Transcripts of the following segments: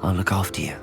I'll look after you.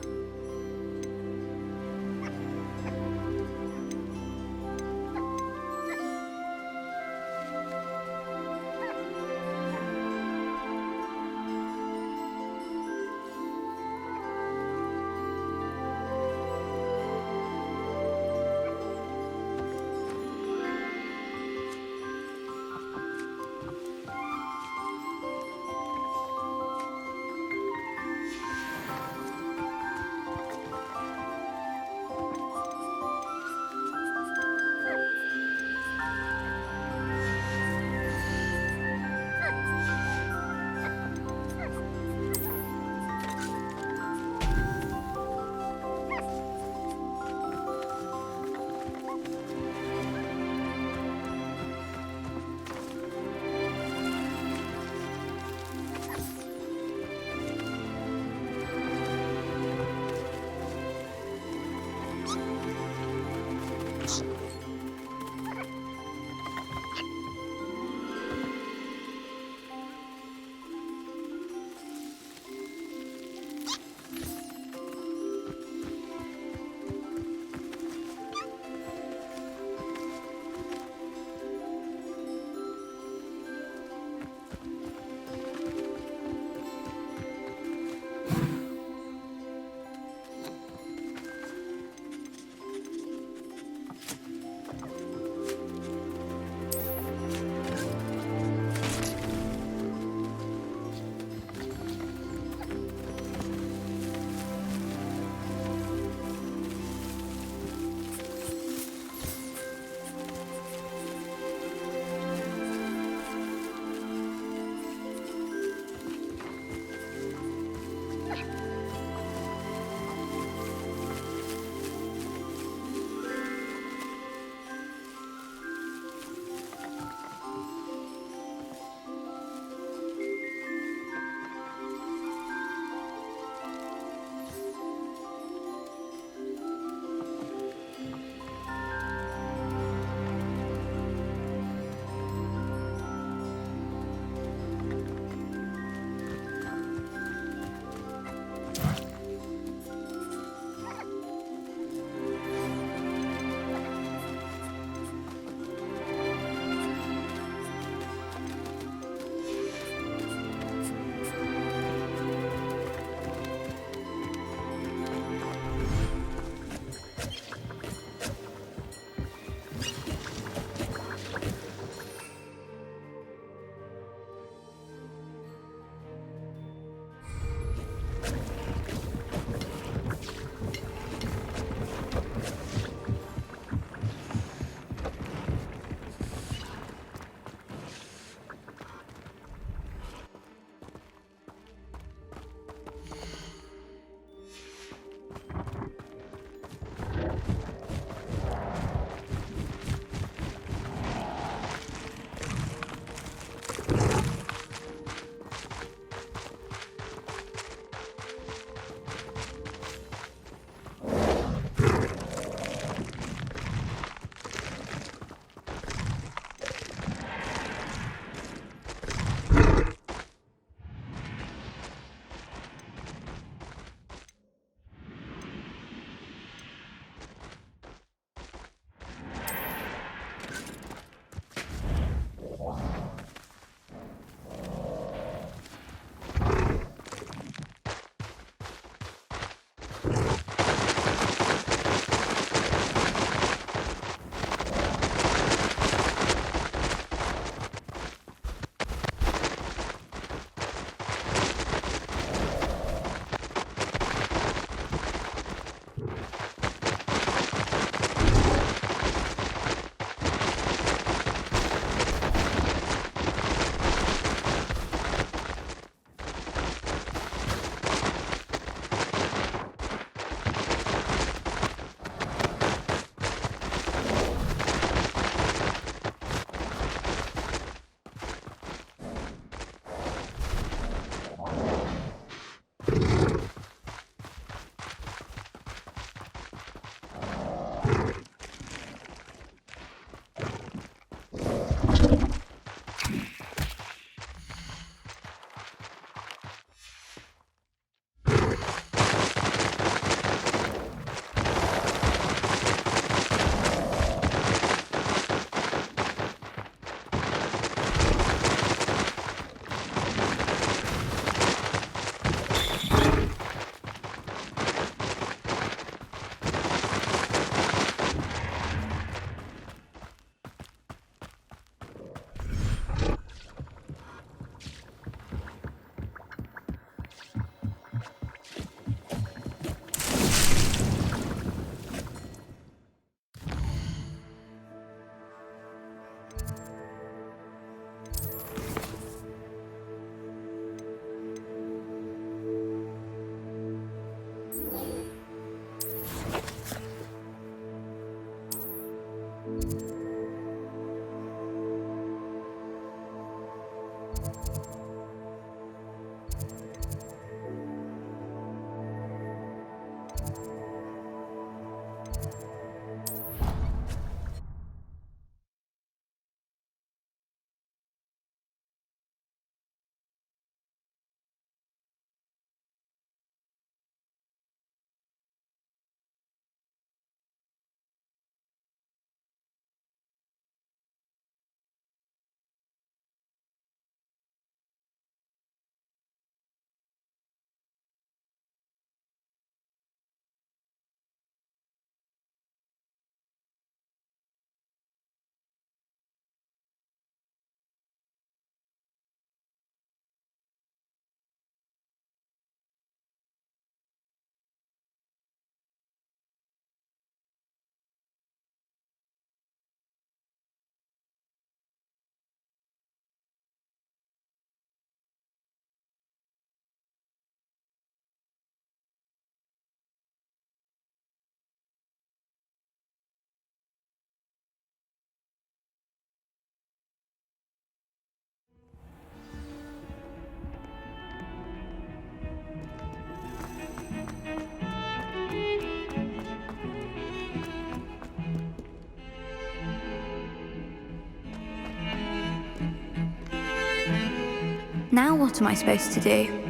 Now what am I supposed to do?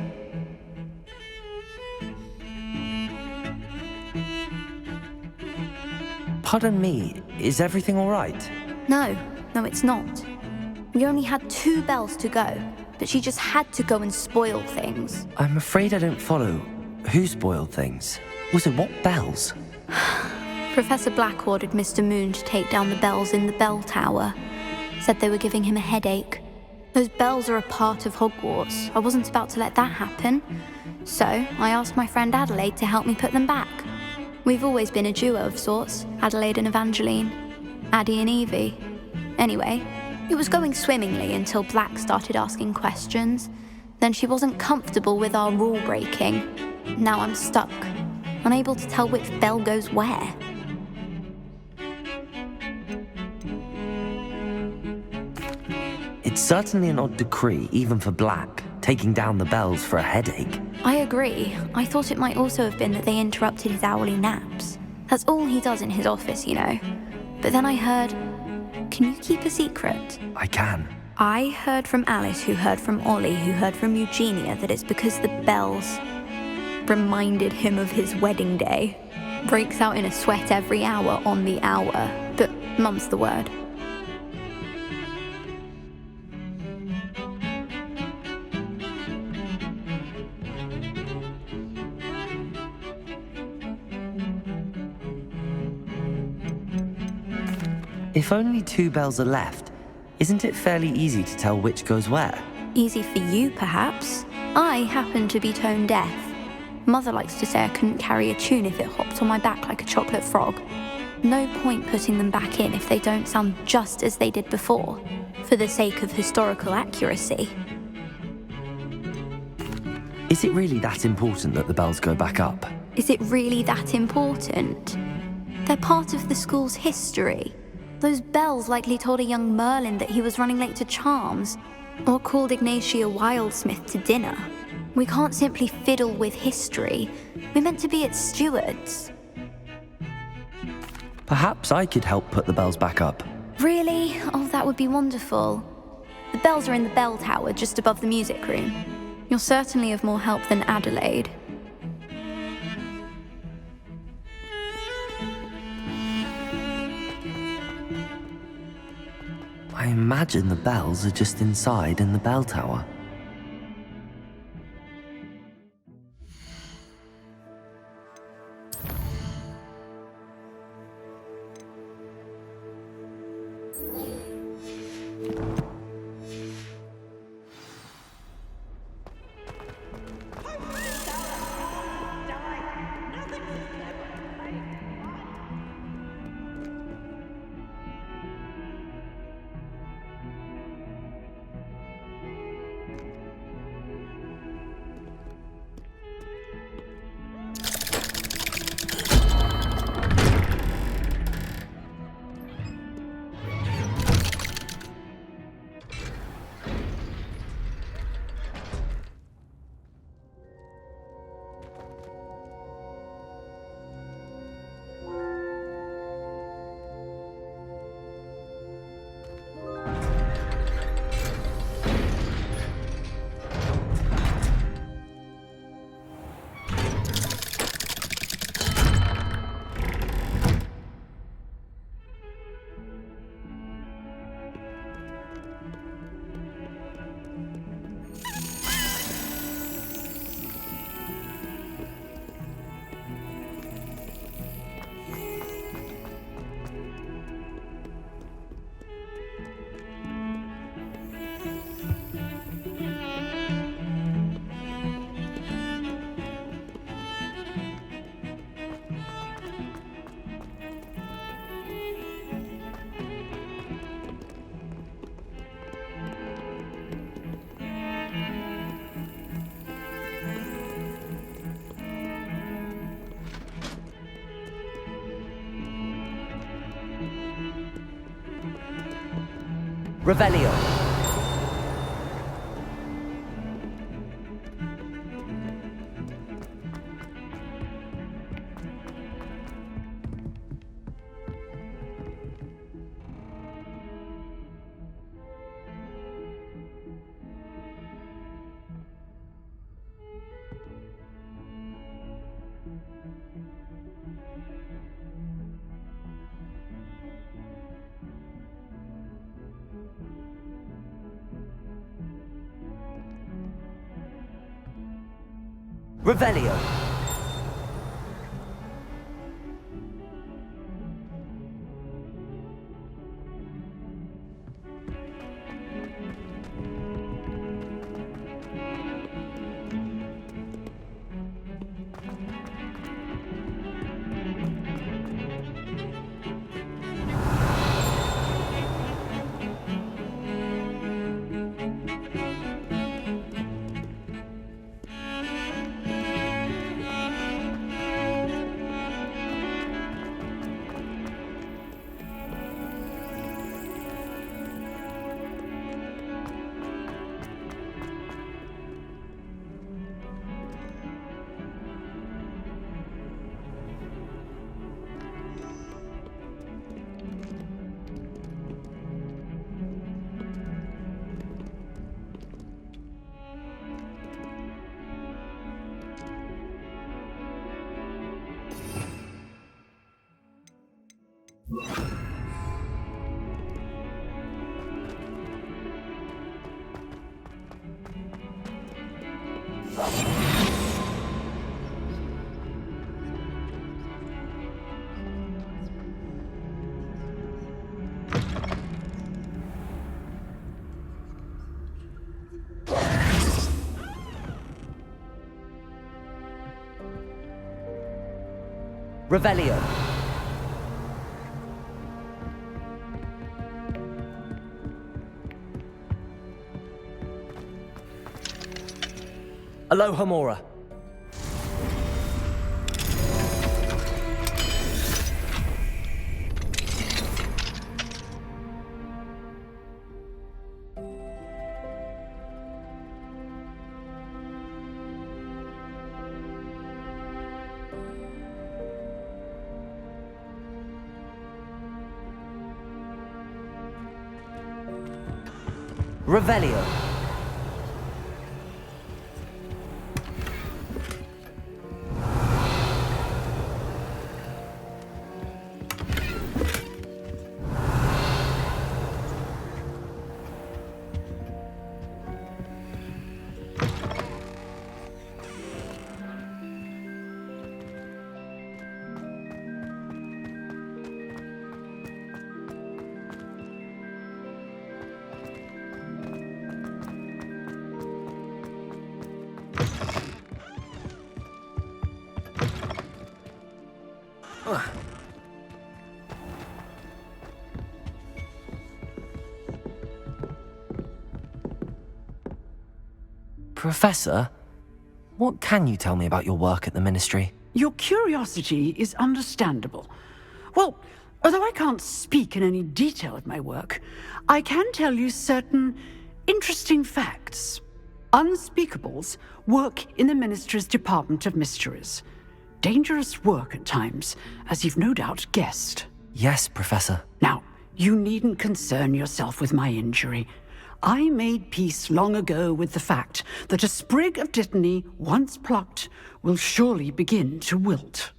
Pardon me, is everything all right? No, it's not. We only had 2 bells to go, but she just had to go and spoil things. I'm afraid I don't follow. Who spoiled things? Also, what bells? Professor Black ordered Mr. Moon to take down the bells in the bell tower. Said they were giving him a headache. Those bells are a part of Hogwarts. I wasn't about to let that happen. So I asked my friend Adelaide to help me put them back. We've always been a duo of sorts, Adelaide and Evangeline. Addie and Evie. Anyway, it was going swimmingly until Black started asking questions. Then she wasn't comfortable with our rule breaking. Now I'm stuck, unable to tell which bell goes where. It's certainly an odd decree, even for Black, taking down the bells for a headache. I agree. I thought it might also have been that they interrupted his hourly naps. That's all he does in his office, you know. But then I heard... Can you keep a secret? I can. I heard from Alice, who heard from Ollie, who heard from Eugenia, that it's because the bells reminded him of his wedding day. Breaks out in a sweat every hour on the hour. But mum's the word. If only 2 bells are left, isn't it fairly easy to tell which goes where? Easy for you, perhaps. I happen to be tone deaf. Mother likes to say I couldn't carry a tune if it hopped on my back like a chocolate frog. No point putting them back in if they don't sound just as they did before, for the sake of historical accuracy. Is it really that important that the bells go back up? Is it really that important? They're part of the school's history. Those bells likely told a young Merlin that he was running late to Charms, or called Ignatia Wildsmith to dinner. We can't simply fiddle with history. We're meant to be its stewards. Perhaps I could help put the bells back up. Really? Oh, that would be wonderful. The bells are in the bell tower just above the music room. You're certainly of more help than Adelaide. I imagine the bells are just inside in the bell tower. Revelio. Revelio. Revelio. Alohomora. Revelio. Professor, what can you tell me about your work at the Ministry? Your curiosity is understandable. Well, although I can't speak in any detail of my work, I can tell you certain interesting facts. Unspeakables work in the Ministry's Department of Mysteries. Dangerous work at times, as you've no doubt guessed. Yes, Professor. Now, you needn't concern yourself with my injury. I made peace long ago with the fact that a sprig of dittany, once plucked, will surely begin to wilt.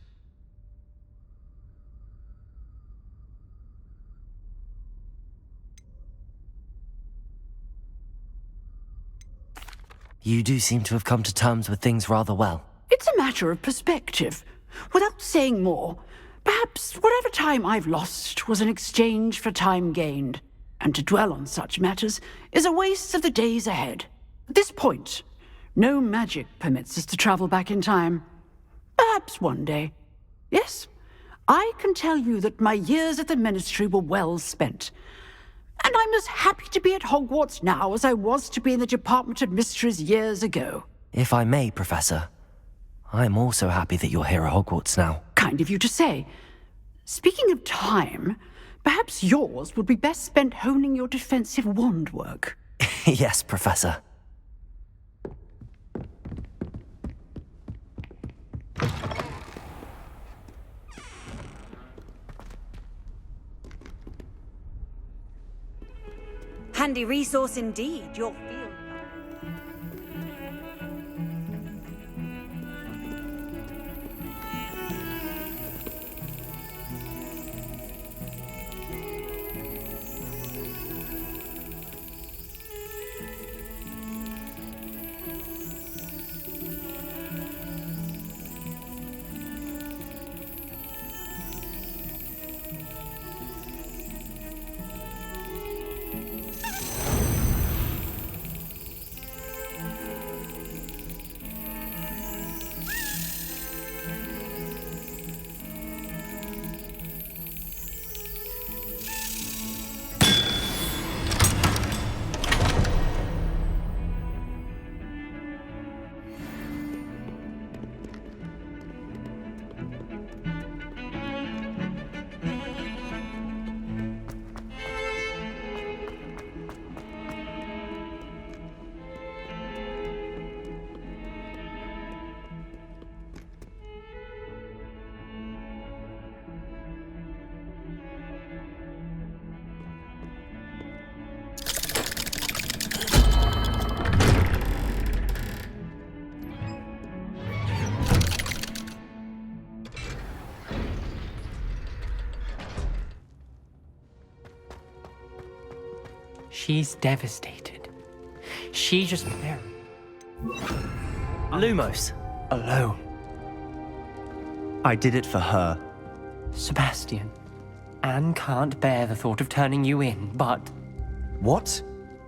You do seem to have come to terms with things rather well. It's a matter of perspective. Without saying more, perhaps whatever time I've lost was an exchange for time gained. And to dwell on such matters is a waste of the days ahead. At this point, no magic permits us to travel back in time. Perhaps one day. Yes, I can tell you that my years at the Ministry were well spent. And I'm as happy to be at Hogwarts now as I was to be in the Department of Mysteries years ago. If I may, Professor, I'm also happy that you're here at Hogwarts now. Kind of you to say. Speaking of time, perhaps yours would be best spent honing your defensive wand work. Yes, Professor. Handy resource indeed, your field. She's devastated. She just Lumos. alone. I did it for her. Sebastian, Anne can't bear the thought of turning you in, but What?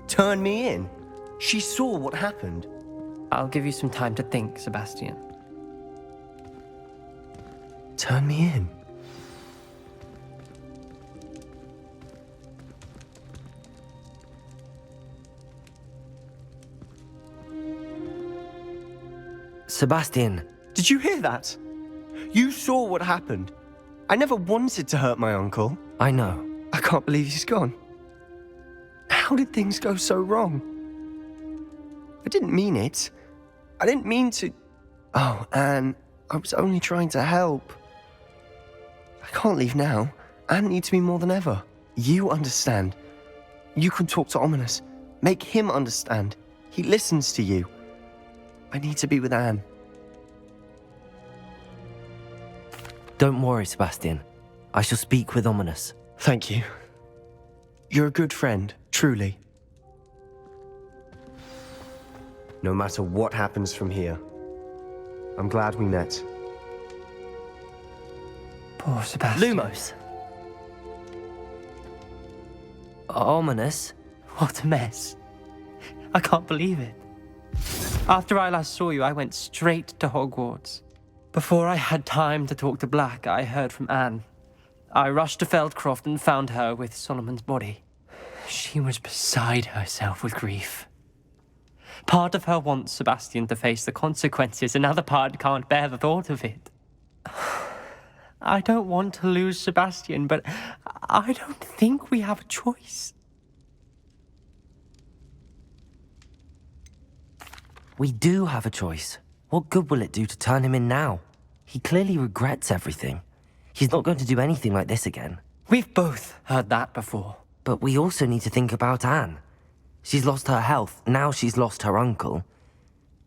Turn me in? She saw what happened. I'll give you some time to think, Sebastian. Turn me in? Sebastian, Did you hear that? You saw what happened. I never wanted to hurt my uncle. I know. I can't believe he's gone. How did things go so wrong? I didn't mean it. I didn't mean to... Oh, Anne, I was only trying to help. I can't leave now. Anne needs me more than ever. You understand. You can talk to Ominous. Make him understand. He listens to you. I need to be with Anne. Don't worry, Sebastian. I shall speak with Ominous. Thank you. You're a good friend, truly. No matter what happens from here, I'm glad we met. Poor Sebastian. Lumos! Ominous? What a mess. I can't believe it. After I last saw you, I went straight to Hogwarts. Before I had time to talk to Black, I heard from Anne. I rushed to Feldcroft and found her with Solomon's body. She was beside herself with grief. Part of her wants Sebastian to face the consequences, another part can't bear the thought of it. I don't want to lose Sebastian, but I don't think we have a choice. We do have a choice. What good will it do to turn him in now? He clearly regrets everything. He's not going to do anything like this again. We've both heard that before. But we also need to think about Anne. She's lost her health, now she's lost her uncle.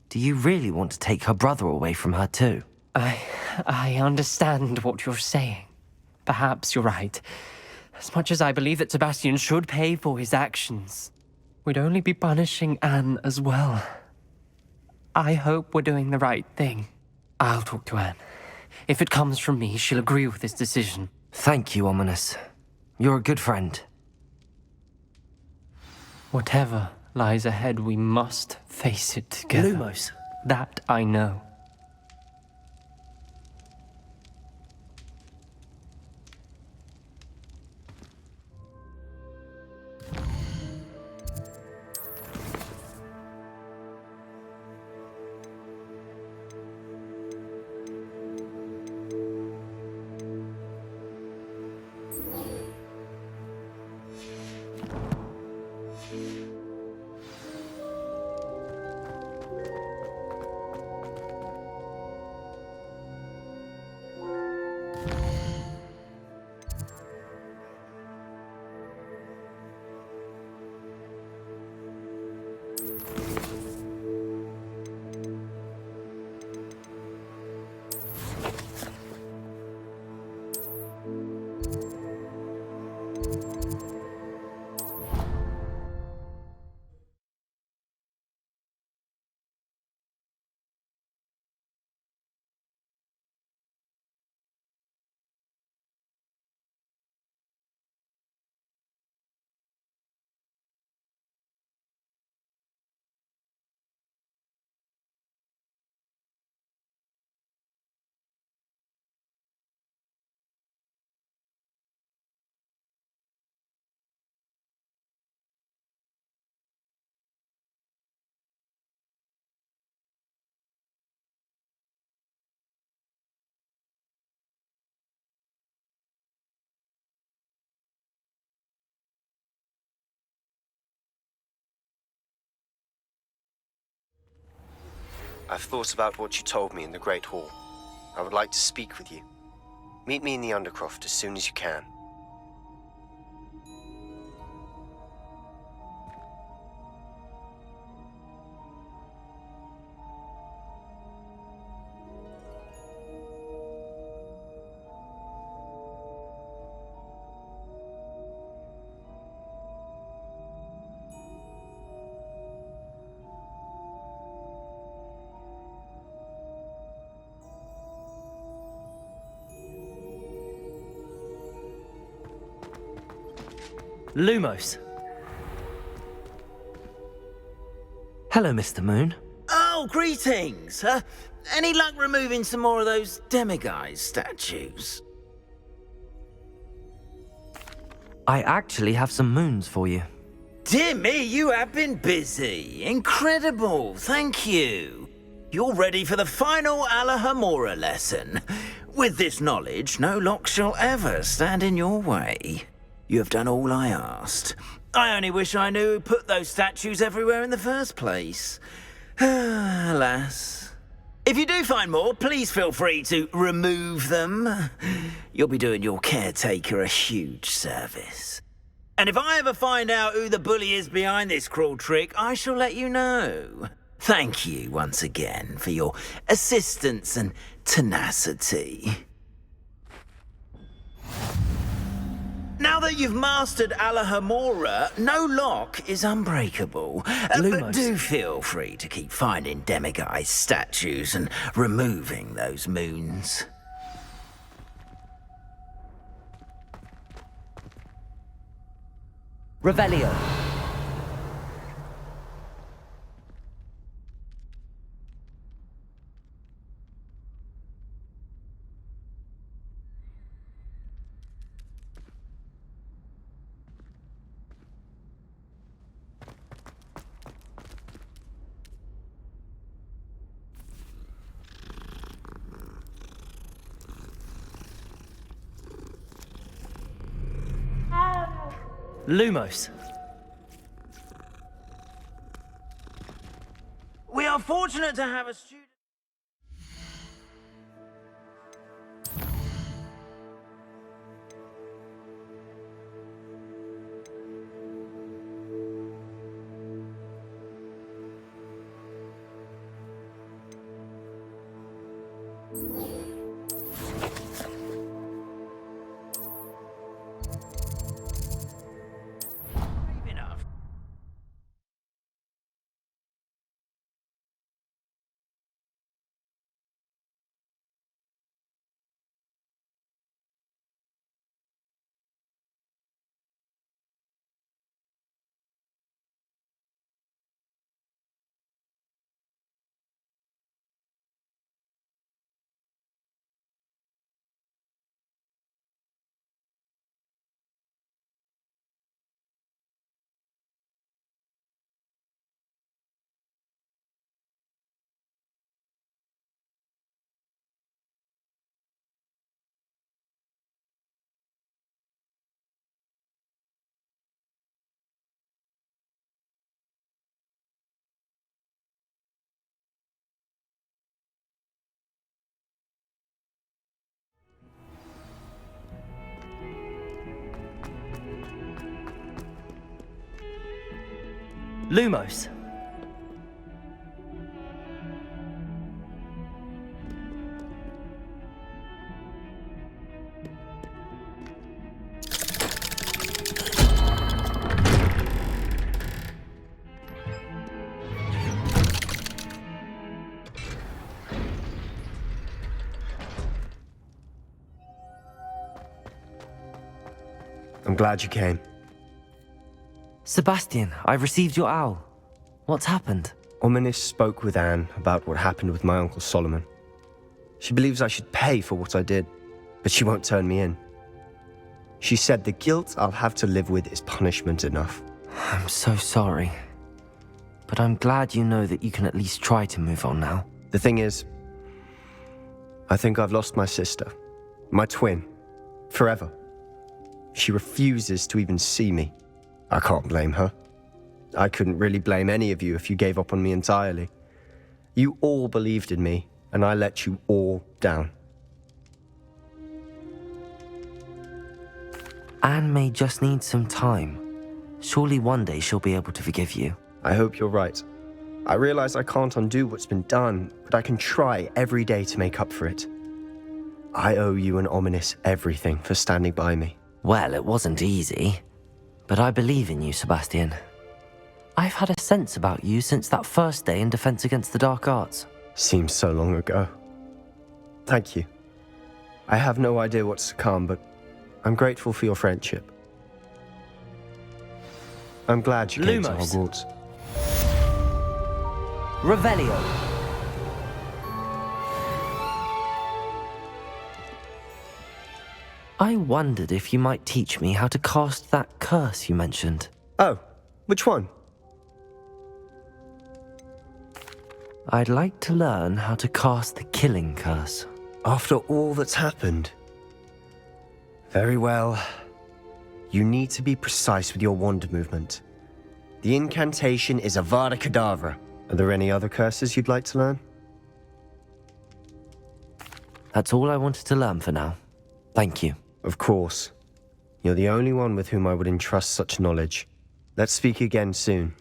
Do you really want to take her brother away from her too? I understand what you're saying. Perhaps you're right. As much as I believe that Sebastian should pay for his actions, we'd only be punishing Anne as well. I hope we're doing the right thing. I'll talk to Anne. If it comes from me, she'll agree with this decision. Thank you, Ominous. You're a good friend. Whatever lies ahead, we must face it together. Lumos. That I know. I've thought about what you told me in the Great Hall. I would like to speak with you. Meet me in the Undercroft as soon as you can. Lumos. Hello, Mr. Moon. Oh, greetings. Any luck removing some more of those demiguise statues? I actually have some moons for you. Dear me, you have been busy. Incredible, thank you. You're ready for the final Alahamora lesson. With this knowledge, no lock shall ever stand in your way. You have done all I asked. I only wish I knew who put those statues everywhere in the first place. Alas. If you do find more, please feel free to remove them. You'll be doing your caretaker a huge service. And if I ever find out who the bully is behind this cruel trick, I shall let you know. Thank you once again for your assistance and tenacity. Now that you've mastered Alahamora, no lock is unbreakable. But Lumos. do feel free to keep finding demiguise statues and removing those moons. Revelio. Lumos. We are fortunate to have a student. Enough. Lumos. I'm glad you came. Sebastian, I've received your owl. What's happened? Ominis spoke with Anne about what happened with my Uncle Solomon. She believes I should pay for what I did, but she won't turn me in. She said the guilt I'll have to live with is punishment enough. I'm so sorry. But I'm glad you know that you can at least try to move on now. The thing is, I think I've lost my sister, my twin, forever. She refuses to even see me. I can't blame her. I couldn't really blame any of you if you gave up on me entirely. You all believed in me, and I let you all down. Anne may just need some time. Surely one day she'll be able to forgive you. I hope you're right. I realize I can't undo what's been done, but I can try every day to make up for it. I owe you and Ominis everything for standing by me. Well, it wasn't easy. But I believe in you, Sebastian. I've had a sense about you since that first day in Defense Against the Dark Arts. Seems so long ago. Thank you. I have no idea what's to come, but I'm grateful for your friendship. I'm glad you came to Lumos. Hogwarts. Revelio. I wondered if you might teach me how to cast that curse you mentioned. Oh, which one? I'd like to learn how to cast the killing curse. After all that's happened? Very well. You need to be precise with your wand movement. The incantation is Avada Kedavra. Are there any other curses you'd like to learn? That's all I wanted to learn for now. Thank you. Of course. You're the only one with whom I would entrust such knowledge. Let's speak again soon.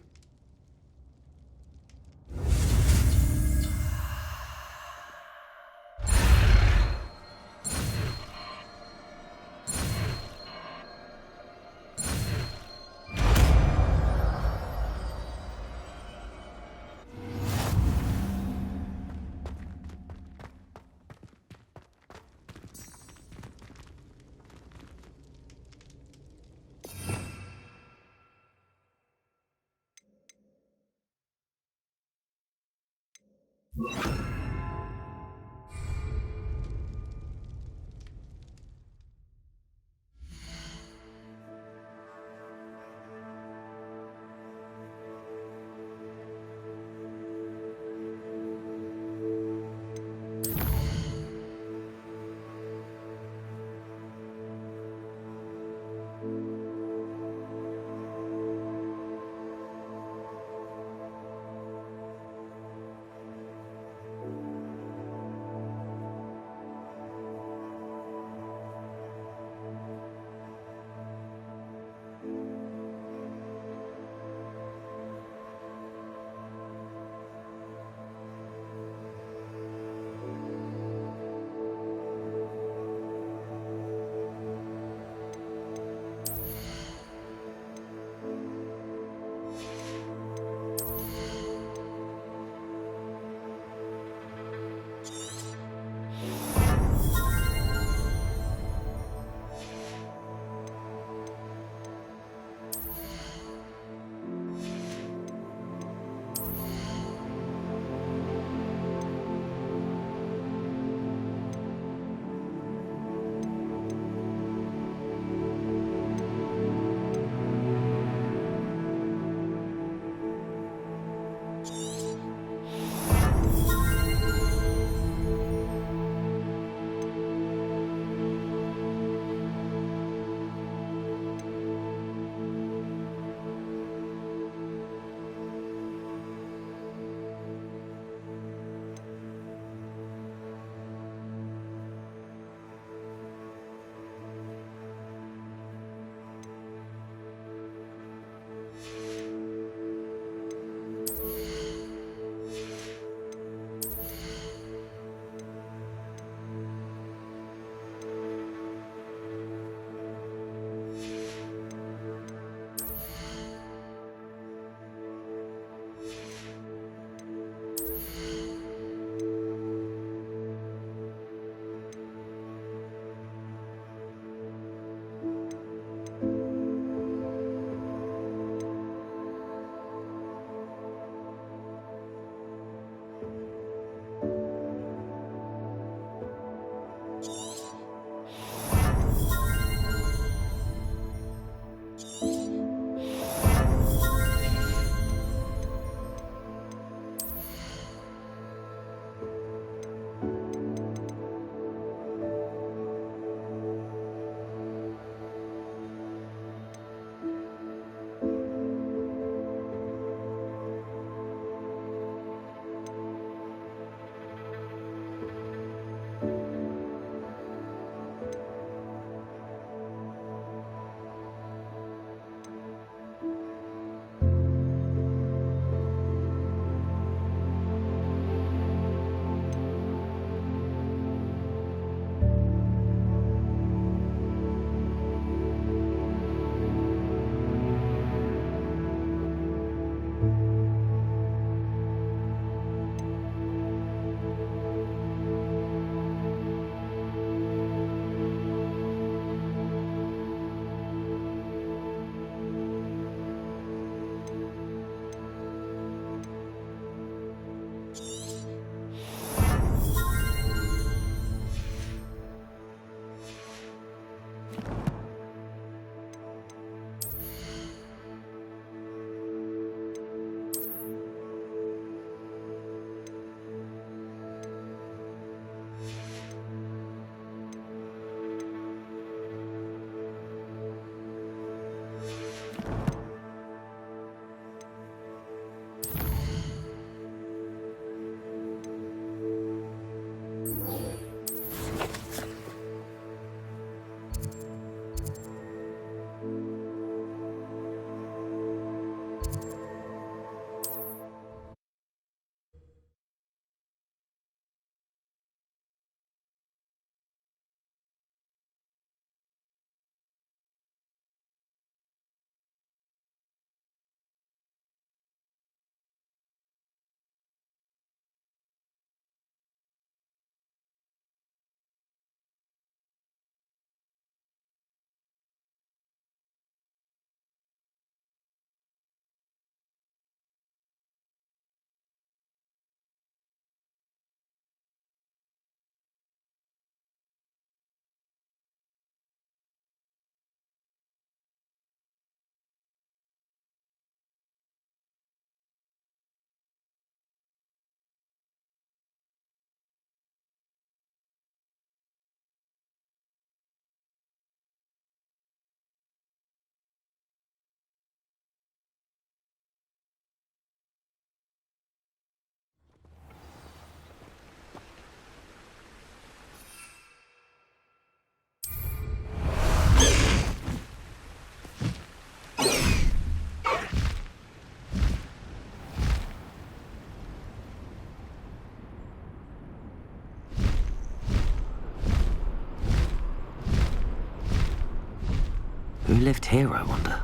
Who lived here, I wonder?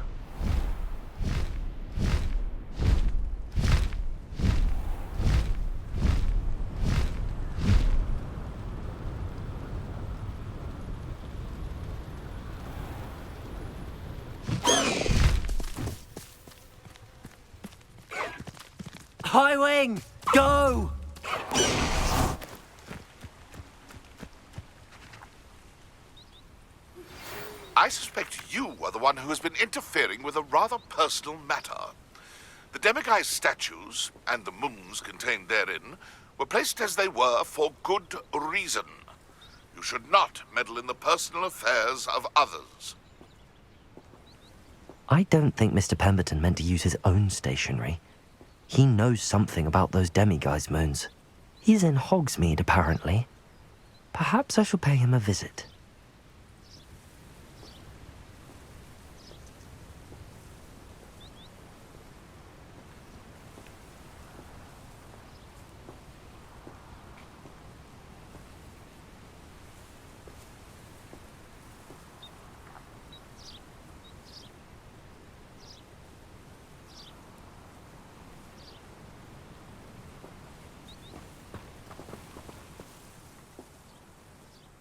High Wing! Go! I suspect you are the one who has been interfering with a rather personal matter. The demiguise statues, and the moons contained therein, were placed as they were for good reason. You should not meddle in the personal affairs of others. I don't think Mr. Pemberton meant to use his own stationery. He knows something about those demiguise moons. He's in Hogsmeade, apparently. Perhaps I shall pay him a visit.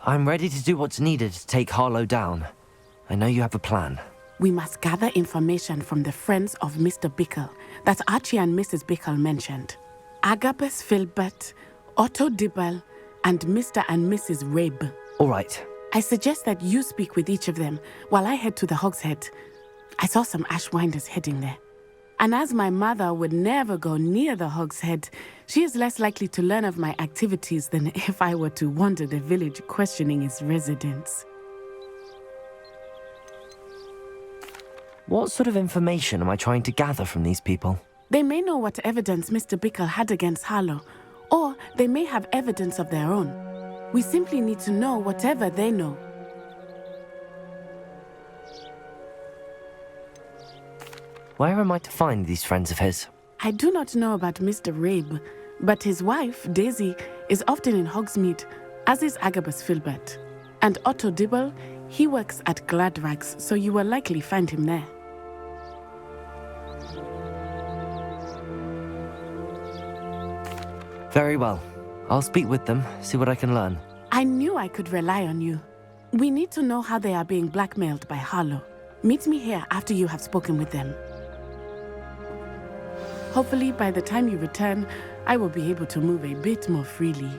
I'm ready to do what's needed to take Harlow down. I know you have a plan. We must gather information from the friends of Mr. Bickle that Archie and Mrs. Bickle mentioned. Agabus Filbert, Otto Dibble, and Mr. and Mrs. Rabe. All right. I suggest that you speak with each of them while I head to the Hogshead. I saw some Ashwinders heading there. And as my mother would never go near the Hogshead, she is less likely to learn of my activities than if I were to wander the village questioning its residents. What sort of information am I trying to gather from these people? They may know what evidence Mr. Bickle had against Harlow, or they may have evidence of their own. We simply need to know whatever they know. Where am I to find these friends of his? I do not know about Mr. Rabe, but his wife, Daisy, is often in Hogsmeade, as is Agabus Filbert. And Otto Dibble, he works at Gladrags, so you will likely find him there. Very well. I'll speak with them, see what I can learn. I knew I could rely on you. We need to know how they are being blackmailed by Harlow. Meet me here after you have spoken with them. Hopefully, by the time you return, I will be able to move a bit more freely.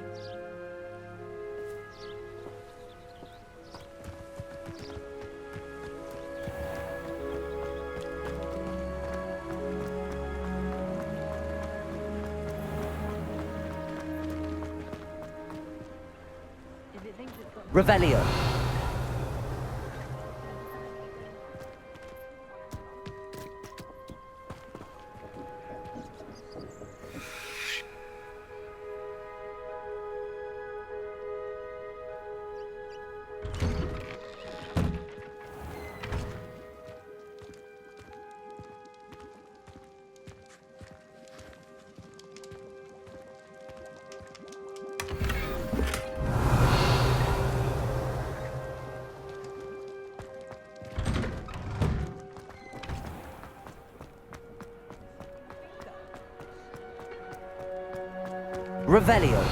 Revelio. Revelio.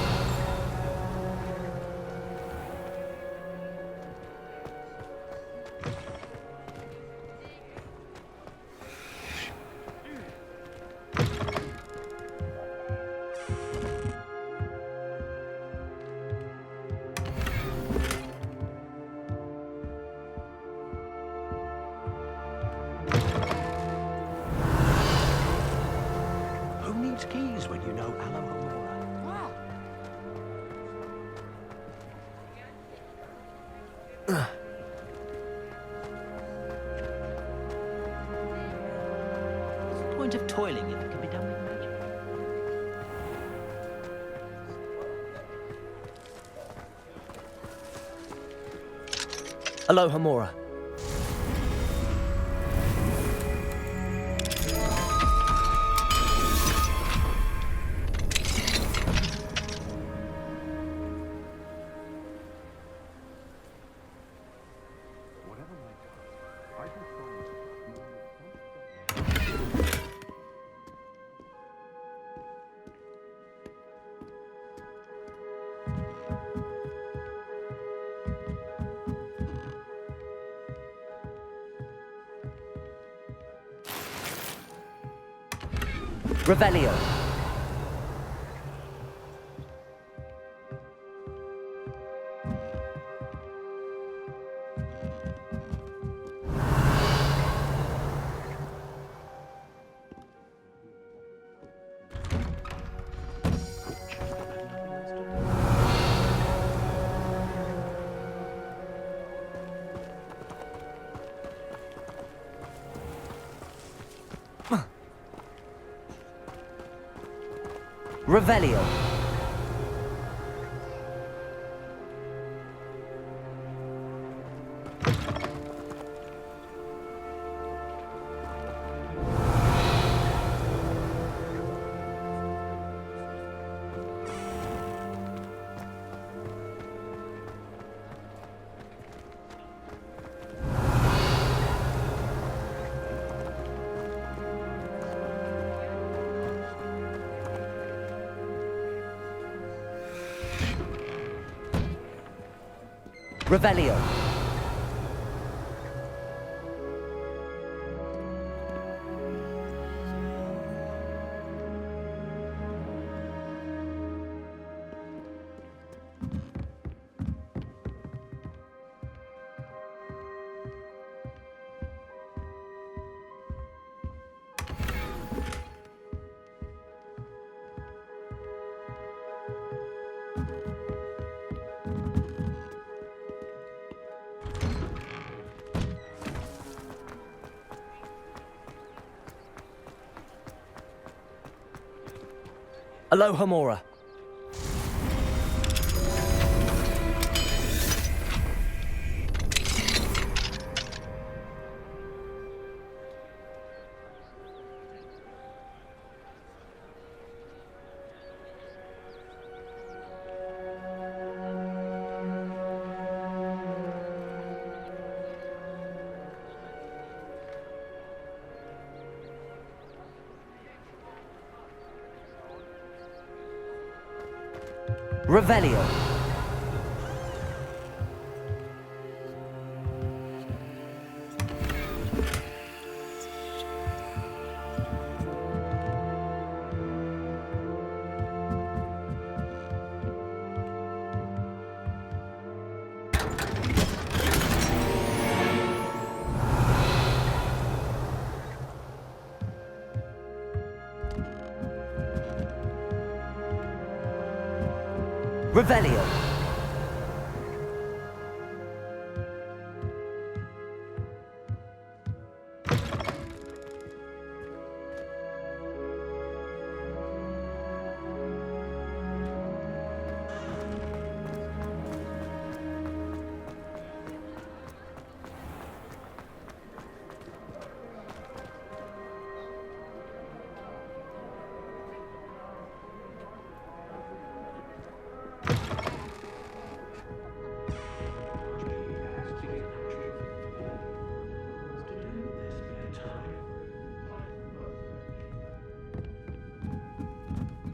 Who needs keys when you know Alan? What's the point of toiling if it can be done with magic? Aloha Mora. Whatever I do, I can Revelio. Revelio. Revelio. Aloha Mora. Revelio. Revelio.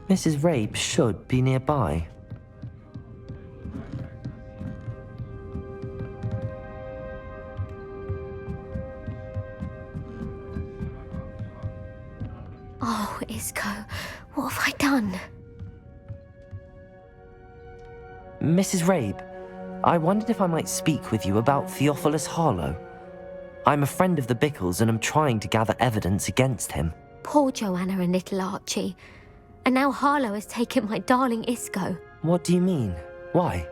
Mrs. Rabe should be nearby. Oh, Isco, what have I done? Mrs. Rabe, I wondered if I might speak with you about Theophilus Harlow. I'm a friend of the Bickles and I'm trying to gather evidence against him. Poor Joanna and little Archie. And now Harlow has taken my darling Isco. What do you mean? Why?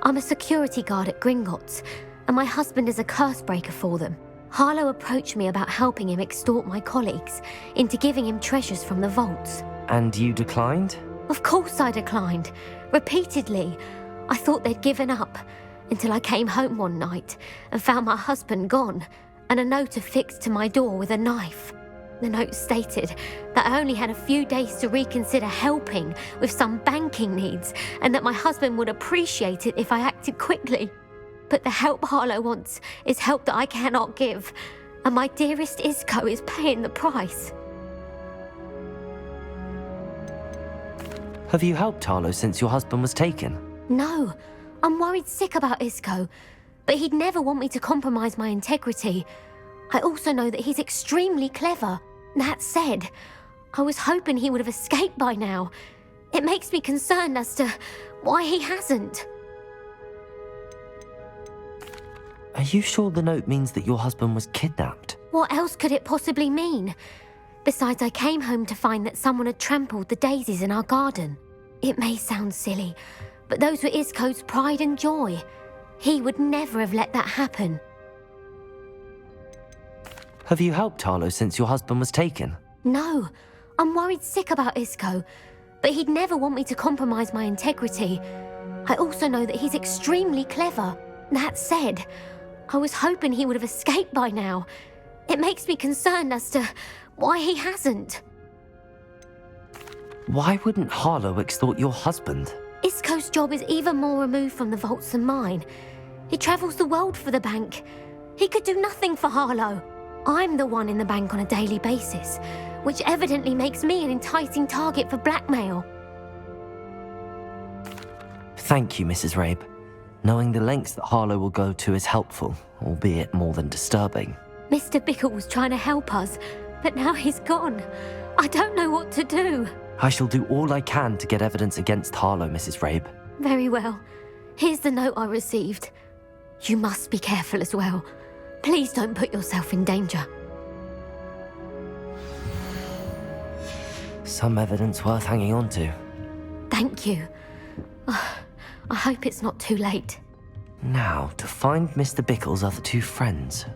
I'm a security guard at Gringotts, and my husband is a curse breaker for them. Harlow approached me about helping him extort my colleagues into giving him treasures from the vaults. And you declined? Of course I declined. Repeatedly. I thought they'd given up, until I came home one night and found my husband gone, and a note affixed to my door with a knife. The note stated that I only had a few days to reconsider helping with some banking needs, and that my husband would appreciate it if I acted quickly. But the help Harlow wants is help that I cannot give, and my dearest Isco is paying the price. Have you helped Harlow since your husband was taken? No, I'm worried sick about Isco, but he'd never want me to compromise my integrity. I also know that he's extremely clever. That said, I was hoping he would have escaped by now. It makes me concerned as to why he hasn't. Are you sure the note means that your husband was kidnapped? What else could it possibly mean? Besides, I came home to find that someone had trampled the daisies in our garden. It may sound silly, but those were Isco's pride and joy. He would never have let that happen. Have you helped Harlow since your husband was taken? No, I'm worried sick about Isco, but he'd never want me to compromise my integrity. I also know that he's extremely clever. That said, I was hoping he would have escaped by now. It makes me concerned as to why he hasn't. Why wouldn't Harlow extort your husband? Isco's job is even more removed from the vaults than mine. He travels the world for the bank. He could do nothing for Harlow. I'm the one in the bank on a daily basis, which evidently makes me an enticing target for blackmail. Thank you, Mrs. Rabe. Knowing the lengths that Harlow will go to is helpful, albeit more than disturbing. Mr. Bickle was trying to help us, but now he's gone. I don't know what to do. I shall do all I can to get evidence against Harlow, Mrs. Rabe. Very well. Here's the note I received. You must be careful as well. Please don't put yourself in danger. Some evidence worth hanging on to. Thank you. I hope it's not too late. Now, to find Mr. Bickle's other two friends.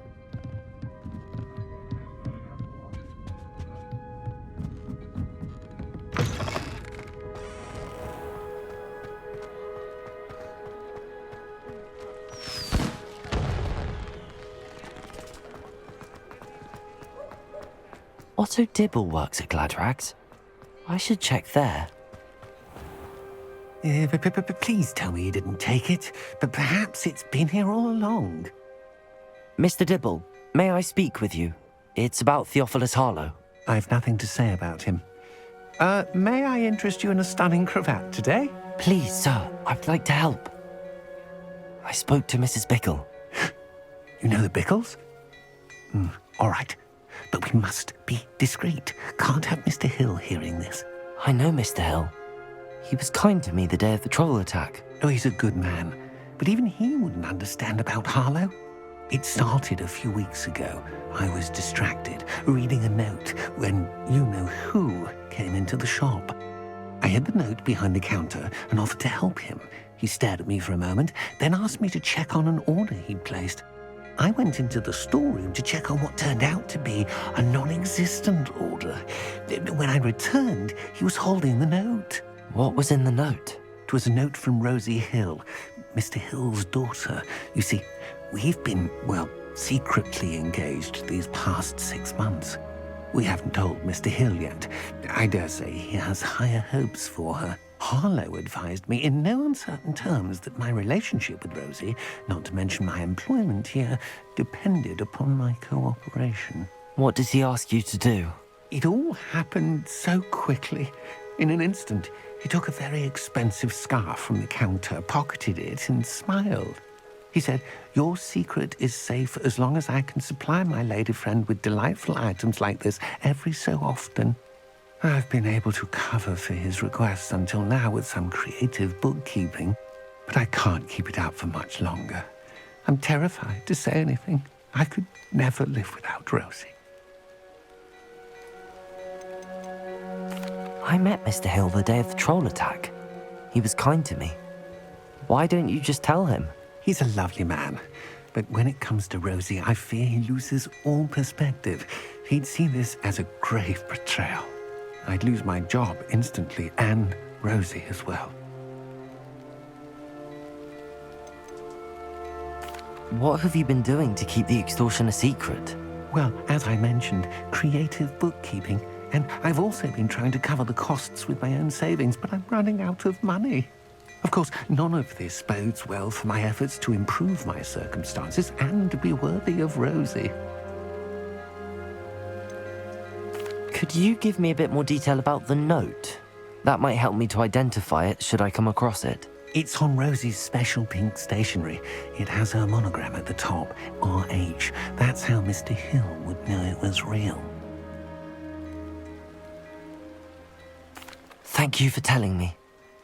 Otto Dibble works at Gladrags. I should check there. Please tell me you didn't take it, but perhaps it's been here all along. Mr. Dibble, may I speak with you? It's about Theophilus Harlow. I've nothing to say about him. May I interest you in a stunning cravat today? Please, sir, I'd like to help. I spoke to Mrs. Bickle. You know the Bickles? All right, but we must be discreet. Can't have Mr. Hill hearing this. I know Mr. Hill. He was kind to me the day of the troll attack. Oh, he's a good man, but even he wouldn't understand about Harlow. It started a few weeks ago. I was distracted, reading a note, when you-know-who came into the shop. I hid the note behind the counter and offered to help him. He stared at me for a moment, then asked me to check on an order he'd placed. I went into the storeroom to check on what turned out to be a non-existent order. When I returned, he was holding the note. What was in the note? It was a note from Rosie Hill, Mr. Hill's daughter. You see, we've been, secretly engaged these past 6 months. We haven't told Mr. Hill yet. I dare say he has higher hopes for her. Harlow advised me in no uncertain terms that my relationship with Rosie, not to mention my employment here, depended upon my cooperation. What does he ask you to do? It all happened so quickly. In an instant, he took a very expensive scarf from the counter, pocketed it, and smiled. He said, "Your secret is safe as long as I can supply my lady friend with delightful items like this every so often." I've been able to cover for his requests until now with some creative bookkeeping, but I can't keep it up for much longer. I'm terrified to say anything. I could never live without Rosie. I met Mr. Hill the day of the troll attack. He was kind to me. Why don't you just tell him? He's a lovely man, but when it comes to Rosie, I fear he loses all perspective. He'd see this as a grave betrayal. I'd lose my job instantly, and Rosie as well. What have you been doing to keep the extortion a secret? Well, as I mentioned, creative bookkeeping. And I've also been trying to cover the costs with my own savings, but I'm running out of money. Of course, none of this bodes well for my efforts to improve my circumstances and to be worthy of Rosie. Could you give me a bit more detail about the note? That might help me to identify it should I come across it. It's on Rosie's special pink stationery. It has her monogram at the top, RH. That's how Mr. Hill would know it was real. Thank you for telling me.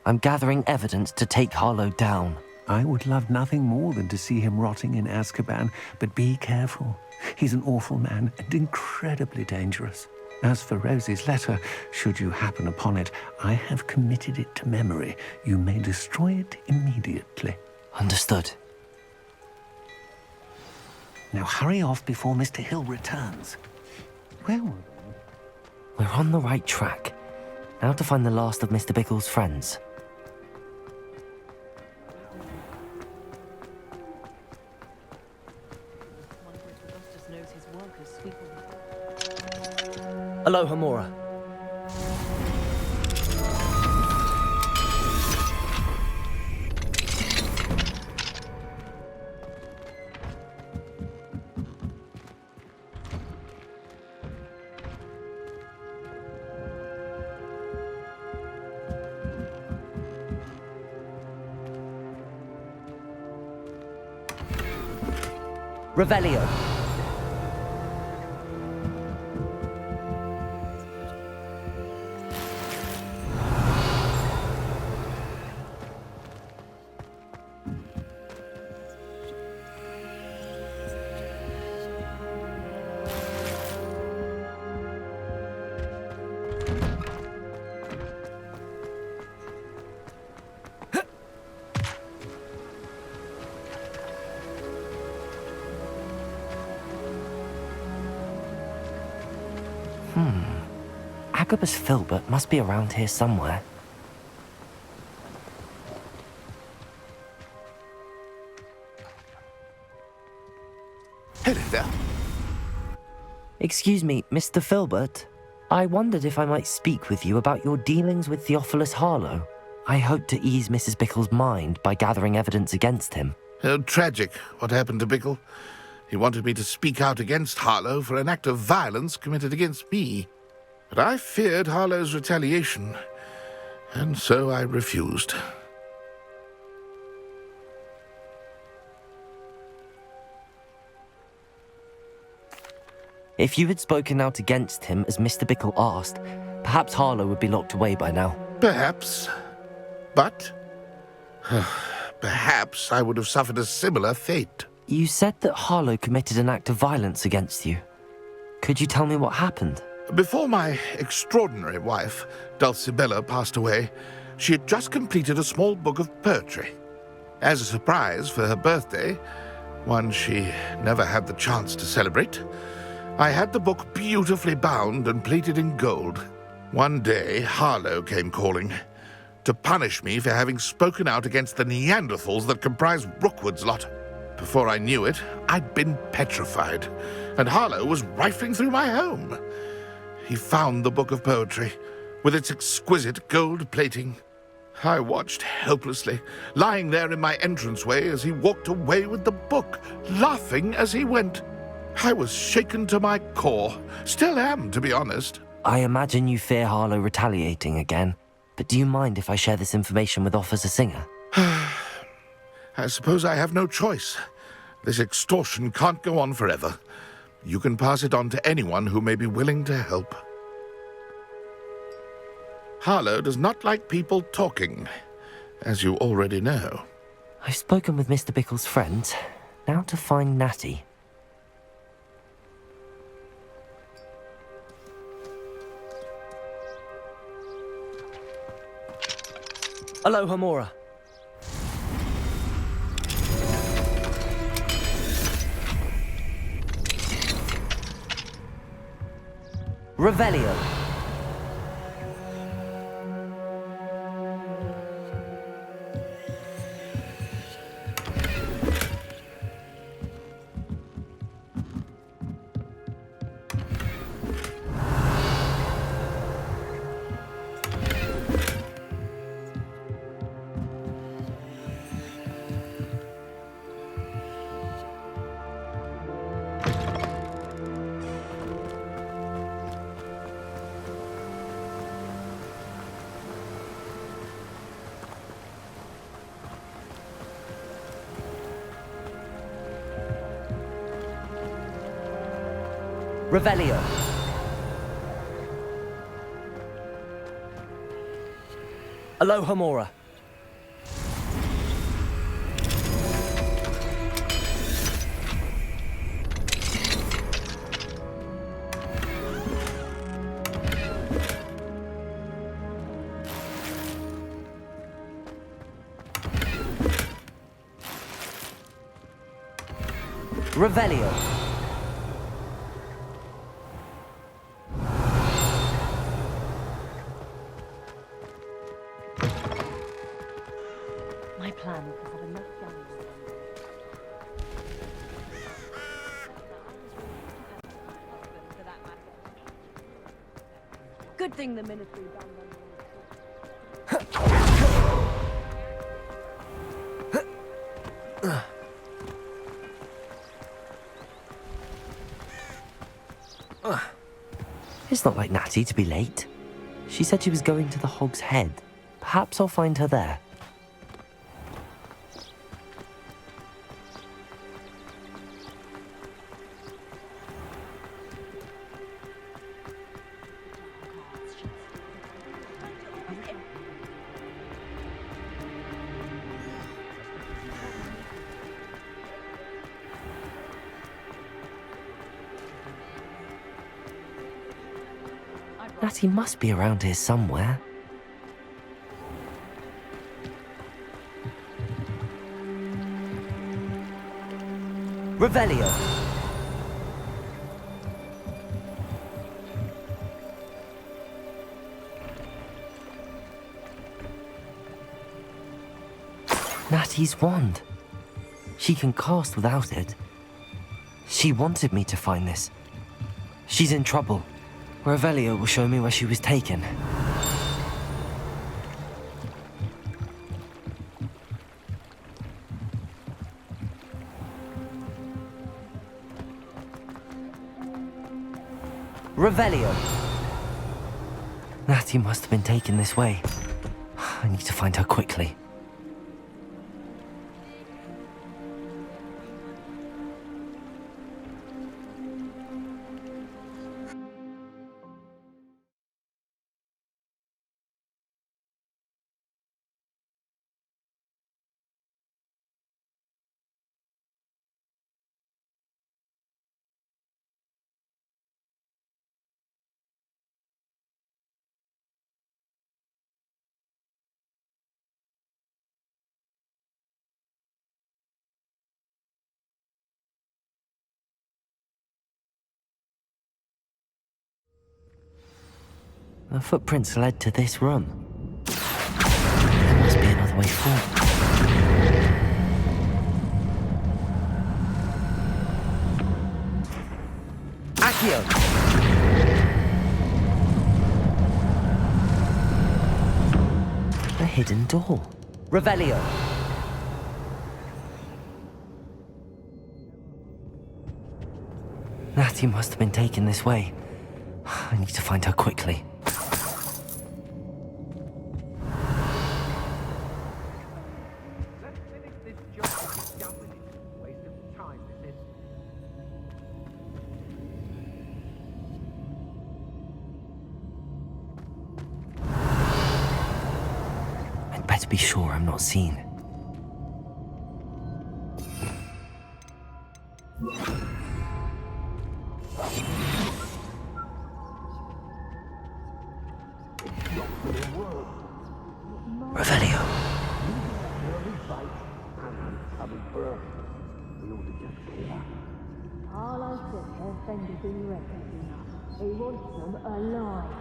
I'm gathering evidence to take Harlow down. I would love nothing more than to see him rotting in Azkaban, but be careful. He's an awful man and incredibly dangerous. As for Rosie's letter, should you happen upon it, I have committed it to memory. You may destroy it immediately. Understood. Now hurry off before Mr. Hill returns. Well, we're on the right track. Now to find the last of Mr. Bickle's friends. Aloha Mora. Revelio. Agabus Filbert must be around here somewhere. Hello there. Excuse me, Mr. Filbert. I wondered if I might speak with you about your dealings with Theophilus Harlow. I hope to ease Mrs. Bickle's mind by gathering evidence against him. Oh, tragic what happened to Bickle. He wanted me to speak out against Harlow for an act of violence committed against me. But I feared Harlow's retaliation, and so I refused. If you had spoken out against him as Mr. Bickle asked, perhaps Harlow would be locked away by now. Perhaps. But perhaps I would have suffered a similar fate. You said that Harlow committed an act of violence against you. Could you tell me what happened? Before my extraordinary wife, Dulcibella, passed away, she had just completed a small book of poetry. As a surprise for her birthday, one she never had the chance to celebrate, I had the book beautifully bound and plated in gold. One day, Harlow came calling to punish me for having spoken out against the Neanderthals that comprise Rookwood's lot. Before I knew it, I'd been petrified, and Harlow was rifling through my home. He found the book of poetry, with its exquisite gold plating. I watched helplessly, lying there in my entranceway as he walked away with the book, laughing as he went. I was shaken to my core. Still am, to be honest. I imagine you fear Harlow retaliating again, but do you mind if I share this information with Officer Singer? I suppose I have no choice. This extortion can't go on forever. You can pass it on to anyone who may be willing to help. Harlow does not like people talking, as you already know. I've spoken with Mr. Bickle's friends. Now to find Natty. Aloha Mora. Revelio. Revelio. Aloha Mora. Revelio. My plan is to have enough young Good thing the ministry done It's not like Natty to be late. She said she was going to the Hog's Head. Perhaps I'll find her there. Natty must be around here somewhere. Revelio. Natty's wand. She can cast without it. She wanted me to find this. She's in trouble. Revelio will show me where she was taken. Revelio. Natty must have been taken this way. I need to find her quickly. The footprints led to this room. There must be another way forward. Accio! The hidden door. Revelio. Natty must have been taken this way. I need to find her quickly. I'd better be sure I'm not seen. Revelio. Carlo said her friend has been rescued. He wants them alive.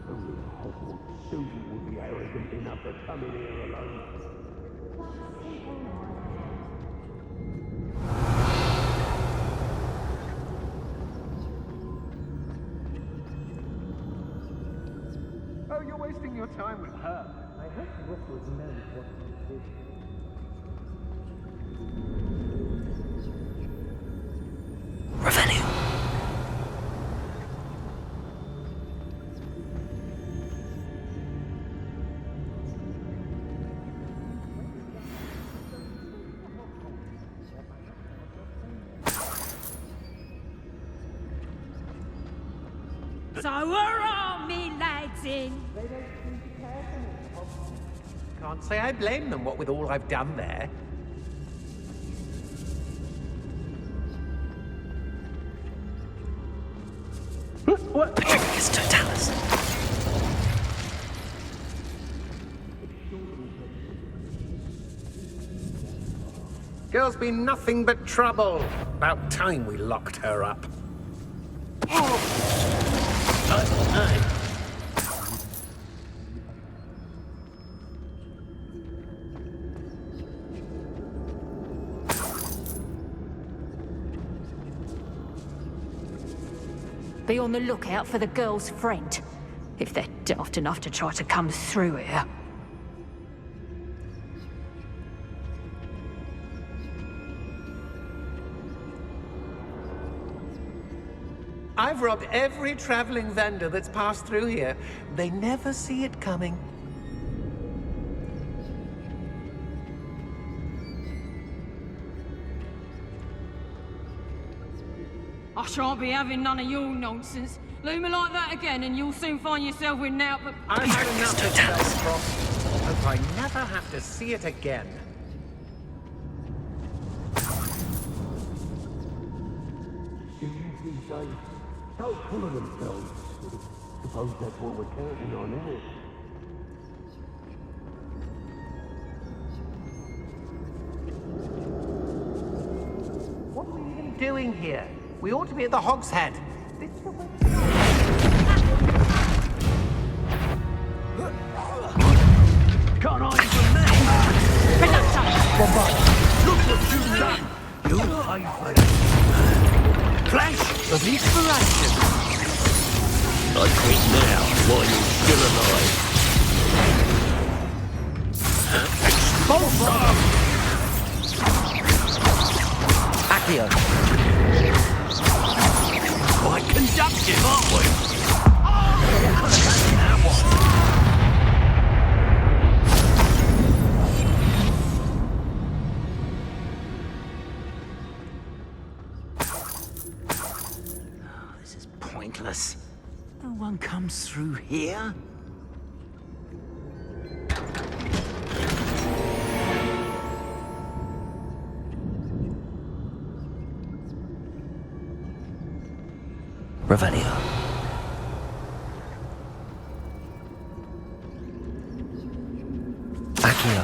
Only a Hogwarts student would be arrogant enough to come in here alone. Oh, you're wasting your time with her. I hope Rookwood knows what to do. Revelio. So we're all me lads in. Can't say I blame them, what with all I've done there. What? Patricus Totalis. Girl's been nothing but trouble. About time we locked her up. Be on the lookout for the girl's friend, if they're daft enough to try to come through here. I've robbed every traveling vendor that's passed through here. They never see it coming. I shan't be having none of your nonsense. Leave me like that again and you'll soon find yourself with naught but... I've had enough of self-cross. Hope I never have to see it again. So full of themselves. Suppose that's what we're counting on, isn't it? What are we even doing here? We ought to be at the Hog's Head. Can't hide from me! Look what you've done! You'll pay for it! Flash of inspiration! I quit now, while you're still alive. Expulsor! Accio! Quite conductive, aren't we? This is pointless. No one comes through here. Revelio. Accio.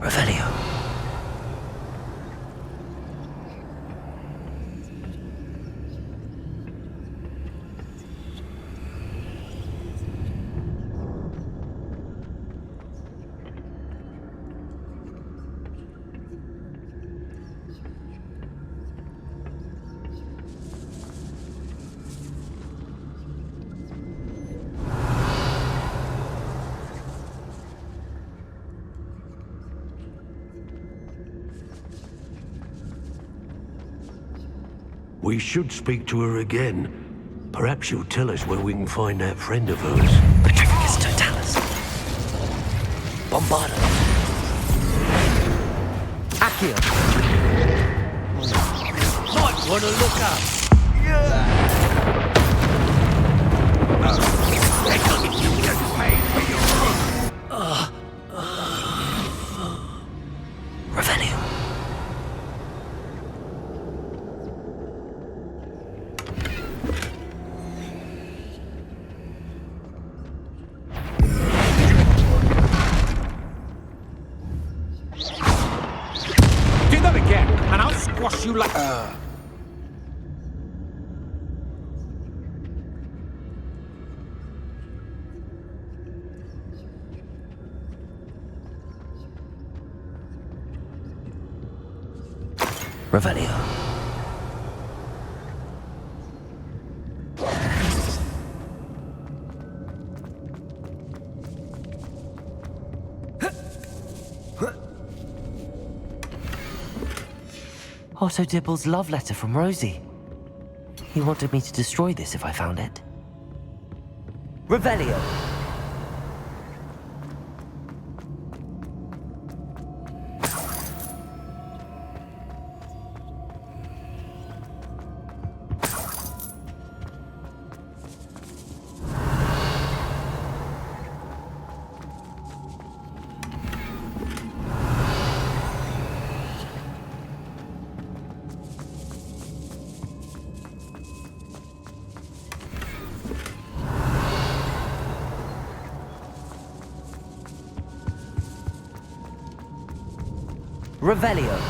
Revelio. We should speak to her again. Perhaps she'll tell us where we can find that friend of hers. Patricus Totalis. Bombardo. Accio. Might want to look up. Revelio. Do that again, and I'll squash you like... Revelio. Otto Dibble's love letter from Rosie. He wanted me to destroy this if I found it. Revelio! Revelio.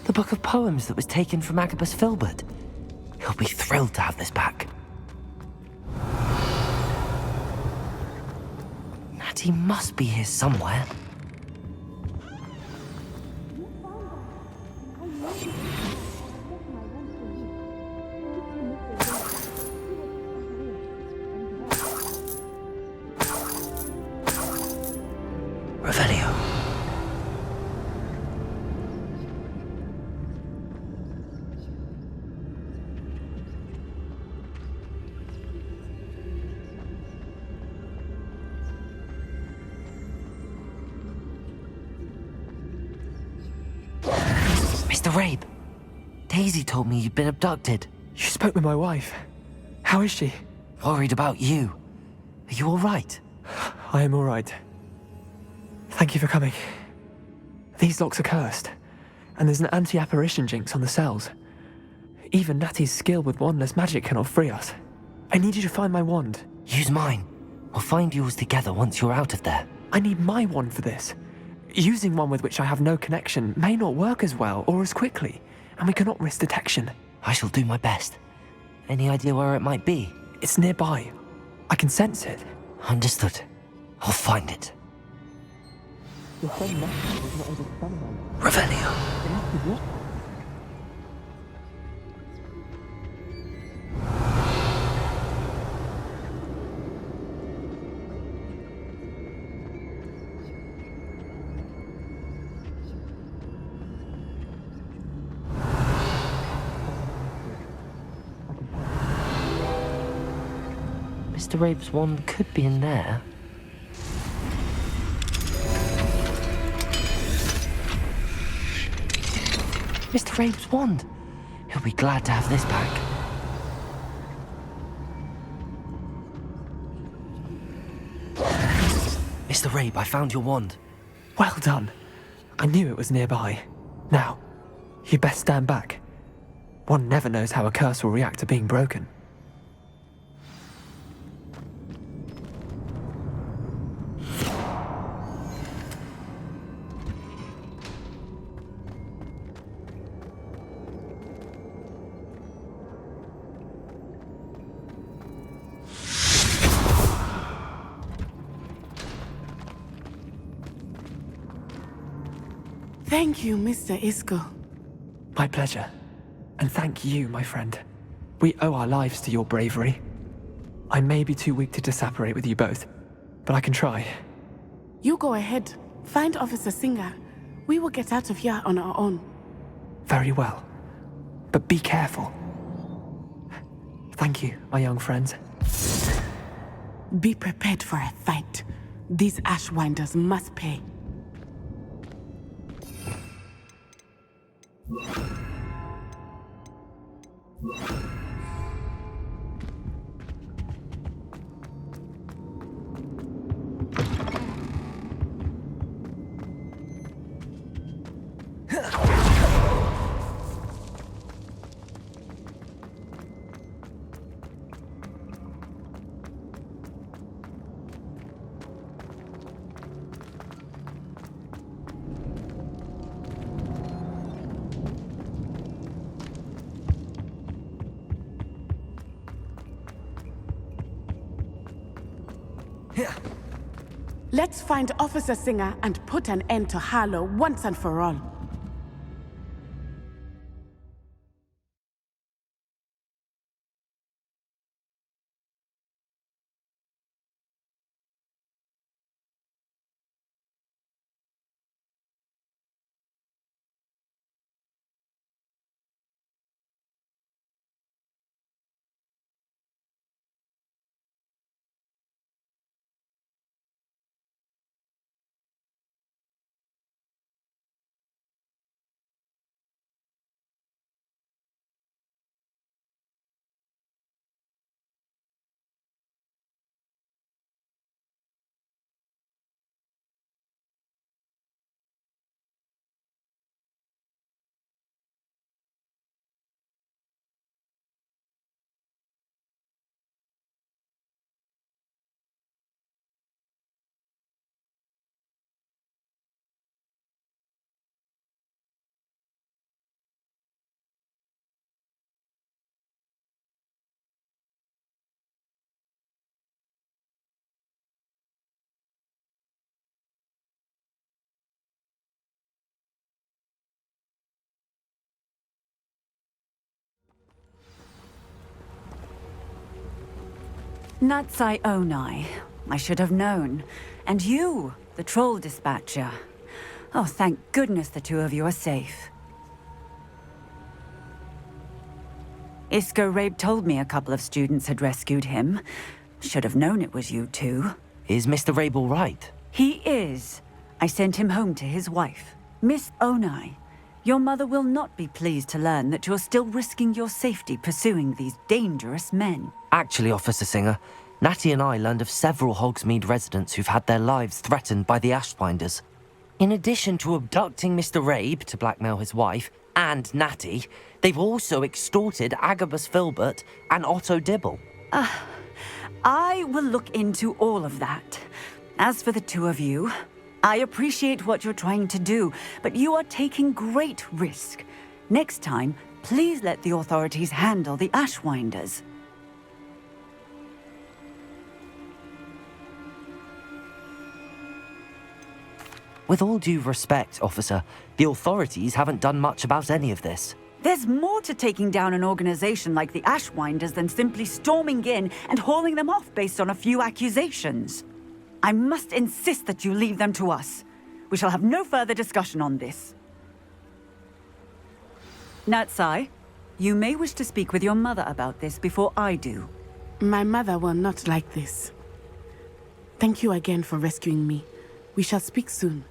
The book of poems that was taken from Agabus Filbert. He'll be thrilled to have this back. Natty must be here somewhere. Revelio. Mr. Rabe, Daisy told me you'd been abducted. You spoke with my wife. How is she? Worried about you. Are you all right? I am all right. Thank you for coming. These locks are cursed, and there's an anti-apparition jinx on the cells. Even Natty's skill with wandless magic cannot free us. I need you to find my wand. Use mine. We'll find yours together once you're out of there. I need my wand for this. Using one with which I have no connection may not work as well or as quickly, and we cannot risk detection. I shall do my best. Any idea where it might be? It's nearby. I can sense it. Understood. I'll find it. Revelio. Mr. Rabe's wand could be in there. Mr. Rabe's wand. He'll be glad to have this back. Mr. Rabe, I found your wand. Well done. I knew it was nearby. Now, you best stand back. One never knows how a curse will react to being broken. Thank you, Mr. Isco. My pleasure. And thank you, my friend. We owe our lives to your bravery. I may be too weak to disapparate with you both, but I can try. You go ahead. Find Officer Singer. We will get out of here on our own. Very well. But be careful. Thank you, my young friends. Be prepared for a fight. These Ashwinders must pay. Let's find Officer Singer and put an end to Harlow once and for all. Natsai Onai. I should have known. And you, the troll dispatcher. Oh, thank goodness the two of you are safe. Isco Rabe told me a couple of students had rescued him. Should have known it was you two. Is Mr. Rabe all right? He is. I sent him home to his wife. Miss Onai, your mother will not be pleased to learn that you're still risking your safety pursuing these dangerous men. Actually, Officer Singer, Natty and I learned of several Hogsmeade residents who've had their lives threatened by the Ashwinders. In addition to abducting Mr. Rabe to blackmail his wife and Natty, they've also extorted Agabus Filbert and Otto Dibble. I will look into all of that. As for the two of you, I appreciate what you're trying to do, but you are taking great risk. Next time, please let the authorities handle the Ashwinders. With all due respect, officer, the authorities haven't done much about any of this. There's more to taking down an organization like the Ashwinders than simply storming in and hauling them off based on a few accusations. I must insist that you leave them to us. We shall have no further discussion on this. Natsai, you may wish to speak with your mother about this before I do. My mother will not like this. Thank you again for rescuing me. We shall speak soon.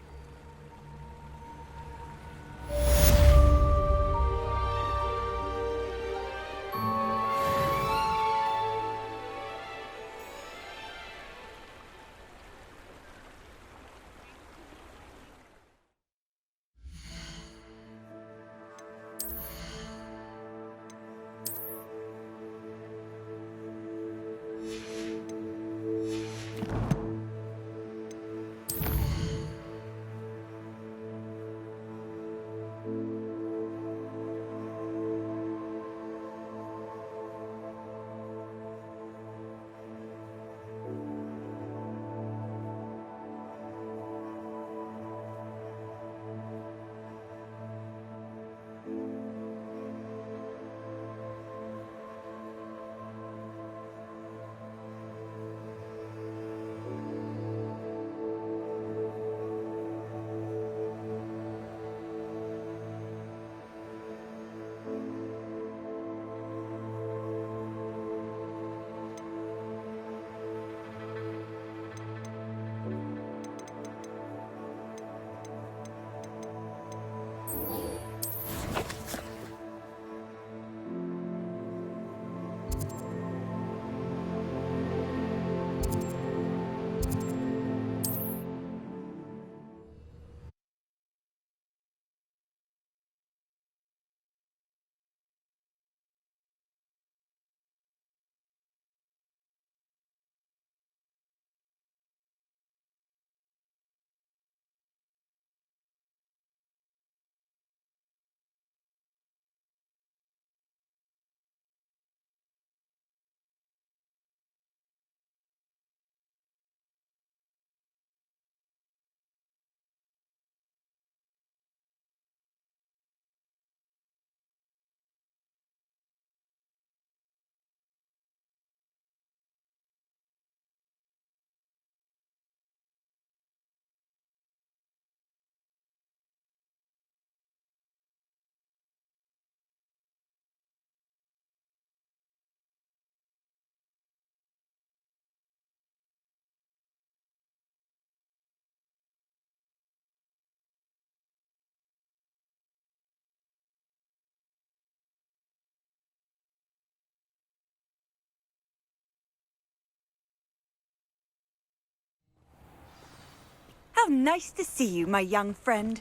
How nice to see you, my young friend.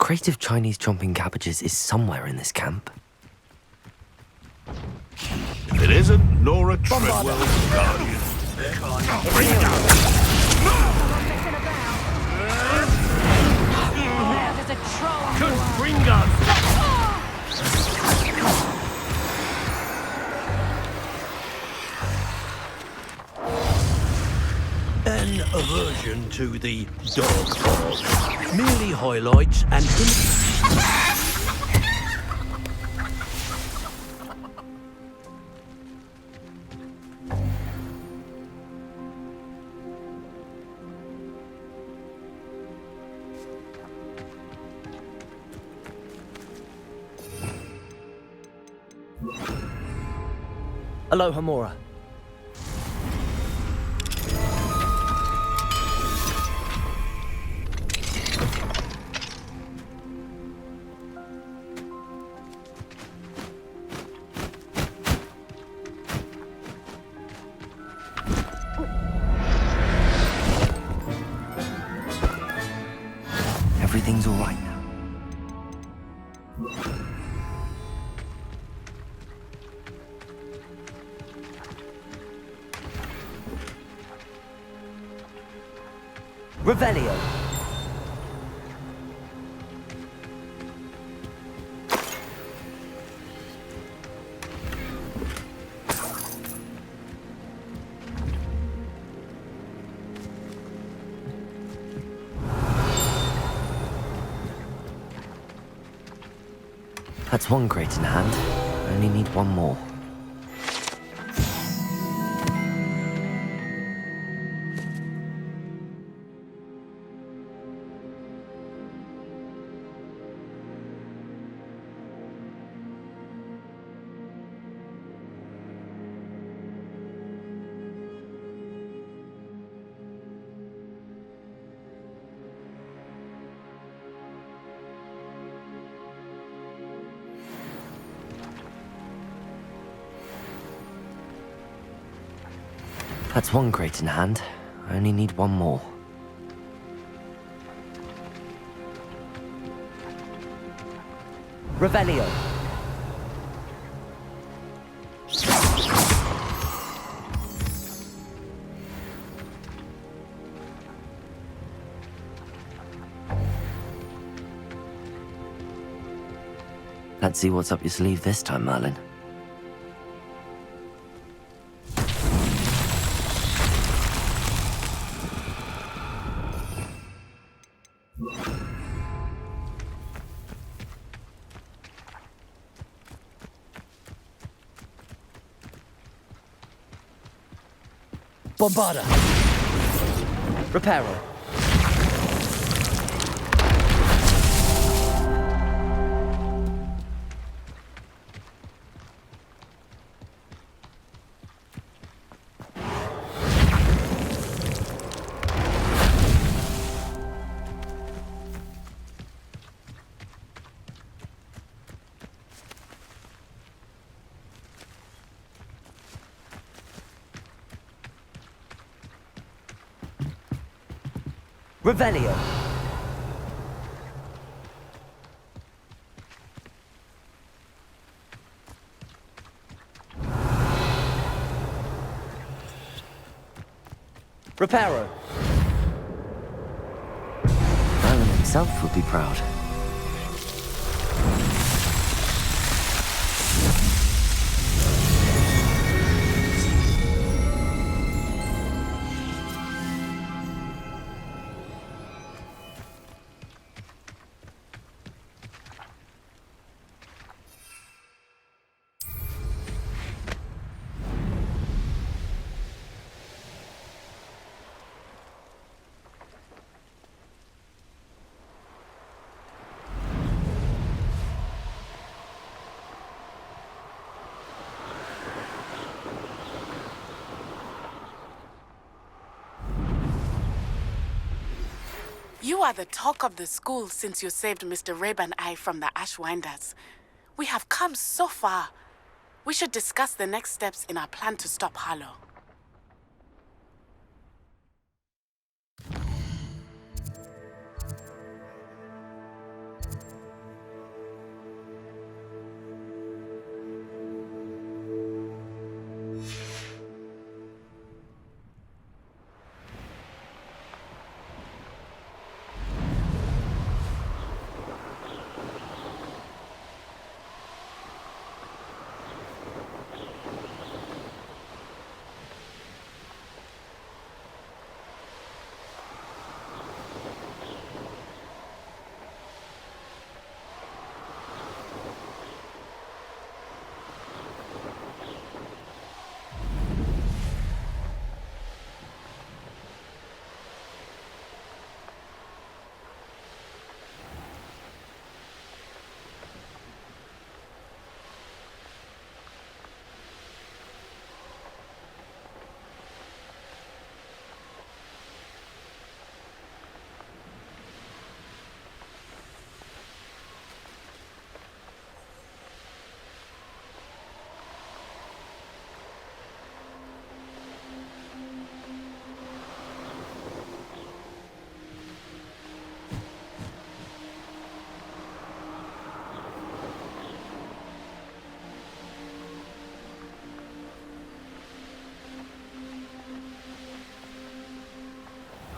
crate of Chinese chomping cabbages is somewhere in this camp. If it isn't Nora Treadwell's guardian. There's a troll. Confringas! An aversion to the dog hog merely highlights an Aloha Mora. Everything's all right now. Revelio. That's one crate in hand. I only need one more. That's one crate in hand. I only need one more. Revelio. Let's see what's up your sleeve this time, Merlin. Bombarda. Reparo. Revelio. Reparo. Merlin himself would be proud. You are the talk of the school since you saved Mr. Rabe and I from the Ashwinders. We have come so far. We should discuss the next steps in our plan to stop Harlow.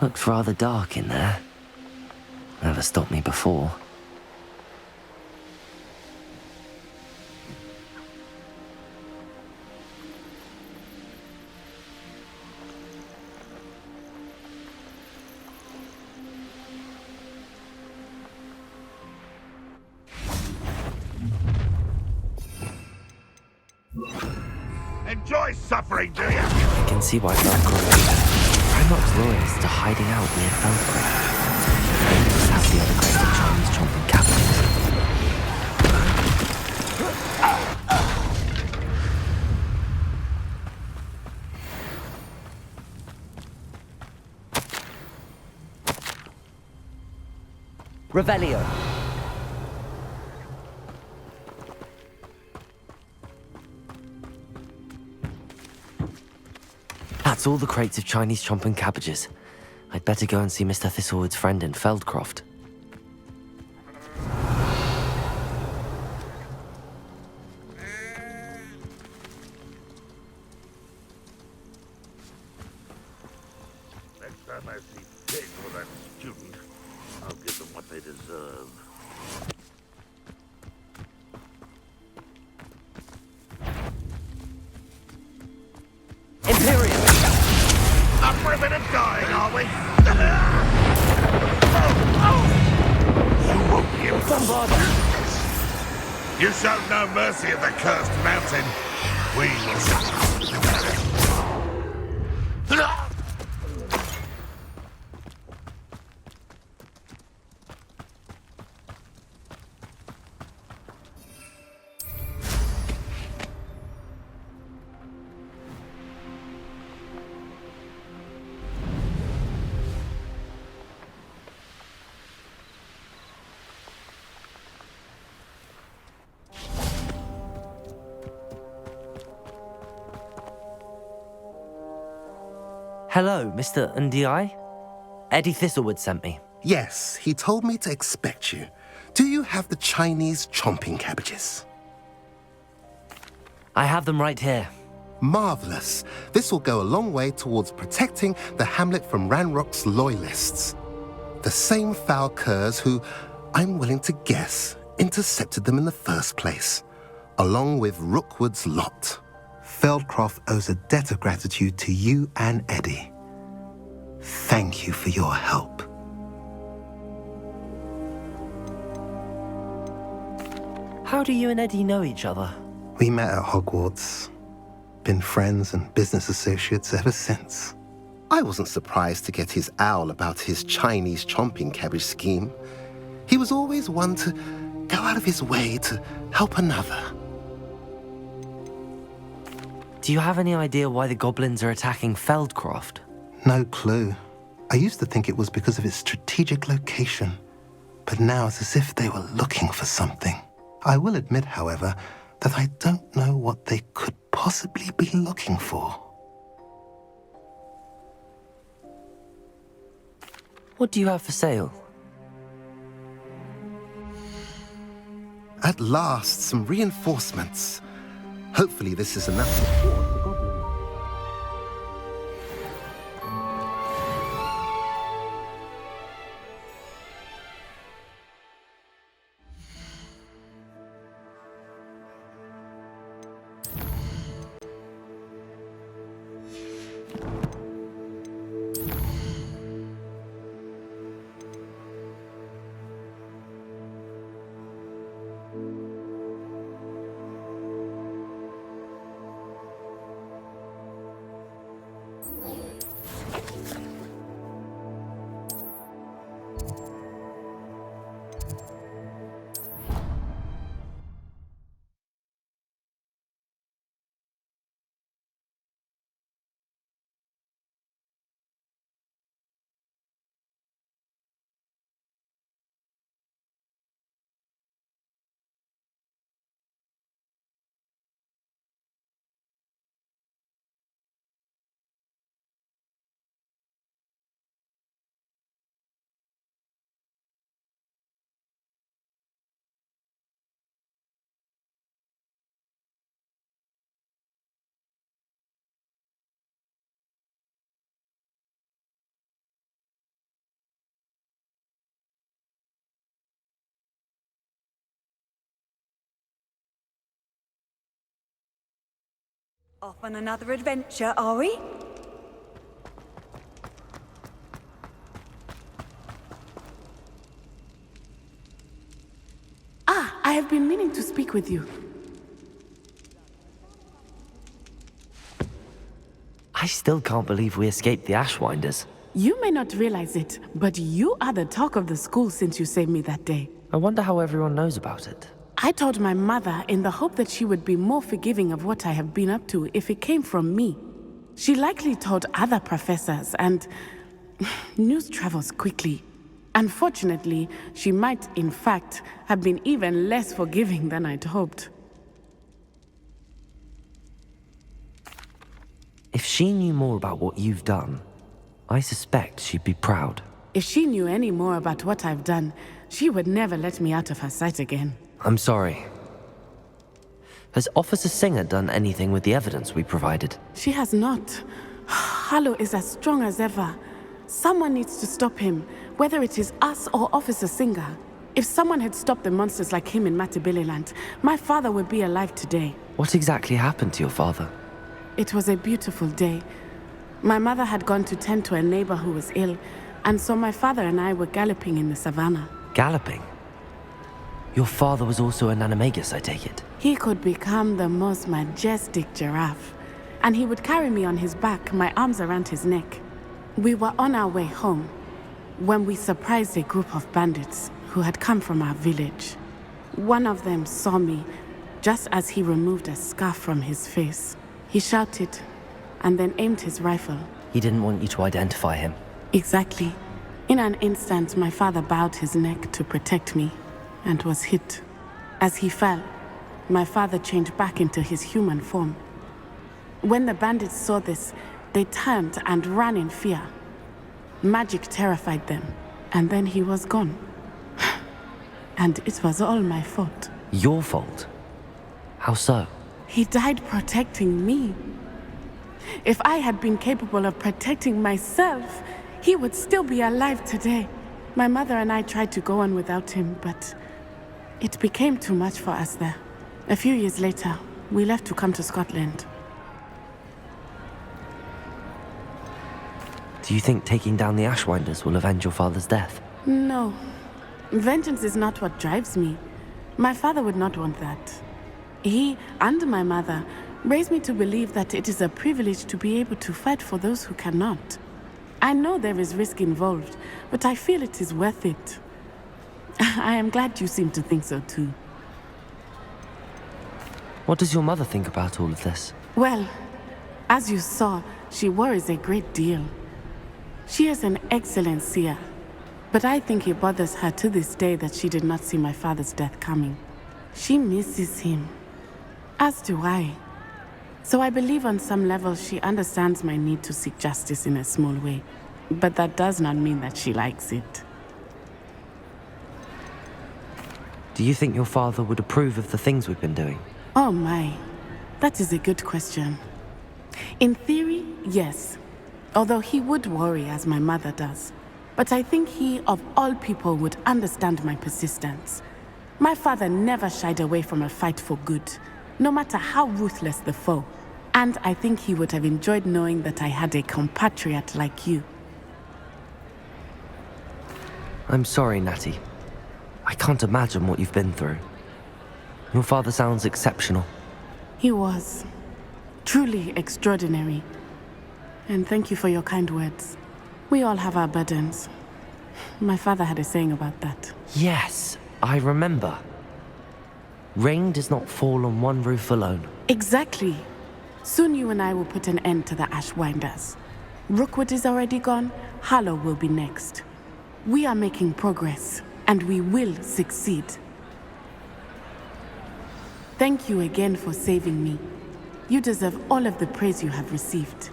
Looks rather dark in there. Never stopped me before. Enjoy suffering, do you? I can see why Feldcroft Ranrock's lawyers to hiding out near Feldcroft. They must have the other crates of Chinese chomping cabbages. Revelio. That's all the crates of Chinese chomping cabbages. I'd better go and see Mr. Thistlewood's friend in Feldcroft. Next time I see Pig or that student, I'll give them what they deserve. Imperium! Up for a bit of dying, are we? You won't be able to. You showed no mercy at the cursed mountain. We will. Hello, Mr. Ndi? Eddie Thistlewood sent me. Yes, he told me to expect you. Do you have the Chinese chomping cabbages? I have them right here. Marvelous. This will go a long way towards protecting the hamlet from Ranrock's loyalists. The same foul curs who, I'm willing to guess, intercepted them in the first place, along with Rookwood's lot. Feldcroft owes a debt of gratitude to you and Eddie. Thank you for your help. How do you and Eddie know each other? We met at Hogwarts. Been friends and business associates ever since. I wasn't surprised to get his owl about his Chinese chomping cabbage scheme. He was always one to go out of his way to help another. Do you have any idea why the goblins are attacking Feldcroft? No clue. I used to think it was because of its strategic location, but now it's as if they were looking for something. I will admit, however, that I don't know what they could possibly be looking for. What do you have for sale? At last, some reinforcements. Hopefully this is enough to thwart the goblins. Off on another adventure, are we? I have been meaning to speak with you. I still can't believe we escaped the Ashwinders. You may not realize it, but you are the talk of the school since you saved me that day. I wonder how everyone knows about it. I told my mother in the hope that she would be more forgiving of what I have been up to if it came from me. She likely told other professors, and news travels quickly. Unfortunately, she might, in fact, have been even less forgiving than I'd hoped. If she knew more about what you've done, I suspect she'd be proud. If she knew any more about what I've done, she would never let me out of her sight again. I'm sorry. Has Officer Singer done anything with the evidence we provided? She has not. Harlow is as strong as ever. Someone needs to stop him, whether it is us or Officer Singer. If someone had stopped the monsters like him in Matabeleland, my father would be alive today. What exactly happened to your father? It was a beautiful day. My mother had gone to tend to a neighbor who was ill, and so my father and I were galloping in the savannah. Galloping? Your father was also an animagus, I take it? He could become the most majestic giraffe, and he would carry me on his back, my arms around his neck. We were on our way home when we surprised a group of bandits who had come from our village. One of them saw me just as he removed a scarf from his face. He shouted and then aimed his rifle. He didn't want you to identify him. Exactly. In an instant, my father bowed his neck to protect me and was hit. As he fell, my father changed back into his human form. When the bandits saw this, they turned and ran in fear. Magic terrified them, and then he was gone. And it was all my fault. Your fault? How so? He died protecting me. If I had been capable of protecting myself, he would still be alive today. My mother and I tried to go on without him, but it became too much for us there. A few years later, we left to come to Scotland. Do you think taking down the Ashwinders will avenge your father's death? No. Vengeance is not what drives me. My father would not want that. He and my mother raised me to believe that it is a privilege to be able to fight for those who cannot. I know there is risk involved, but I feel it is worth it. I am glad you seem to think so too. What does your mother think about all of this? Well, as you saw, she worries a great deal. She is an excellent seer, but I think it bothers her to this day that she did not see my father's death coming. She misses him, as do I. So I believe on some level she understands my need to seek justice in a small way, but that does not mean that she likes it. Do you think your father would approve of the things we've been doing? Oh my, that is a good question. In theory, yes. Although he would worry as my mother does. But I think he, of all people, would understand my persistence. My father never shied away from a fight for good, no matter how ruthless the foe. And I think he would have enjoyed knowing that I had a compatriot like you. I'm sorry, Natty. I can't imagine what you've been through. Your father sounds exceptional. He was. Truly extraordinary. And thank you for your kind words. We all have our burdens. My father had a saying about that. Yes, I remember. Rain does not fall on one roof alone. Exactly. Soon you and I will put an end to the Ashwinders. Rookwood is already gone. Harlow will be next. We are making progress, and we will succeed. Thank you again for saving me. You deserve all of the praise you have received.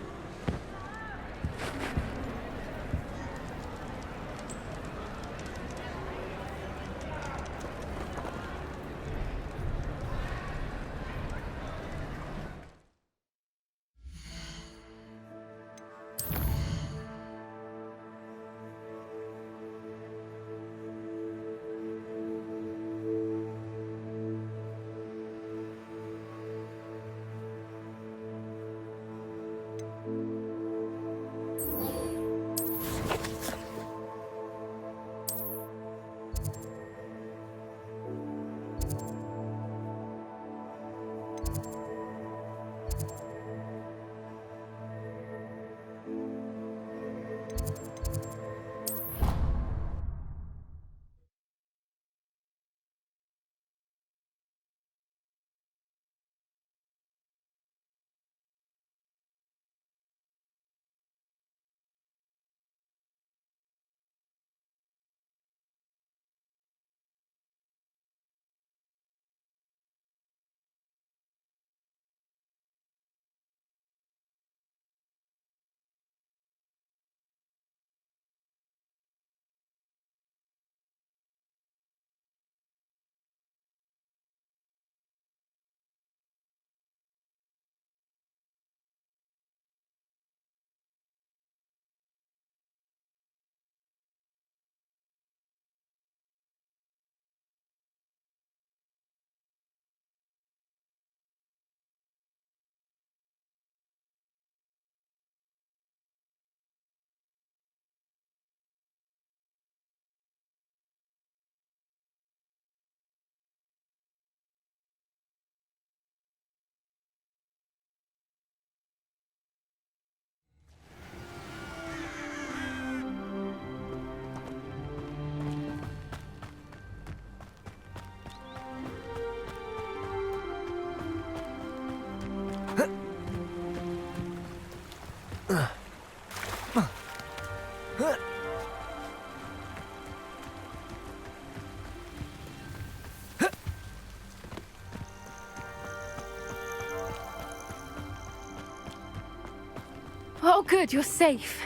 good, you're safe.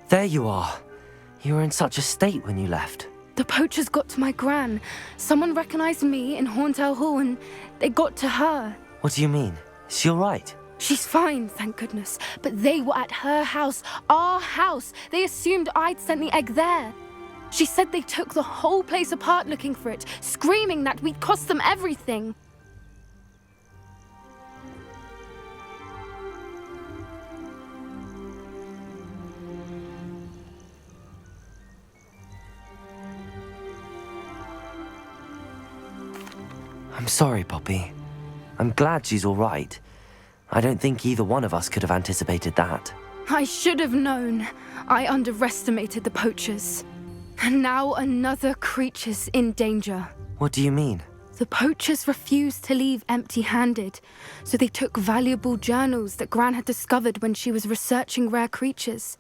There you are. You were in such a state when you left. The poachers got to my gran. Someone recognized me in Horntail Hall and they got to her. What do you mean? Is she all right? She's fine, thank goodness. But they were at her house, our house. They assumed I'd sent the egg there. She said they took the whole place apart looking for it, screaming that we'd cost them everything. I'm sorry, Poppy. I'm glad she's all right. I don't think either one of us could have anticipated that. I should have known. I underestimated the poachers. And now another creature's in danger. What do you mean? The poachers refused to leave empty-handed, so they took valuable journals that Gran had discovered when she was researching rare creatures.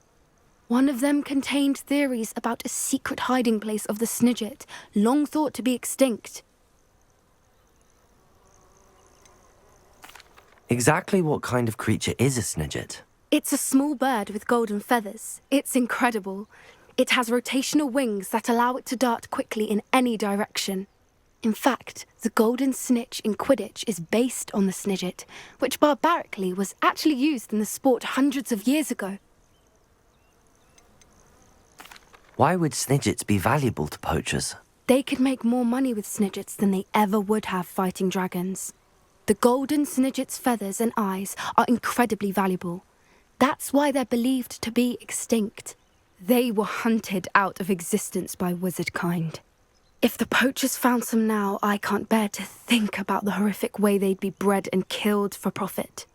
One of them contained theories about a secret hiding place of the Snidget, long thought to be extinct. Exactly what kind of creature is a Snidget? It's a small bird with golden feathers. It's incredible. It has rotational wings that allow it to dart quickly in any direction. In fact, the golden snitch in Quidditch is based on the Snidget, which barbarically was actually used in the sport hundreds of years ago. Why would Snidgets be valuable to poachers? They could make more money with Snidgets than they ever would have fighting dragons. The golden Snidget's feathers and eyes are incredibly valuable. That's why they're believed to be extinct. They were hunted out of existence by wizard kind. If the poachers found some now, I can't bear to think about the horrific way they'd be bred and killed for profit.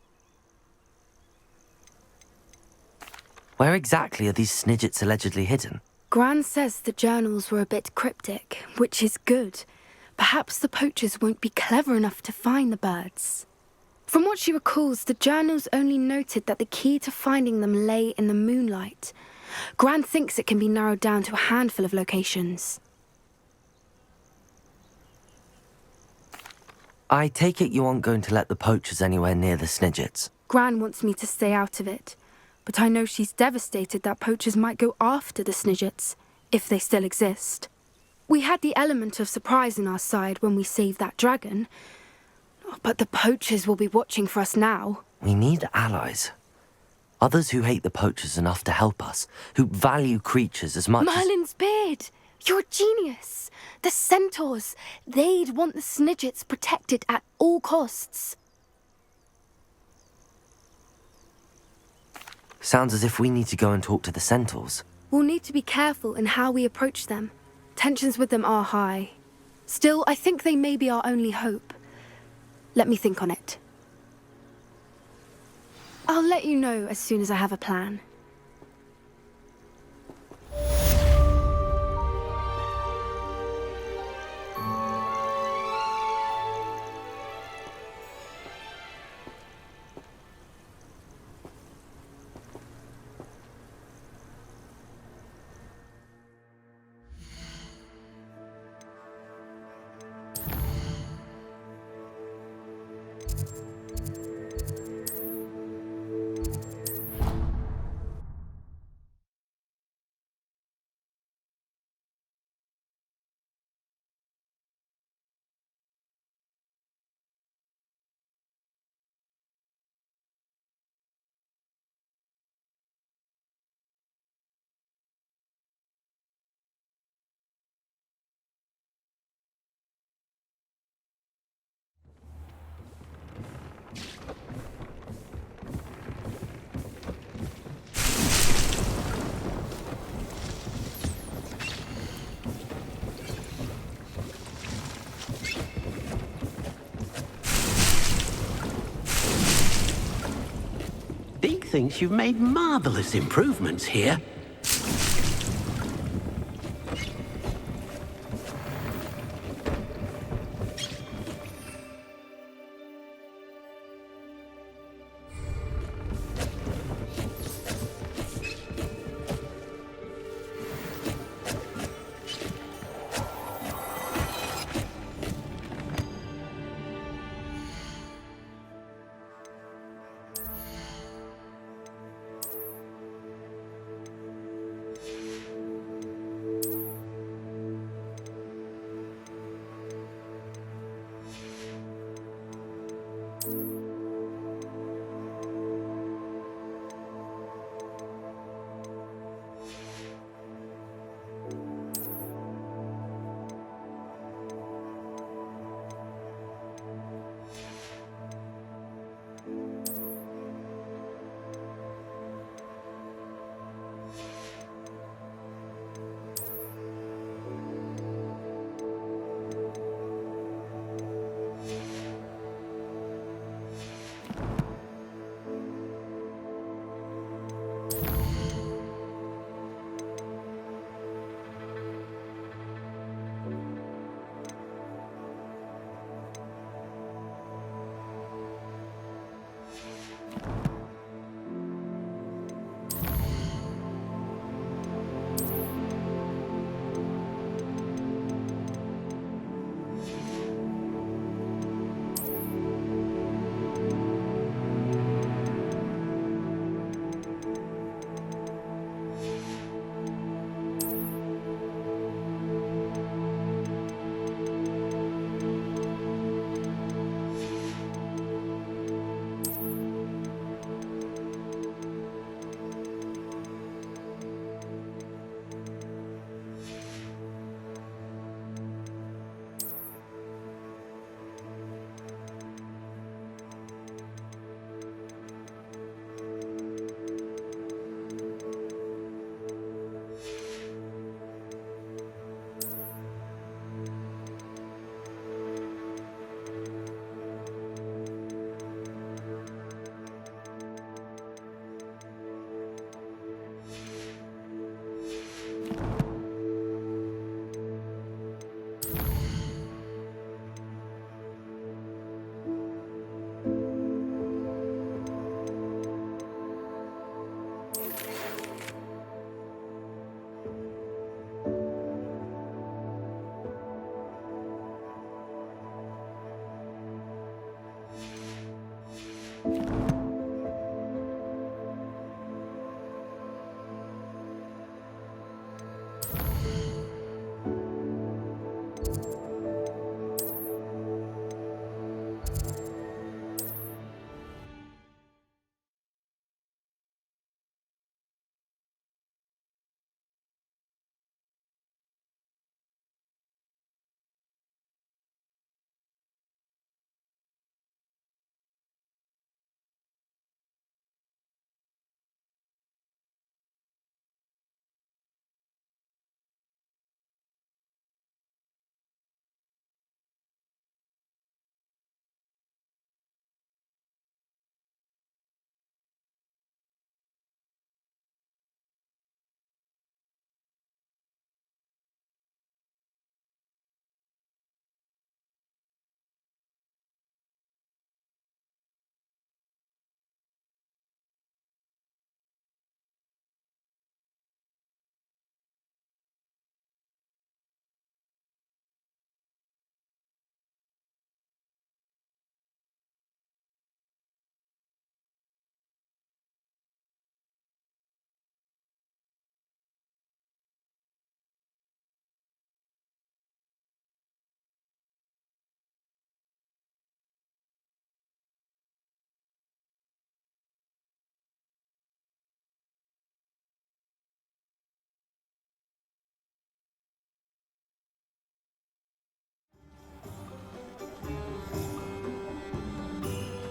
Where exactly are these Snidgets allegedly hidden? Gran says the journals were a bit cryptic, which is good. Perhaps the poachers won't be clever enough to find the birds. From what she recalls, the journals only noted that the key to finding them lay in the moonlight. Gran thinks it can be narrowed down to a handful of locations. I take it you aren't going to let the poachers anywhere near the Snidgets. Gran wants me to stay out of it, but I know she's devastated that poachers might go after the Snidgets, if they still exist. We had the element of surprise on our side when we saved that dragon, but the poachers will be watching for us now. We need allies. Others who hate the poachers enough to help us, who value creatures as much Merlin's beard! You're a genius! The centaurs! They'd want the Snidgets protected at all costs. Sounds as if we need to go and talk to the centaurs. We'll need to be careful in how we approach them. Tensions with them are high. Still, I think they may be our only hope. Let me think on it. I'll let you know as soon as I have a plan. Deke thinks you've made marvellous improvements here.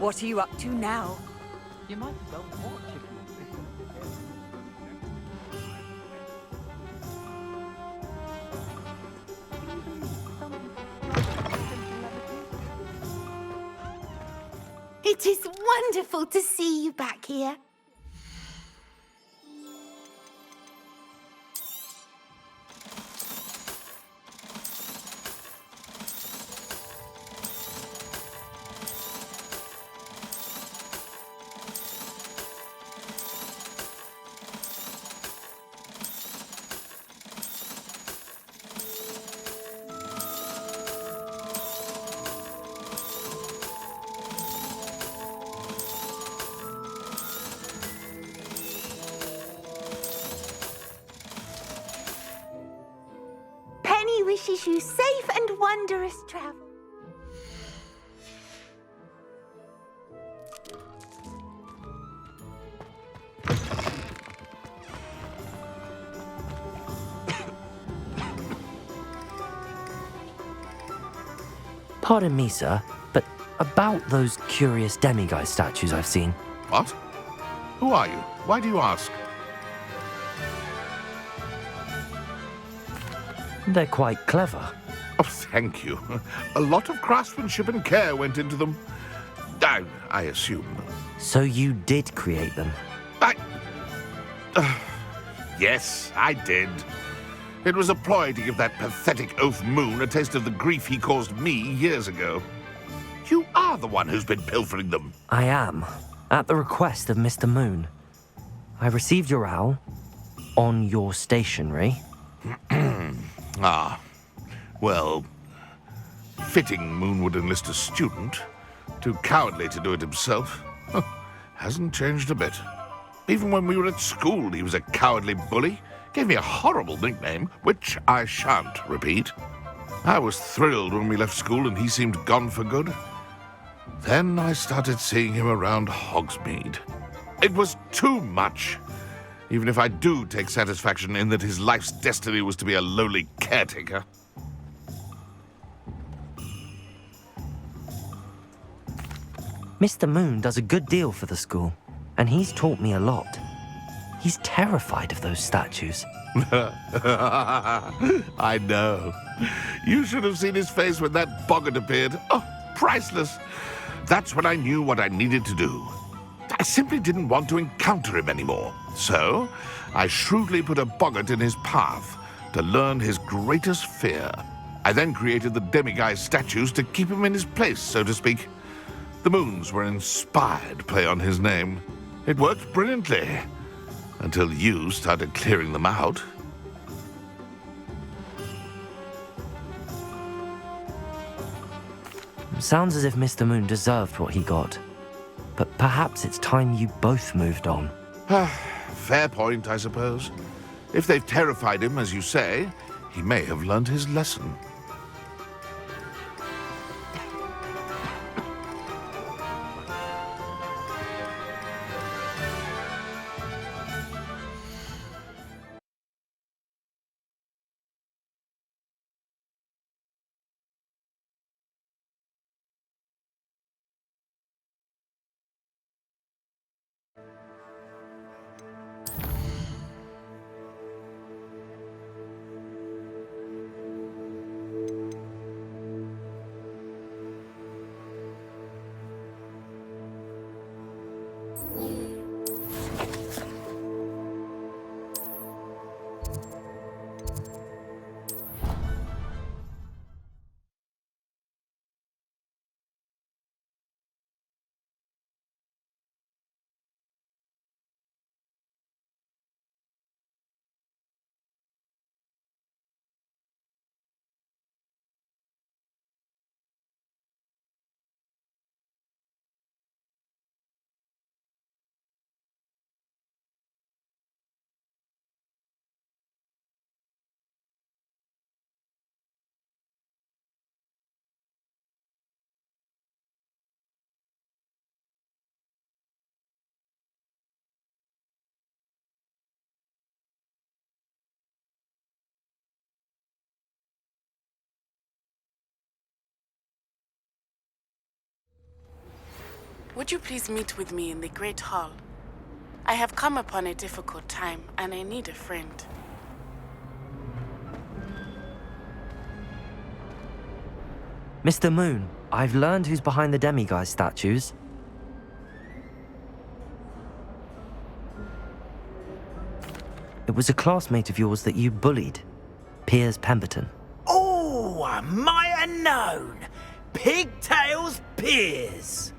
What are you up to now? You might as well watch if you It is wonderful to see you back here. Penny wishes you safe and wondrous travel. Pardon me, sir, but about those curious demiguise statues I've seen. What? Who are you? Why do you ask? They're quite clever. Oh, thank you. A lot of craftsmanship and care went into them. I assume. So you did create them? Yes, I did. It was a ploy to give that pathetic oaf Moon a taste of the grief he caused me years ago. You are the one who's been pilfering them. I am, at the request of Mr. Moon. I received your owl on your stationery. Ah, well, fitting Moon would enlist a student. Too cowardly to do it himself. Hasn't changed a bit. Even when we were at school, he was a cowardly bully. Gave me a horrible nickname, which I shan't repeat. I was thrilled when we left school and he seemed gone for good. Then I started seeing him around Hogsmeade. It was too much. Even if I do take satisfaction in that his life's destiny was to be a lowly caretaker. Mr. Moon does a good deal for the school, and he's taught me a lot. He's terrified of those statues. I know. You should have seen his face when that boggart appeared. Oh, priceless. That's when I knew what I needed to do. I simply didn't want to encounter him anymore. So, I shrewdly put a boggart in his path to learn his greatest fear. I then created the demiguise statues to keep him in his place, so to speak. The moons were an inspired play on his name. It worked brilliantly. Until you started clearing them out. Sounds as if Mr. Moon deserved what he got. But perhaps it's time you both moved on. Fair point, I suppose. If they've terrified him, as you say, he may have learned his lesson. would you please meet with me in the Great Hall? I have come upon a difficult time, and I need a friend. Mr. Moon, I've learned who's behind the demiguise statues. It was a classmate of yours that you bullied, Piers Pemberton. Oh, I might have known. Pigtails Piers.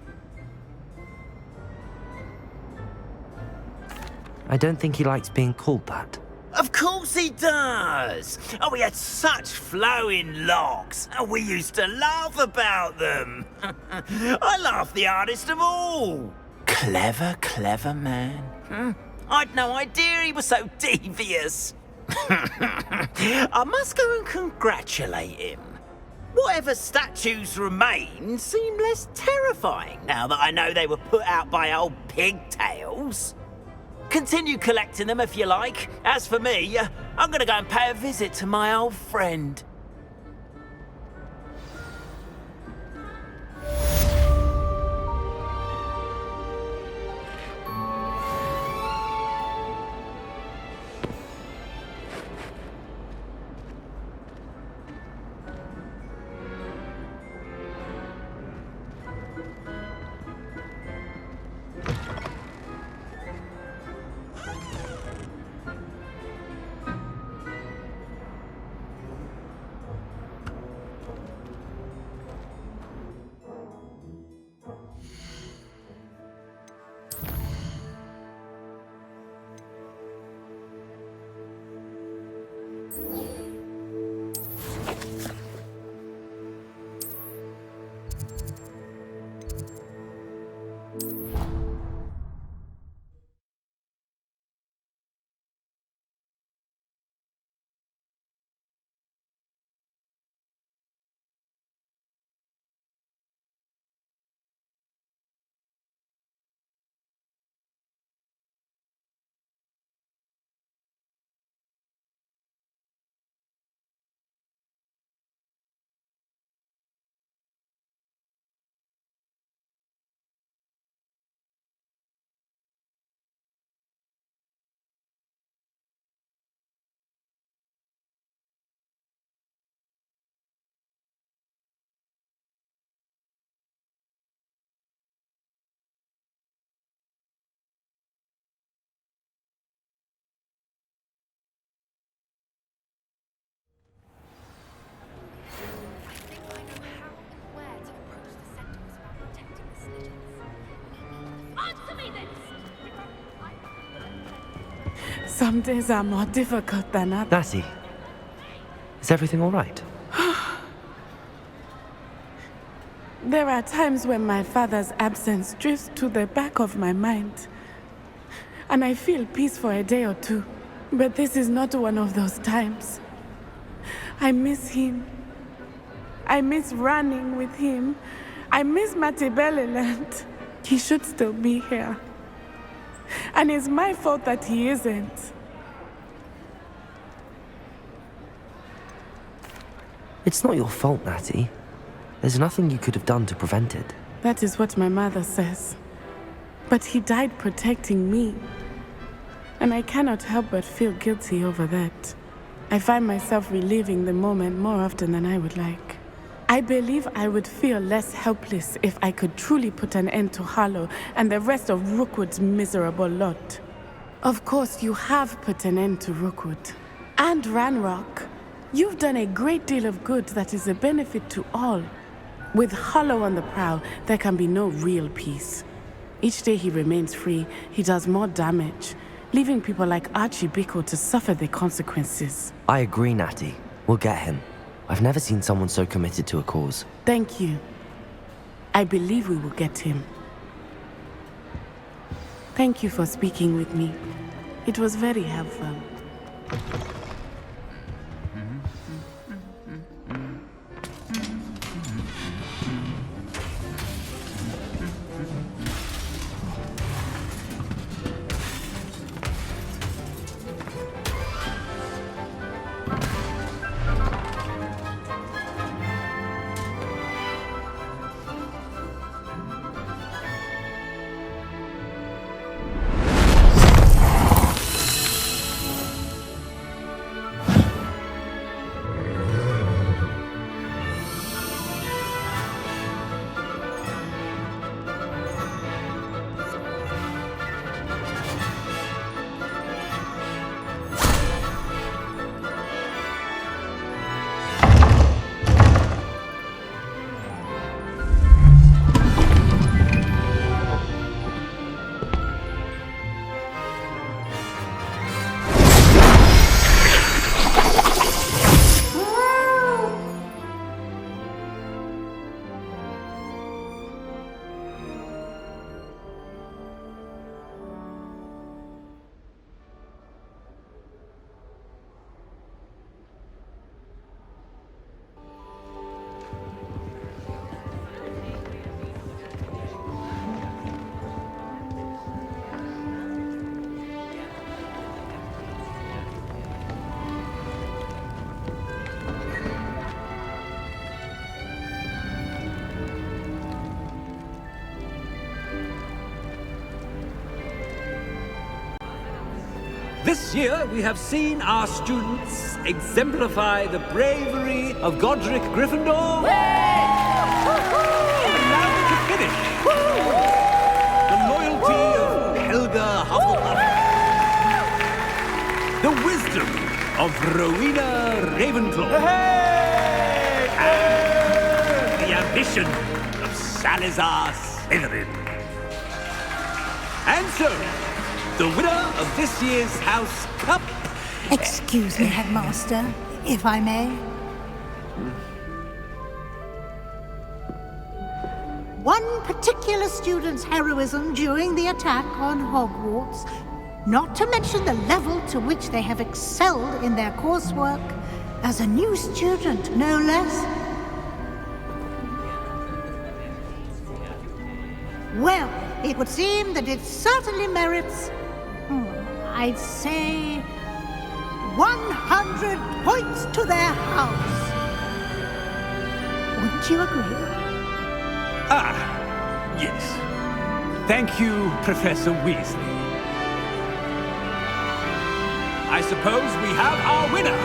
I don't think he likes being called that. Of course he does. Oh, he had such flowing locks. Oh, we used to laugh about them. I laughed the hardest of all. Clever, clever man. I'd no idea he was so devious. I must go and congratulate him. Whatever statues remain seem less terrifying now that I know they were put out by old pigtails. Continue collecting them if you like. As for me, I'm gonna go and pay a visit to my old friend. Some days are more difficult than others. Natty, is everything all right? There are times when my father's absence drifts to the back of my mind, and I feel peace for a day or two. But this is not one of those times. I miss him. I miss running with him. I miss Matibeleland. He should still be here. And it's my fault that he isn't. It's not your fault, Natty. There's nothing you could have done to prevent it. That is what my mother says. But he died protecting me. And I cannot help but feel guilty over that. I find myself reliving the moment more often than I would like. I believe I would feel less helpless if I could truly put an end to Harlow and the rest of Rookwood's miserable lot. Of course, you have put an end to Rookwood. And Ranrock. You've done a great deal of good that is a benefit to all. With Harlow on the prowl, there can be no real peace. Each day he remains free, he does more damage, leaving people like Archie Bickle to suffer the consequences. I agree, Natty. We'll get him. I've never seen someone so committed to a cause. Thank you. I believe we will get him. Thank you for speaking with me. It was very helpful. This year, we have seen our students exemplify the bravery of Godric Gryffindor. And now to finish, the loyalty of Helga Hufflepuff. The wisdom of Rowena Ravenclaw. And the ambition of Salazar Slytherin. And so, the winner of this year's House Cup... Excuse me, Headmaster, if I may. One particular student's heroism during the attack on Hogwarts, not to mention the level to which they have excelled in their coursework, as a new student, no less. Well, it would seem that it certainly merits, I'd say, 100 points to their house. Wouldn't you agree? Ah, yes. Thank you, Professor Weasley. I suppose we have our winner.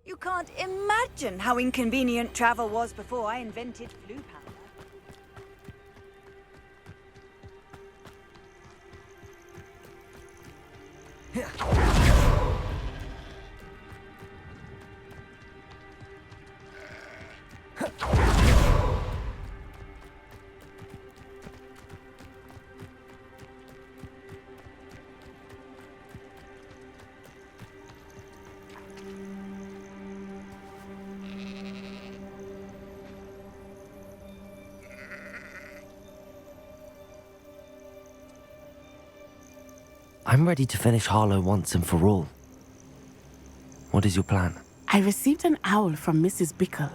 You can't imagine how inconvenient travel was before I invented flu powder. I'm ready to finish Harlow once and for all. What is your plan? I received an owl from Mrs. Bickle.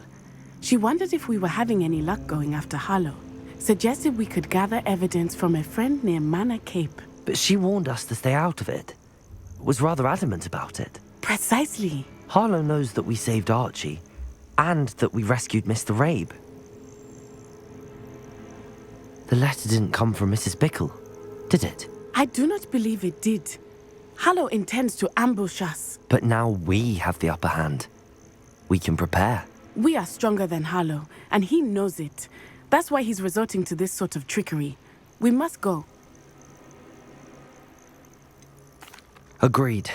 She wondered if we were having any luck going after Harlow. Suggested we could gather evidence from a friend near Manor Cape. But she warned us to stay out of it. Was rather adamant about it. Precisely. Harlow knows that we saved Archie, and that we rescued Mr. Rabe. The letter didn't come from Mrs. Bickle, did it? I do not believe it did. Harlow intends to ambush us. But now we have the upper hand. We can prepare. We are stronger than Harlow, and he knows it. That's why he's resorting to this sort of trickery. We must go. Agreed.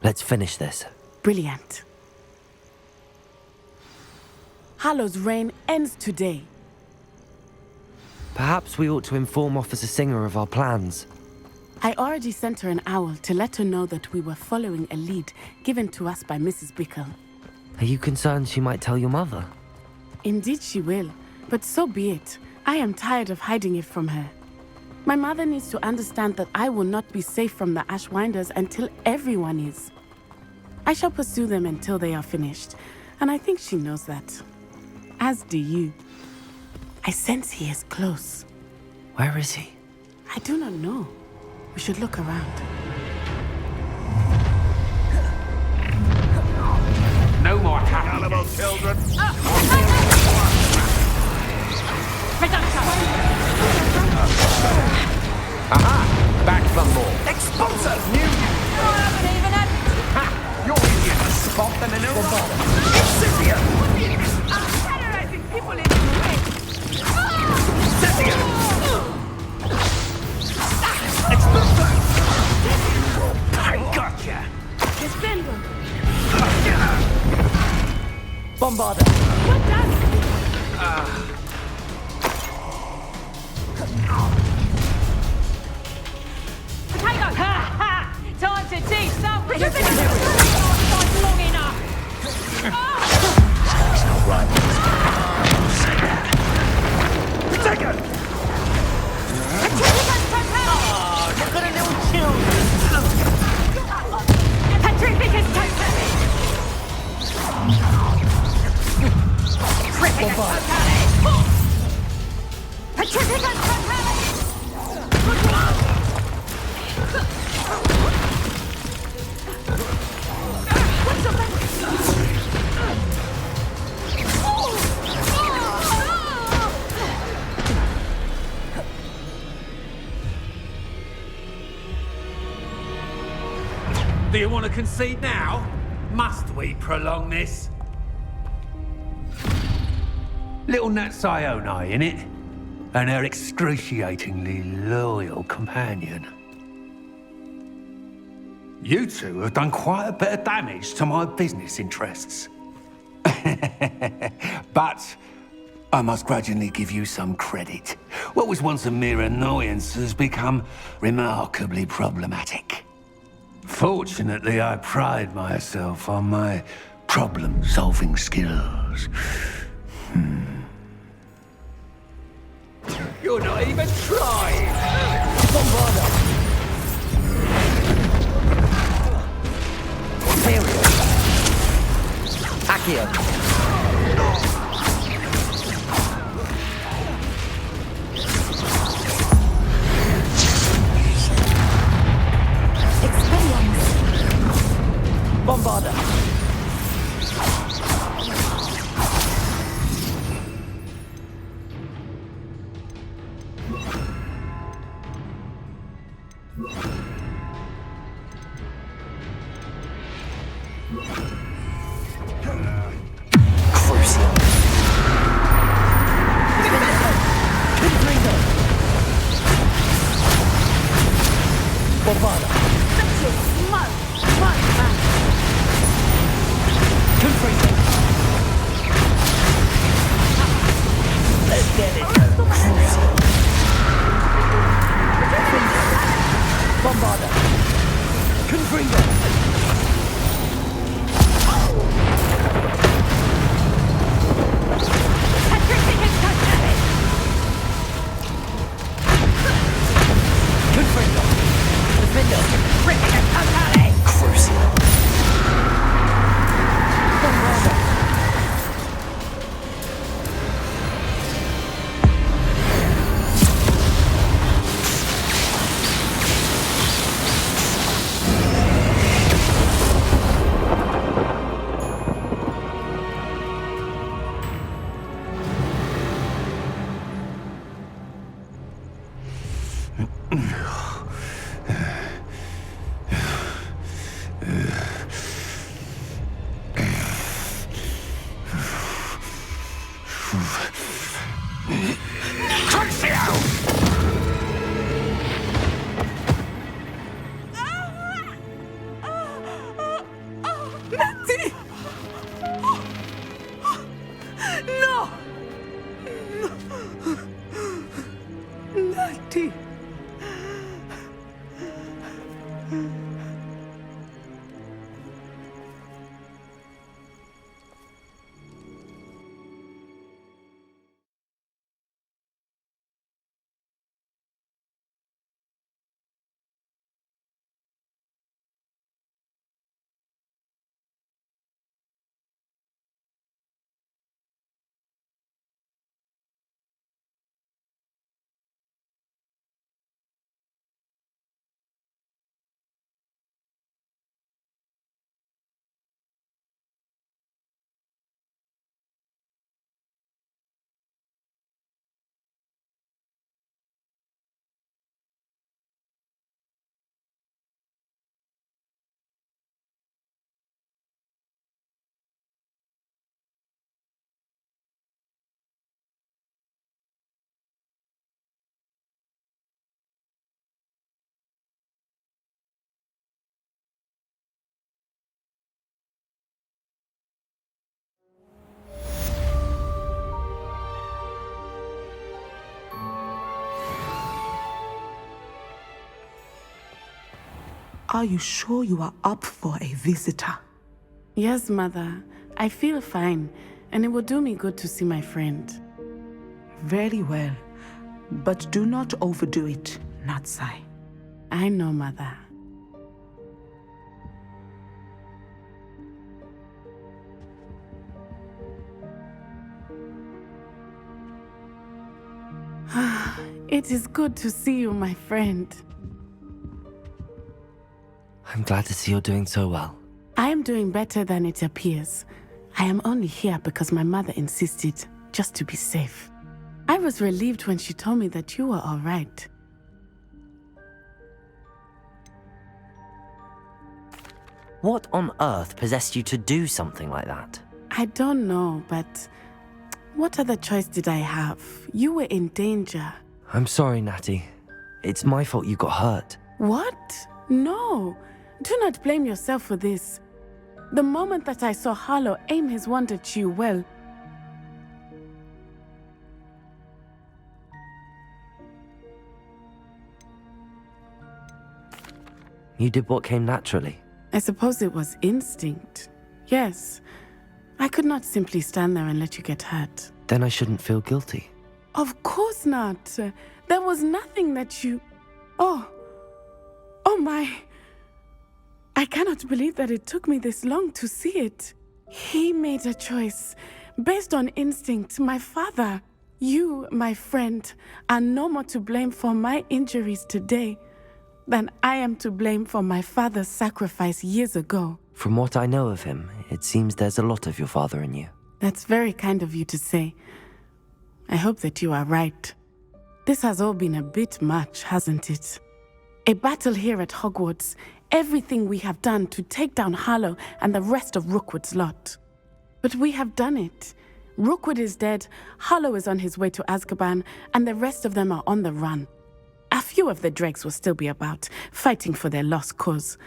Let's finish this. Brilliant. Harlow's reign ends today. Perhaps we ought to inform Officer Singer of our plans. I already sent her an owl to let her know that we were following a lead given to us by Mrs. Bickle. Are you concerned she might tell your mother? Indeed she will, but so be it. I am tired of hiding it from her. My mother needs to understand that I will not be safe from the Ashwinders until everyone is. I shall pursue them until they are finished, and I think she knows that. As do you. I sense he is close. Where is he? I do not know. We should look around. No more happy Animal children. Aha! Back for more. Expulsor! Knew you! I haven't even had... Ha! You're easier to spot than an Iraq. Scythia! I'm terrorizing people in the way! Scythia! Expulsor! I gotcha! Defender! Bombarder! What does? Potato! Ha ha! Time to teach some not long enough! He's not right. Potato! Look at a little children! Petrificus totally! Petrificus totally! Petrificus Do you want to concede now? Must we prolong this? Little Nat Sione, innit? And her excruciatingly loyal companion. You two have done quite a bit of damage to my business interests. But I must grudgingly give you some credit. What was once a mere annoyance has become remarkably problematic. Fortunately, I pride myself on my problem-solving skills. You're not even trying! Bombarder! Imperial! Accio! Bombarder! Bombada. That's it. Smart man. Confringo. Let's get it. Bombada. Confringo. Confringo. Defendo. Ripping a totale. Crucial. Bombada. Natty! No! Natty! Are you sure you are up for a visitor? Yes, Mother. I feel fine, and it will do me good to see my friend. Very well. But do not overdo it, Natsai. I know, Mother. It is good to see you, my friend. I'm glad to see you're doing so well. I am doing better than it appears. I am only here because my mother insisted, just to be safe. I was relieved when she told me that you were all right. What on earth possessed you to do something like that? I don't know, but what other choice did I have? You were in danger. I'm sorry, Natty. It's my fault you got hurt. What? No. Do not blame yourself for this. The moment that I saw Harlow aim his wand at you, well... You did what came naturally. I suppose it was instinct. Yes. I could not simply stand there and let you get hurt. Then I shouldn't feel guilty. Of course not. There was nothing that you... Oh my... I cannot believe that it took me this long to see it. He made a choice based on instinct. My father, you, my friend, are no more to blame for my injuries today than I am to blame for my father's sacrifice years ago. From what I know of him, it seems there's a lot of your father in you. That's very kind of you to say. I hope that you are right. This has all been a bit much, hasn't it? A battle here at Hogwarts, everything we have done to take down Harlow and the rest of Rookwood's lot. But we have done it. Rookwood is dead, Harlow is on his way to Azkaban, and the rest of them are on the run. A few of the dregs will still be about, fighting for their lost cause.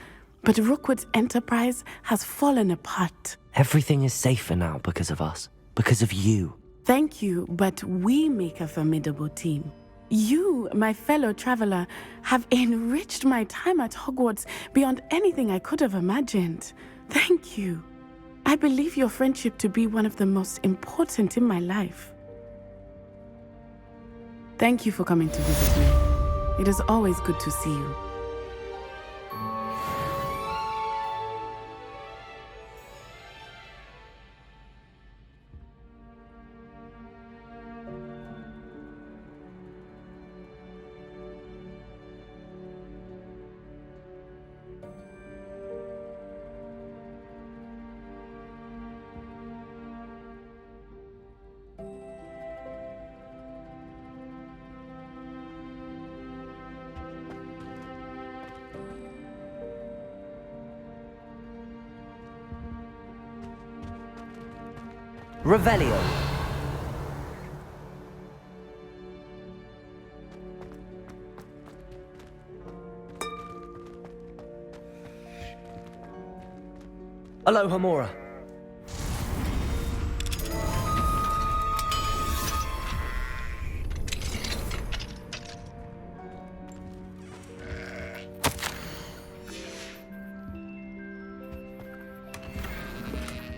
But Rookwood's enterprise has fallen apart. Everything is safer now because of us. Because of you. Thank you, but we make a formidable team. You, my fellow traveler, have enriched my time at Hogwarts beyond anything I could have imagined. Thank you. I believe your friendship to be one of the most important in my life. Thank you for coming to visit me. It is always good to see you. Revelio. Alohomora.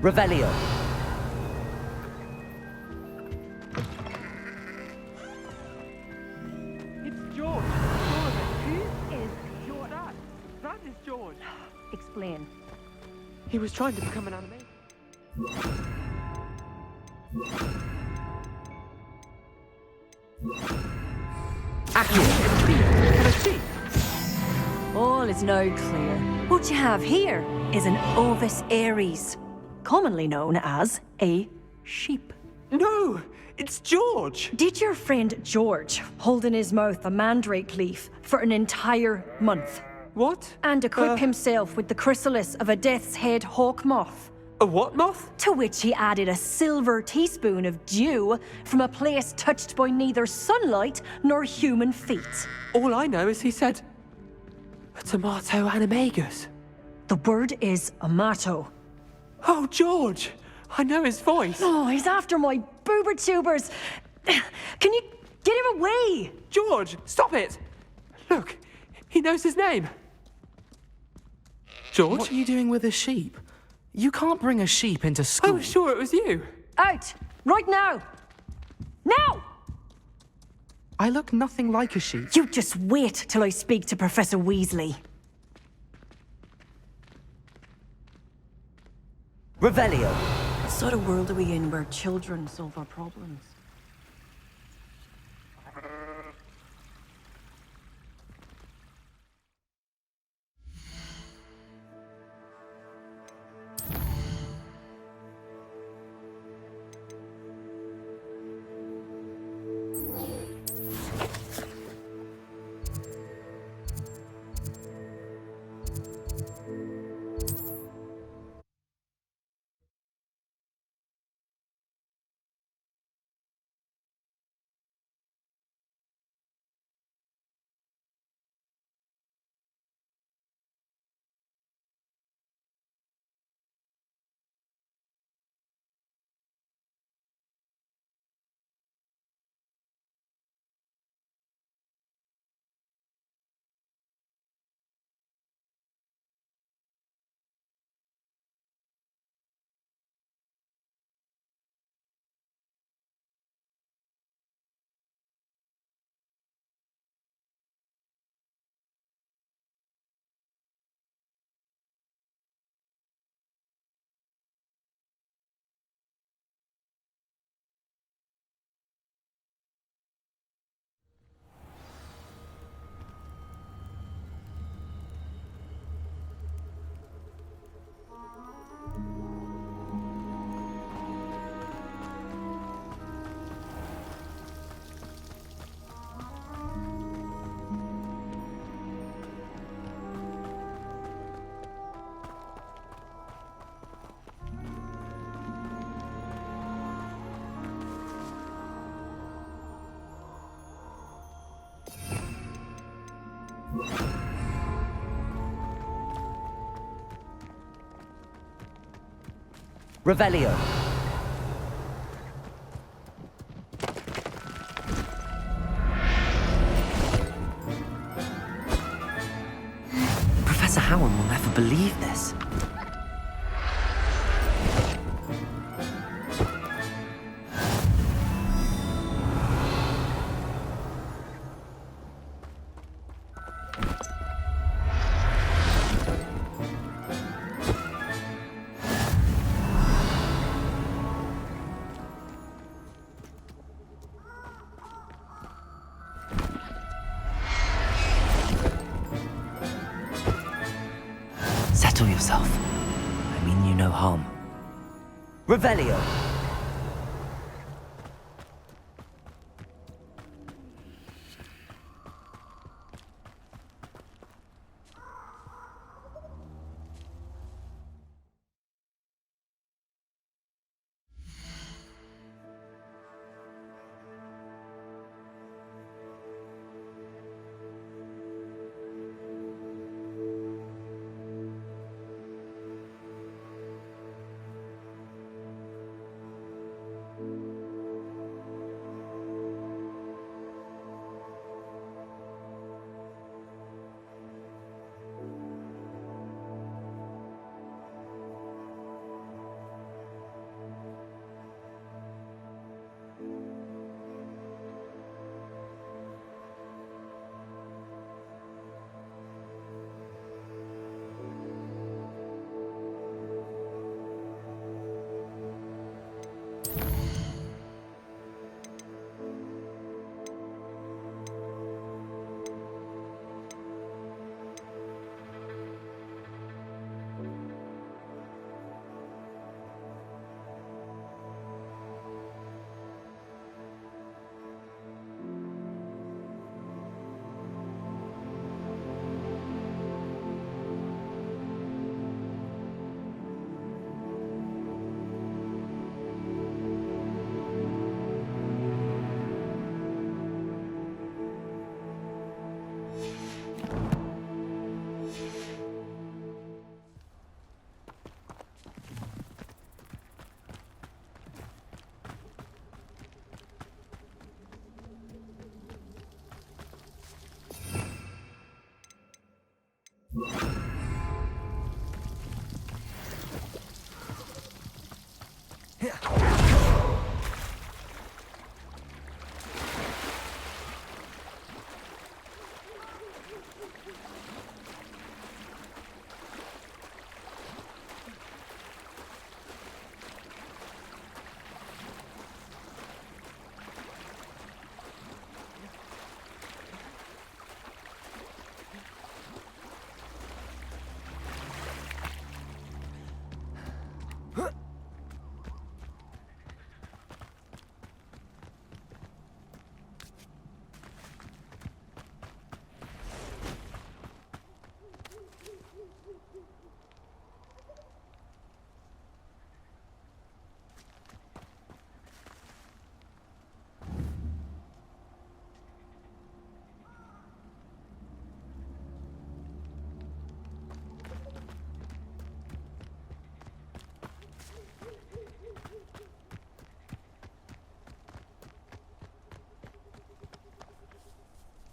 Revelio. George! Who is George? That is George. Explain. He was trying to become an anime. All is now clear. What you have here is an Ovis Aries, commonly known as a sheep. No! It's George! Did your friend George hold in his mouth a mandrake leaf for an entire month? What? And equip himself with the chrysalis of a death's head hawk moth? A what moth? To which he added a silver teaspoon of dew from a place touched by neither sunlight nor human feet. All I know is he said, a tomato animagus. The word is amato. Oh, George! I know his voice. Oh, he's after my boober tubers. Can you get him away? George, stop it! Look, he knows his name. George? What are you doing with a sheep? You can't bring a sheep into school. I was sure it was you. Out! Right now! Now! I look nothing like a sheep. You just wait till I speak to Professor Weasley. Revelio. What sort of world are we in where children solve our problems? Revelio. Professor Howard will never believe this. Settle yourself. I mean you no harm. Revelio.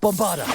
Bombarda!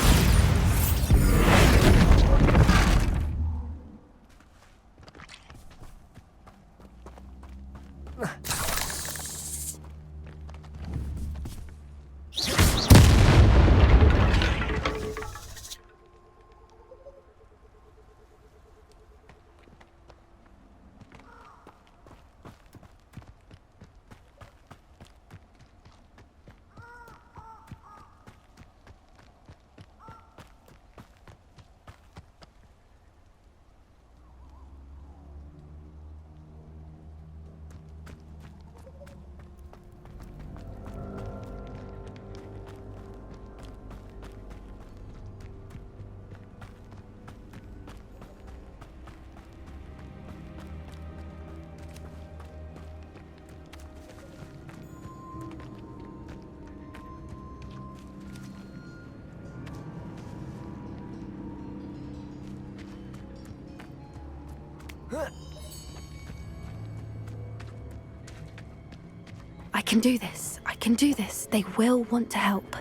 I can do this. I can do this. They will want to help.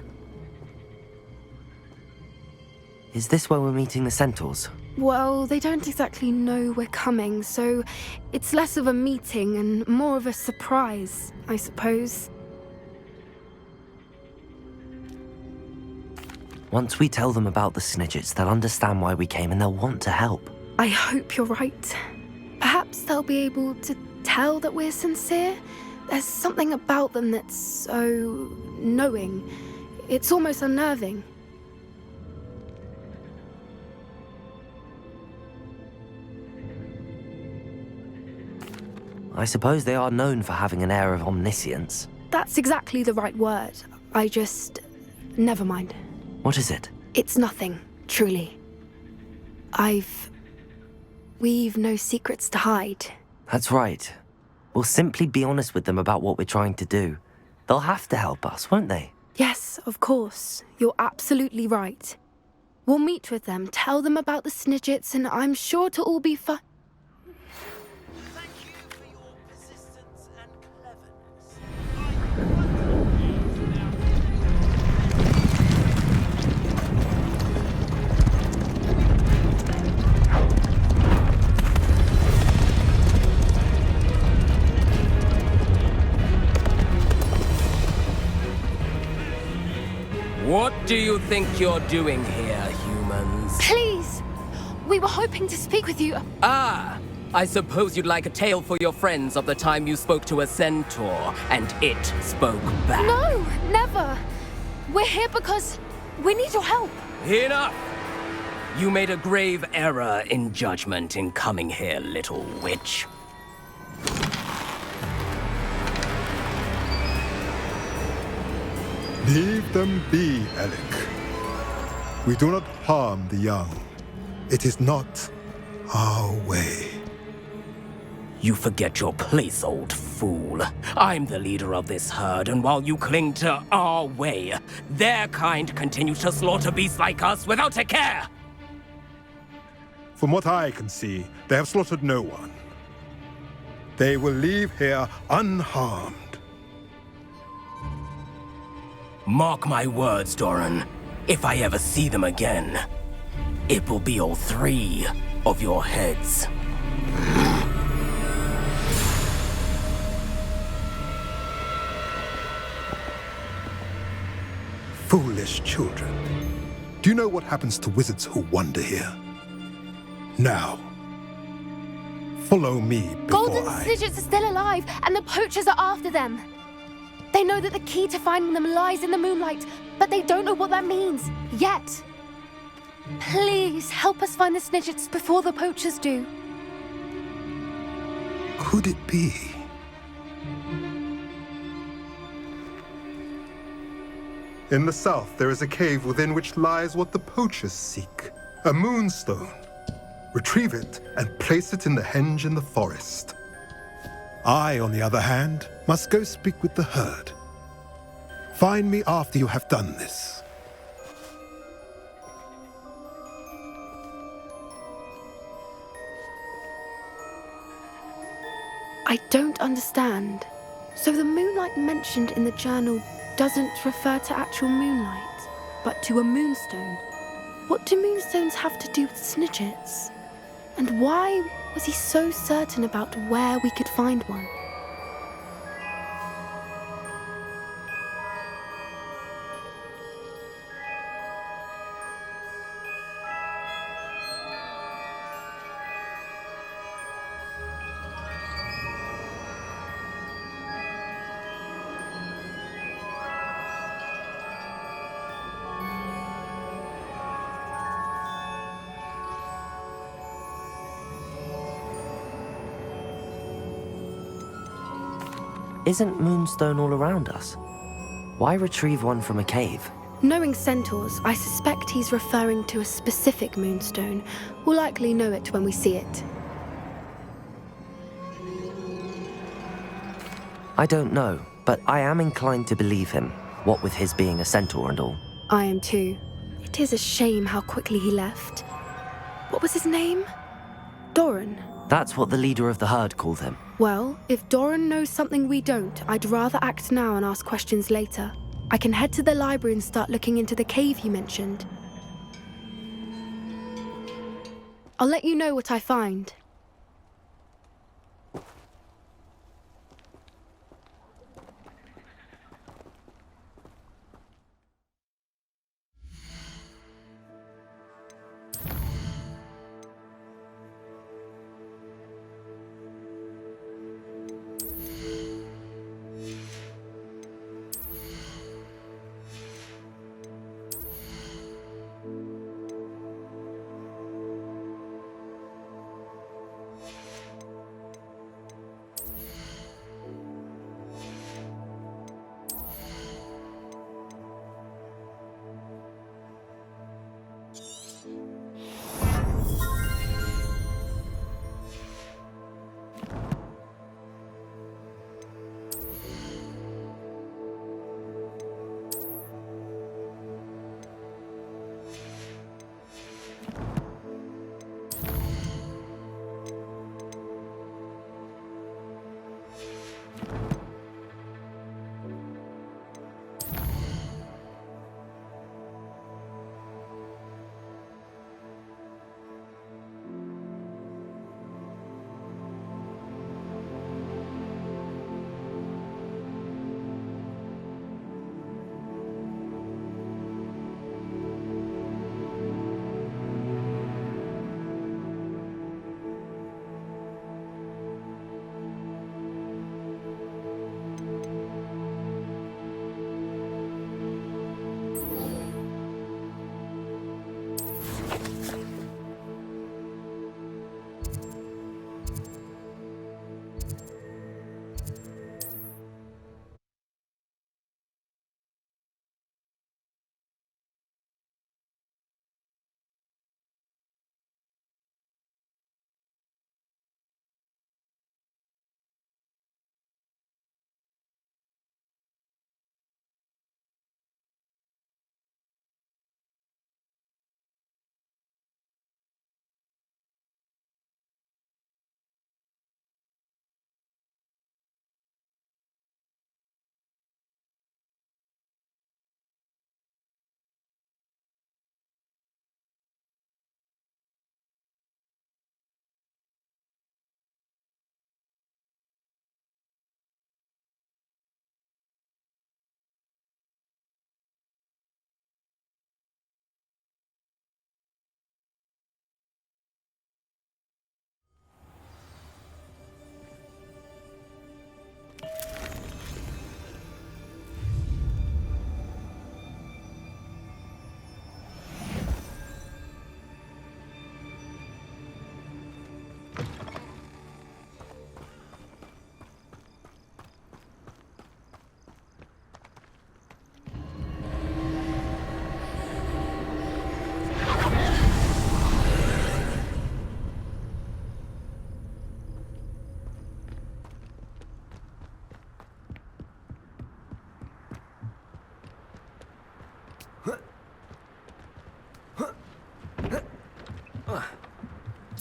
Is this where we're meeting the centaurs? Well, they don't exactly know we're coming, so it's less of a meeting and more of a surprise, I suppose. Once we tell them about the Snidgets, they'll understand why we came and they'll want to help. I hope you're right. Perhaps they'll be able to tell that we're sincere. There's something about them that's so knowing. It's almost unnerving. I suppose they are known for having an air of omniscience. That's exactly the right word. Never mind. What is it? It's nothing, truly. We've no secrets to hide. That's right. We'll simply be honest with them about what we're trying to do. They'll have to help us, won't they? Yes, of course. You're absolutely right. We'll meet with them, tell them about the Snidgets, and I'm sure to all be fine. What do you think you're doing here, humans? Please! We were hoping to speak with you. Ah! I suppose you'd like a tale for your friends of the time you spoke to a centaur, and it spoke back. No, never! We're here because we need your help. Enough! You made a grave error in judgment in coming here, little witch. Leave them be, Alec. We do not harm the young. It is not our way. You forget your place, old fool. I'm the leader of this herd, and while you cling to our way, their kind continue to slaughter beasts like us without a care! From what I can see, they have slaughtered no one. They will leave here unharmed. Mark my words, Doran. If I ever see them again, it will be all 3 of your heads. Foolish children. Do you know what happens to wizards who wander here? Now, follow me before Golden Snidgets are still alive, and the poachers are after them. They know that the key to finding them lies in the moonlight, but they don't know what that means, yet. Please, help us find the Snidgets before the poachers do. Could it be? In the south, there is a cave within which lies what the poachers seek. A moonstone. Retrieve it and place it in the henge in the forest. I, on the other hand, must go speak with the herd. Find me after you have done this. I don't understand. So the moonlight mentioned in the journal doesn't refer to actual moonlight, but to a moonstone. What do moonstones have to do with Snidgets? And why was he so certain about where we could find one? Isn't Moonstone all around us? Why retrieve one from a cave? Knowing centaurs, I suspect he's referring to a specific moonstone. We'll likely know it when we see it. I don't know, but I am inclined to believe him, what with his being a centaur and all. I am too. It is a shame how quickly he left. What was his name? Doran. That's what the leader of the herd called him. Well, if Doran knows something we don't, I'd rather act now and ask questions later. I can head to the library and start looking into the cave you mentioned. I'll let you know what I find.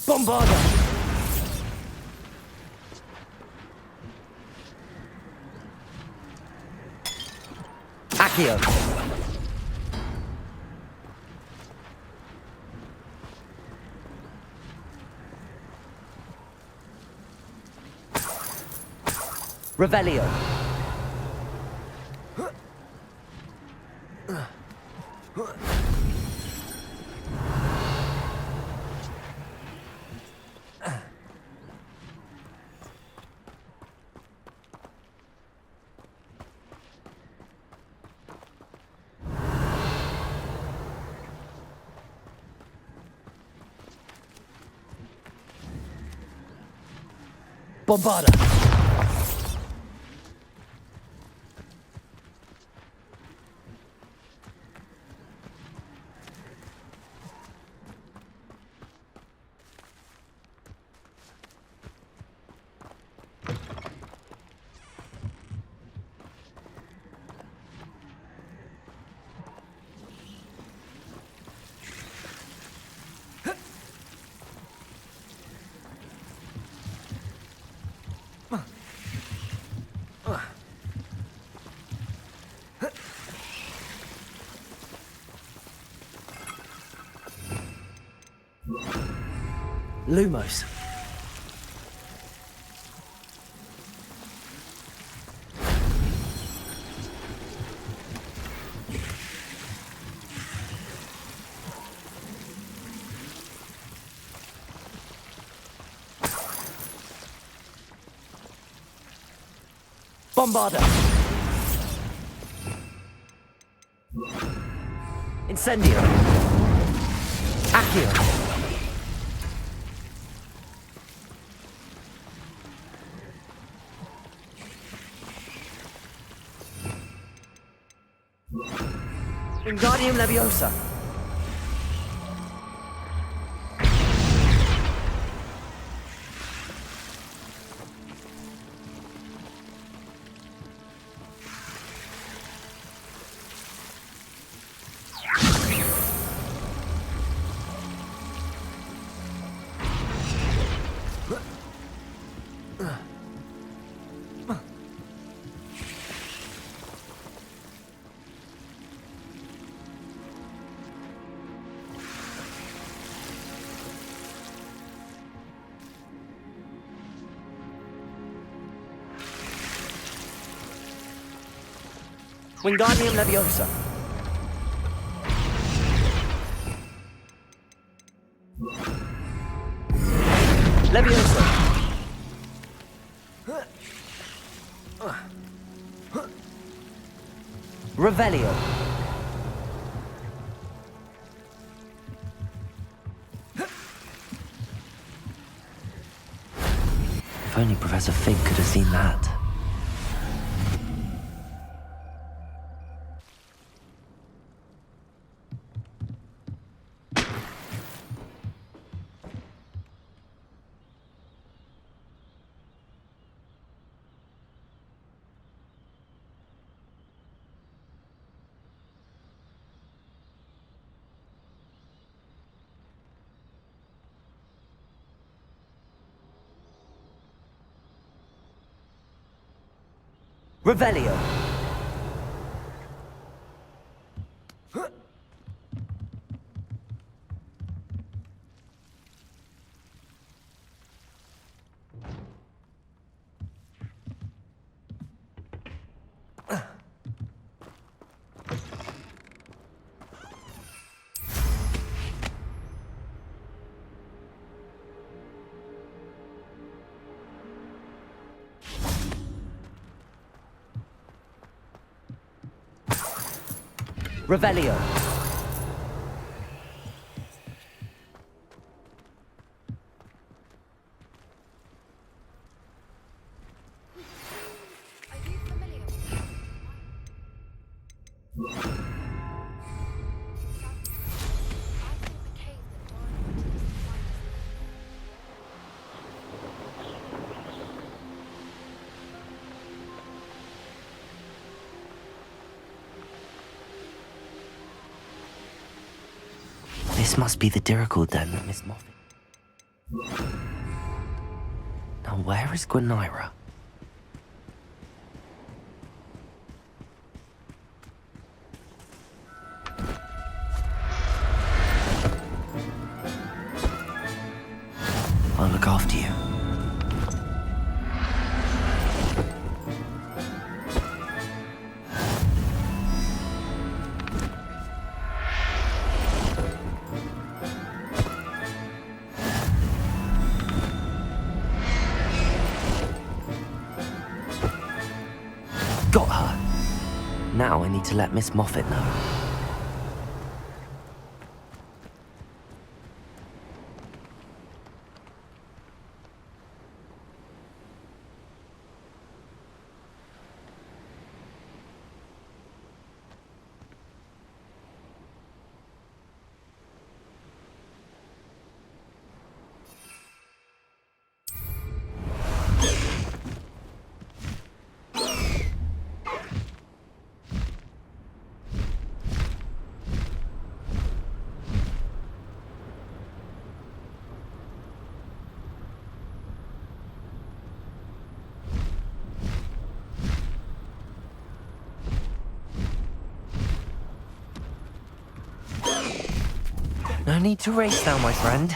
Bombarda! Accio! Revelio! Bombarda! Lumos. Bombarder. Incendio. Accio. Wingardium Leviosa. Wingardium Leviosa. Leviosa. Revelio. If only Professor Fig could have seen that. Revelio. Revelio. This must be the Dirical den that Miss Moffat. Now where is Gwenira? I'll look after you. Got her. Now I need to let Miss Moffat know. No need to race now, my friend.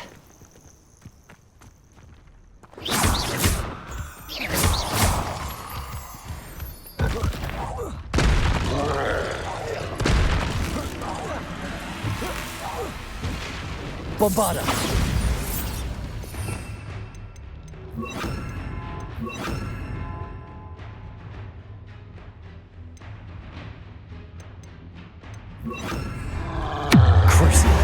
Bombarda! Crucible!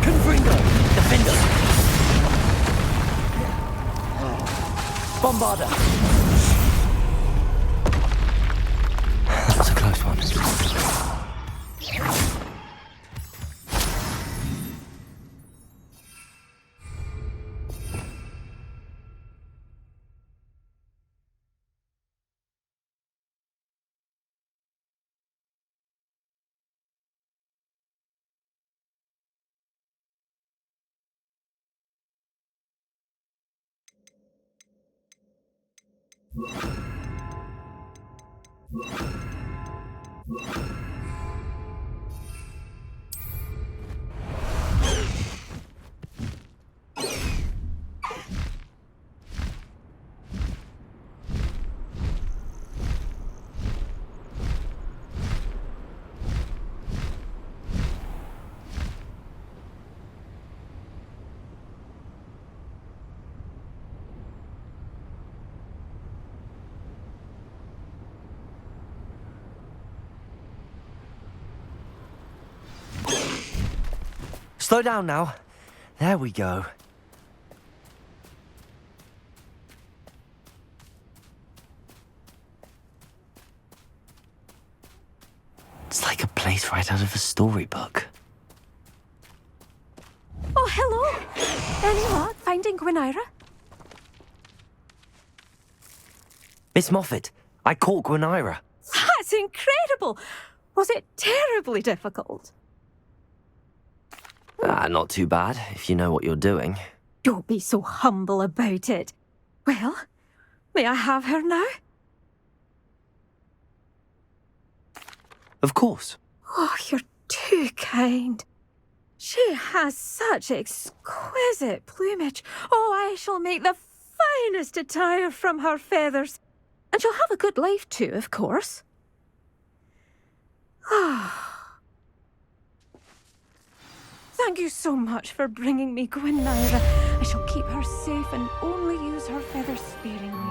Confringo! Defender! Bombarda! That was a close one. Slow down now. There we go. It's like a place right out of a storybook. Oh, hello. Any luck finding Gwynaira? Miss Moffat, I caught Gwynaira. That's incredible. Was it terribly difficult? Not too bad, if you know what you're doing. Don't be so humble about it. Well, may I have her now? Of course. Oh, you're too kind. She has such exquisite plumage. Oh, I shall make the finest attire from her feathers. And she'll have a good life too, of course. Ah. Thank you so much for bringing me Gwynaira. I shall keep her safe and only use her feathers sparingly.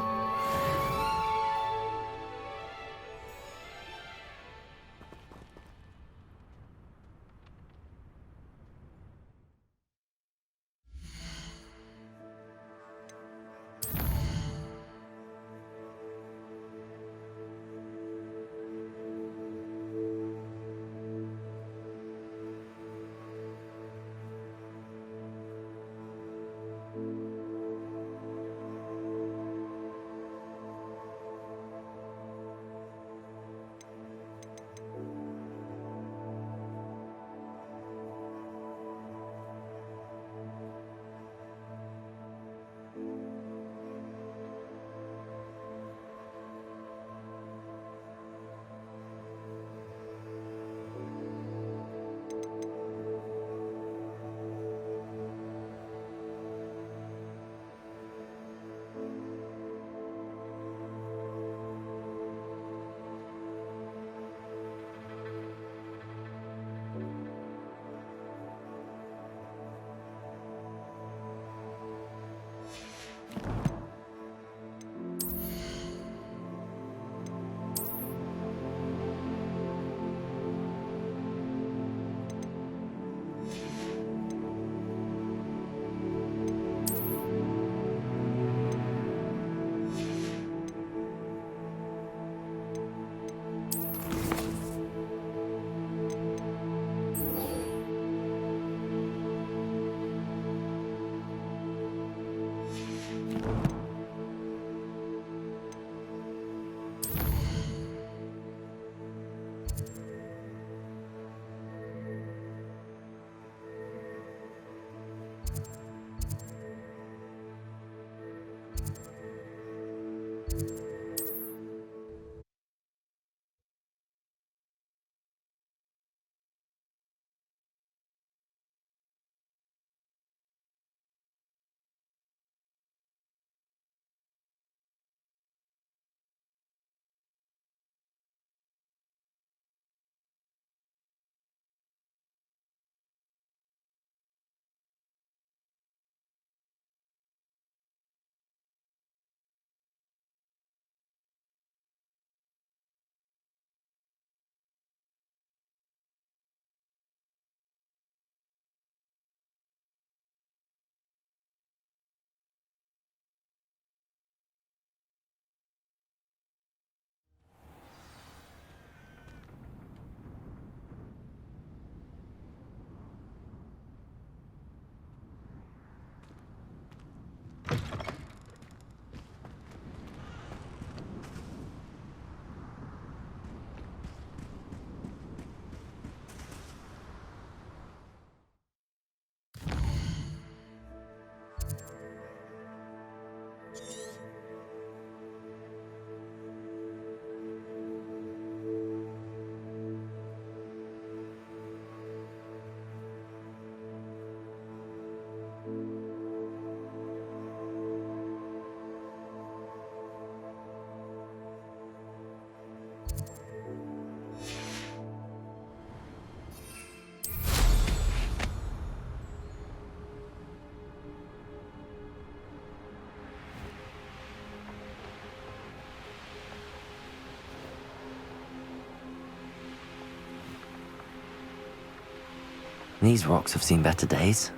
These rocks have seen better days.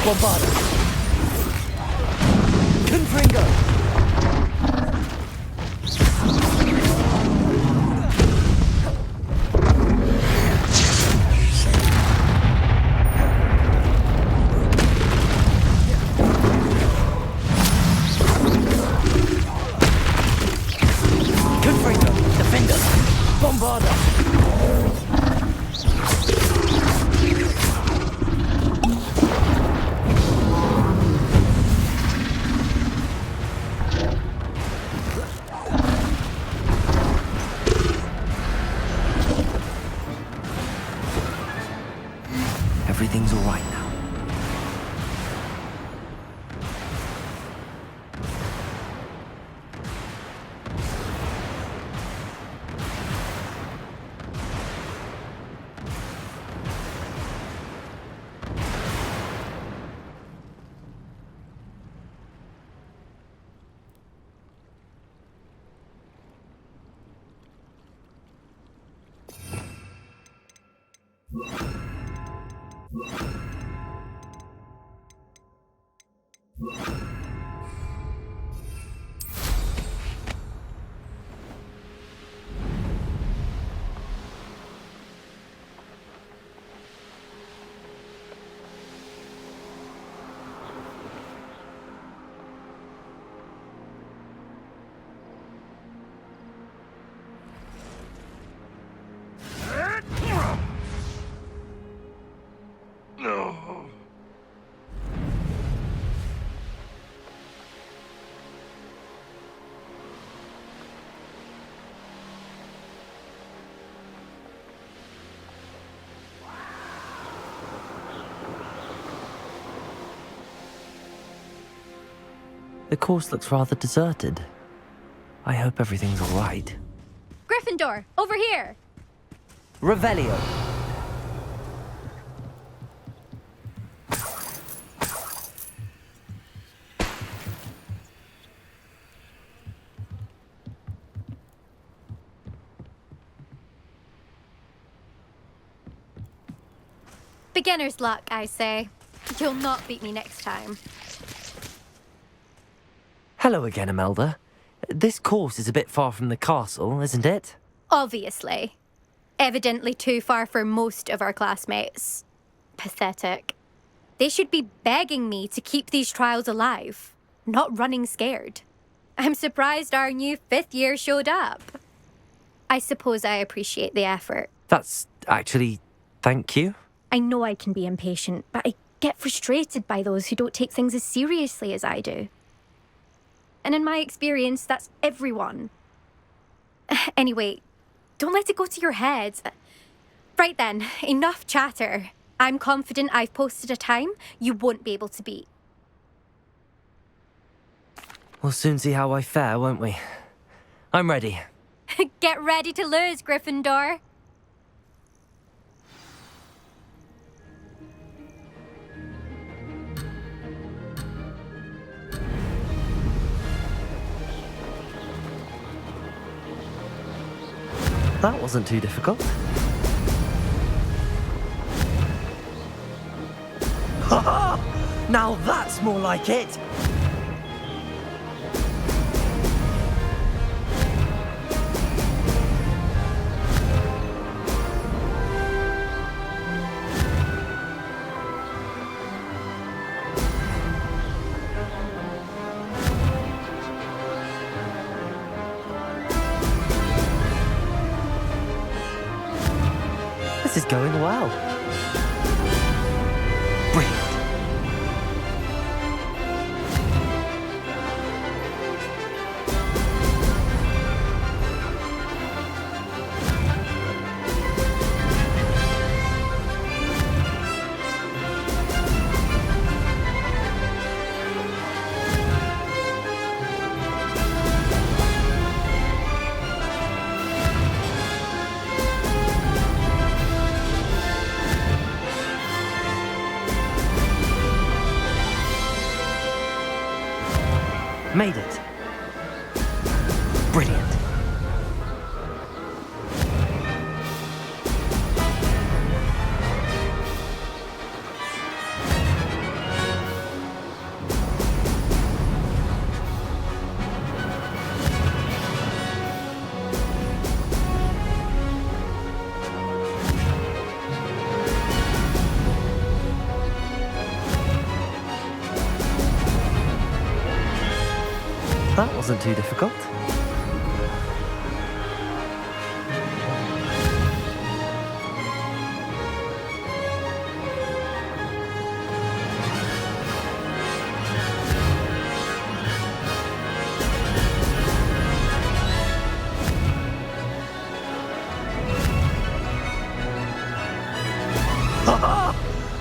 Bombarda! Confringo! Confringo! Defender! Bombarda! Everything's all right now. The course looks rather deserted. I hope everything's all right. Gryffindor, over here! Revelio! Beginner's luck, I say. You'll not beat me next time. Hello again, Imelda. This course is a bit far from the castle, isn't it? Obviously. Evidently too far for most of our classmates. Pathetic. They should be begging me to keep these trials alive, not running scared. I'm surprised our new 5th year showed up. I suppose I appreciate the effort. That's actually... thank you. I know I can be impatient, but I get frustrated by those who don't take things as seriously as I do. And in my experience, that's everyone. Anyway, don't let it go to your head. Right then, enough chatter. I'm confident I've posted a time you won't be able to beat. We'll soon see how I fare, won't we? I'm ready. Get ready to lose, Gryffindor. That wasn't too difficult. Ha ha! Now that's more like it! going well. Brilliant. Made it. Brilliant. That wasn't too difficult.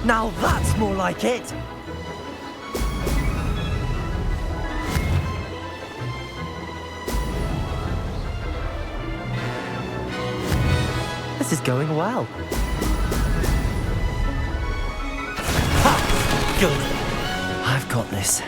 Now that's more like it! This is going well. Ha! Good. I've got this.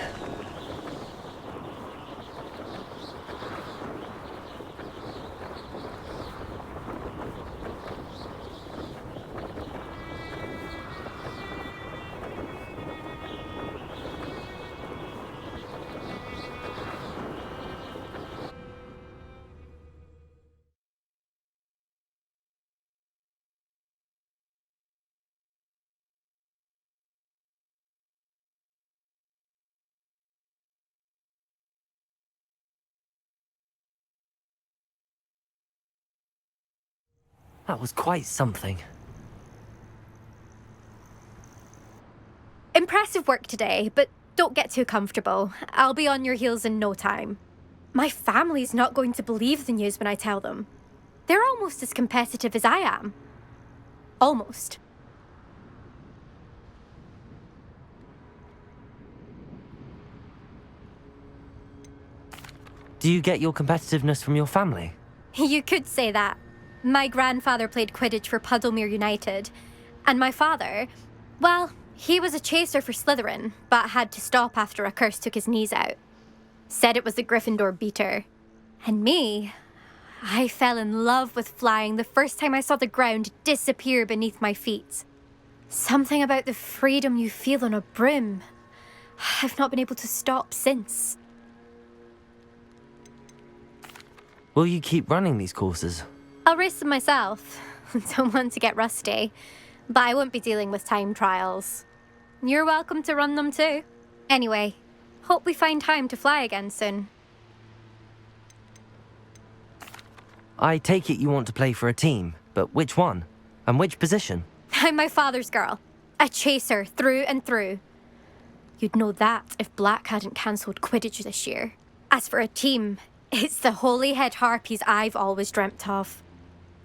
That was quite something. Impressive work today, but don't get too comfortable. I'll be on your heels in no time. My family's not going to believe the news when I tell them. They're almost as competitive as I am. Almost. Do you get your competitiveness from your family? You could say that. My grandfather played Quidditch for Puddlemere United. And my father, well, he was a chaser for Slytherin, but had to stop after a curse took his knees out. Said it was the Gryffindor beater. And me, I fell in love with flying the first time I saw the ground disappear beneath my feet. Something about the freedom you feel on a broom. I've not been able to stop since. Will you keep running these courses? I'll race them myself. Don't want to get rusty. But I won't be dealing with time trials. You're welcome to run them too. Anyway, hope we find time to fly again soon. I take it you want to play for a team, but which one? And which position? I'm my father's girl. A chaser through and through. You'd know that if Black hadn't cancelled Quidditch this year. As for a team, it's the Holyhead Harpies I've always dreamt of.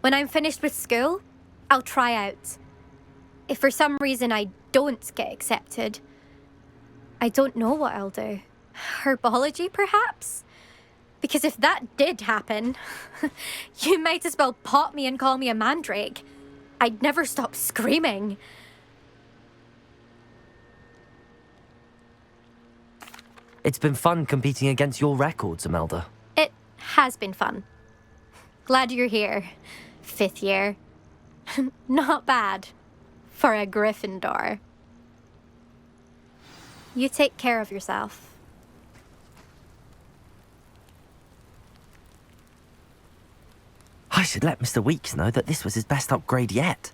When I'm finished with school, I'll try out. If for some reason I don't get accepted, I don't know what I'll do. Herbology, perhaps? Because if that did happen, you might as well pot me and call me a mandrake. I'd never stop screaming. It's been fun competing against your records, Imelda. It has been fun. Glad you're here. 5th year. Not bad. For a Gryffindor. You take care of yourself. I should let Mr. Weeks know that this was his best upgrade yet.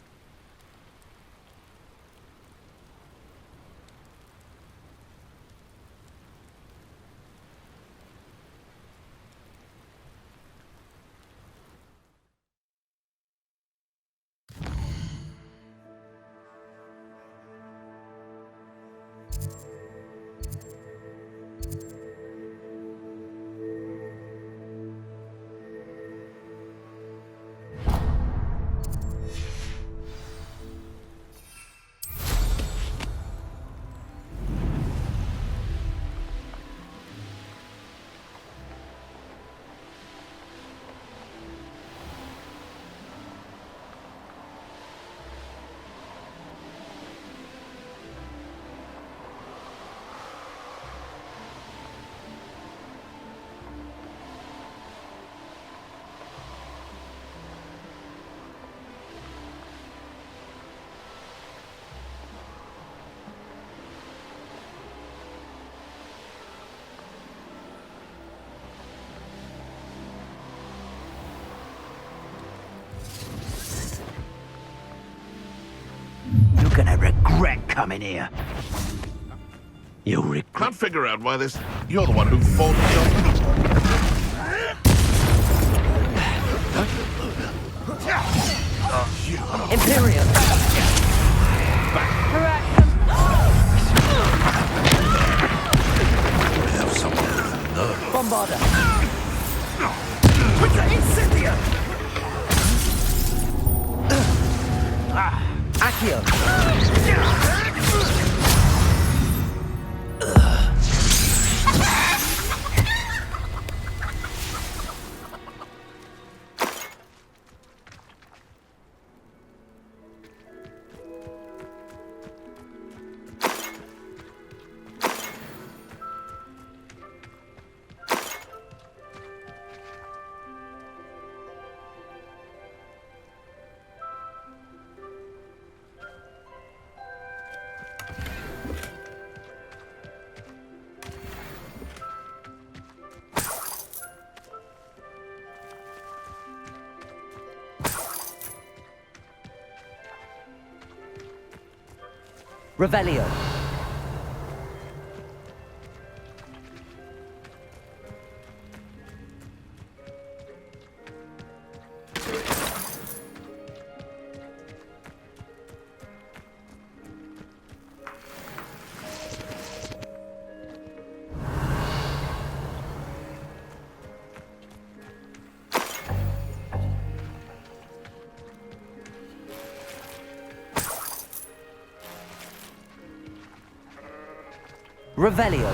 coming here. You'll regret. Can't figure out why this. You're the one who fought John. Imperium! Bombarder! Incendia! Accio! Revelio. Revelio.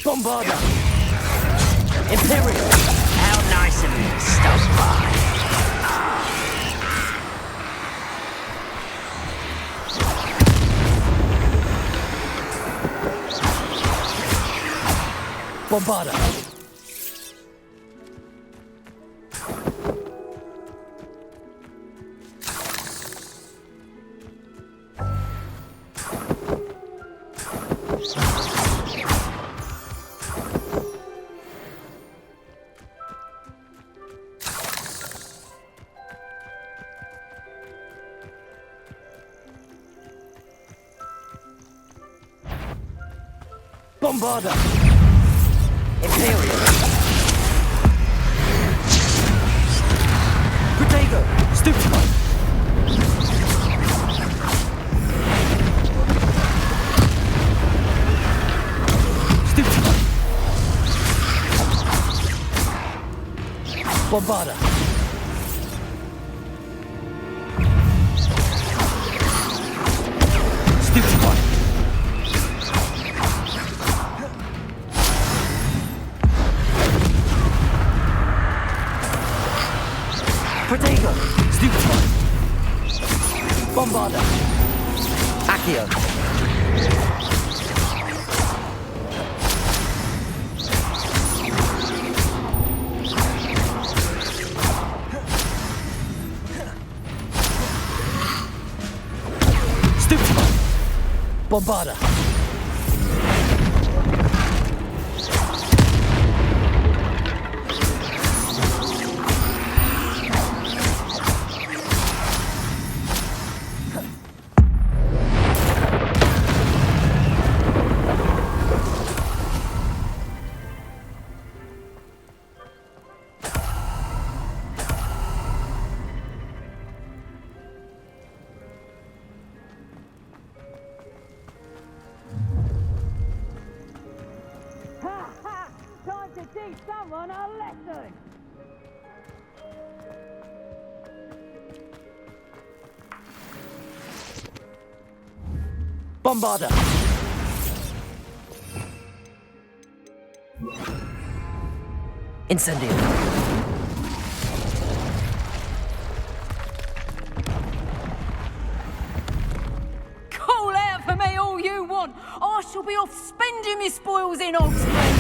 Bombarder. Imperial. How nice of you to stop by. Bombarder. Bombarder. Imperial. Protego. Stupefy. Stupefy. Bombarder. Stupefy. Protego! Stupefy! Bombarder! Accio! Stupefy! Bombarder! Time to teach someone a lesson! Bombarder! Incendio! Call out for me all you want! I shall be off spending my spoils in Oxford!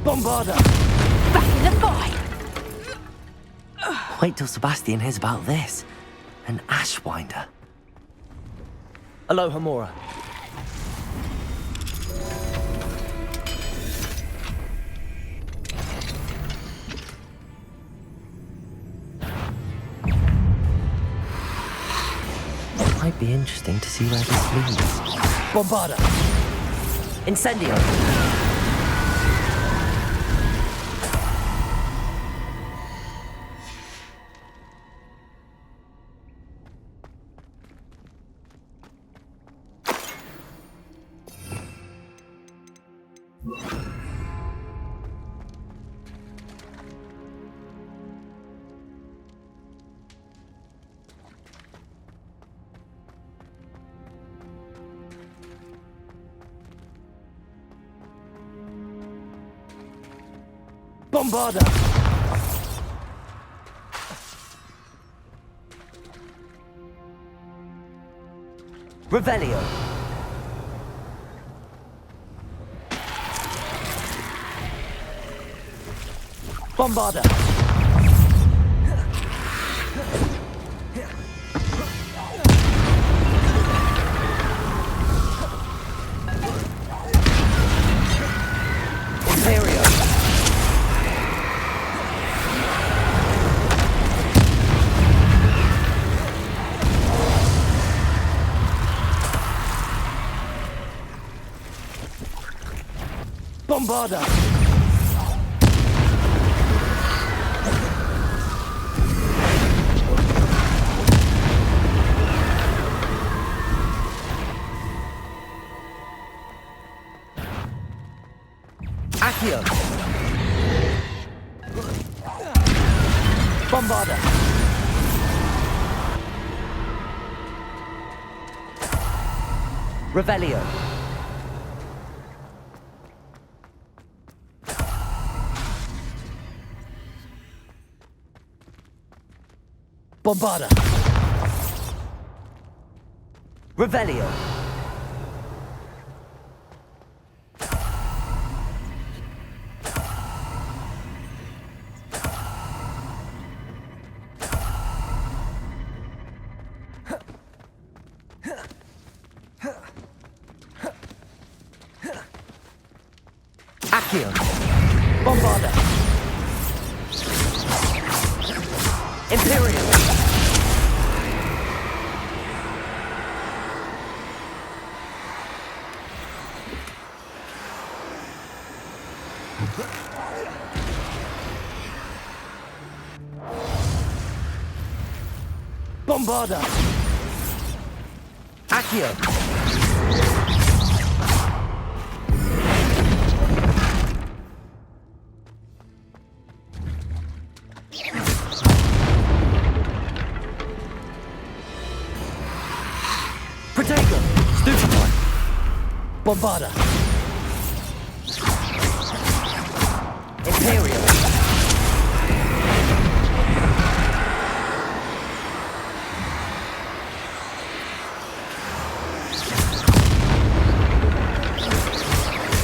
Bombarder! Back in the fight! Wait till Sebastian hears about this. An Ashwinder. Aloha Mora. Might be interesting to see where this leads. Bombarda! Incendio! Bombarda! Revelio! Bombarda! Imperio! Bombarda! Accio! Bombarda! Revelio! Bombarda! Revelio! Accio! Bombarda! Imperial! Bombarda! Accio! Protego! Stupefy! Bombarda! Imperial!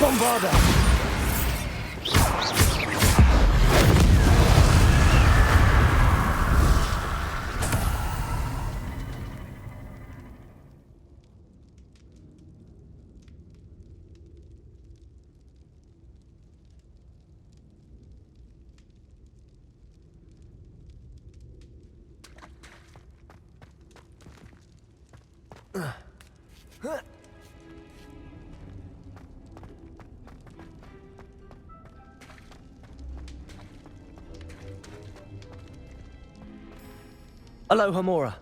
Bombarda! Alohomora.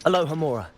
Alohomora.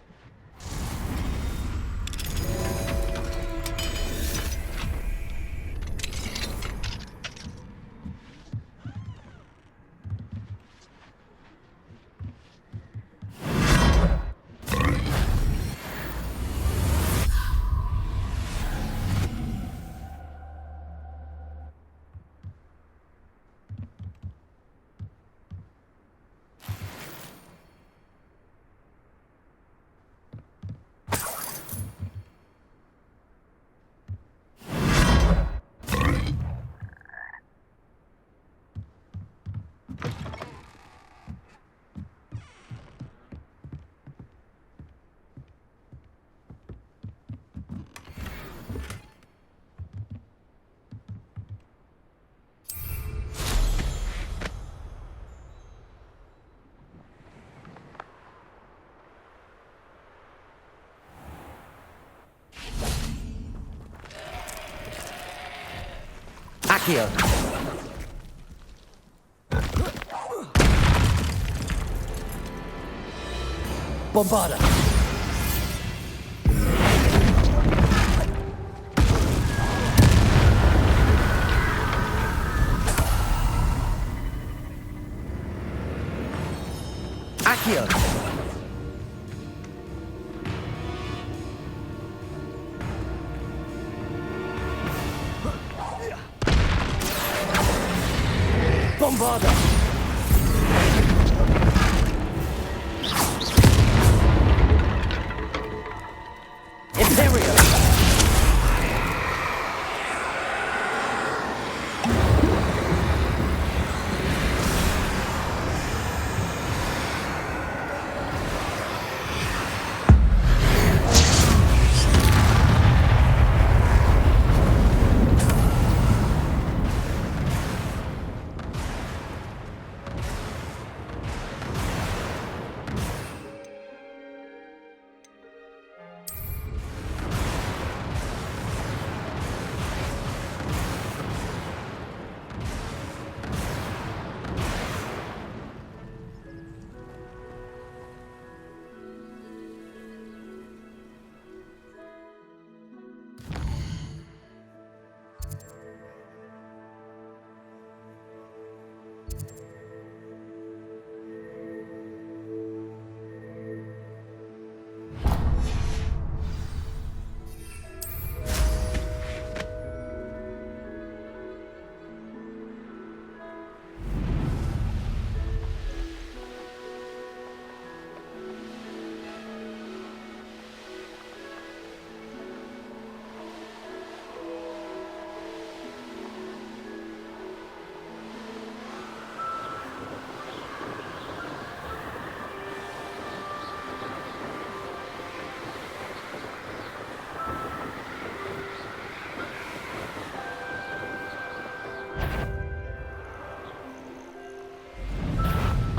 Accio. Bombarda. Accio. Bombarda. Imperio.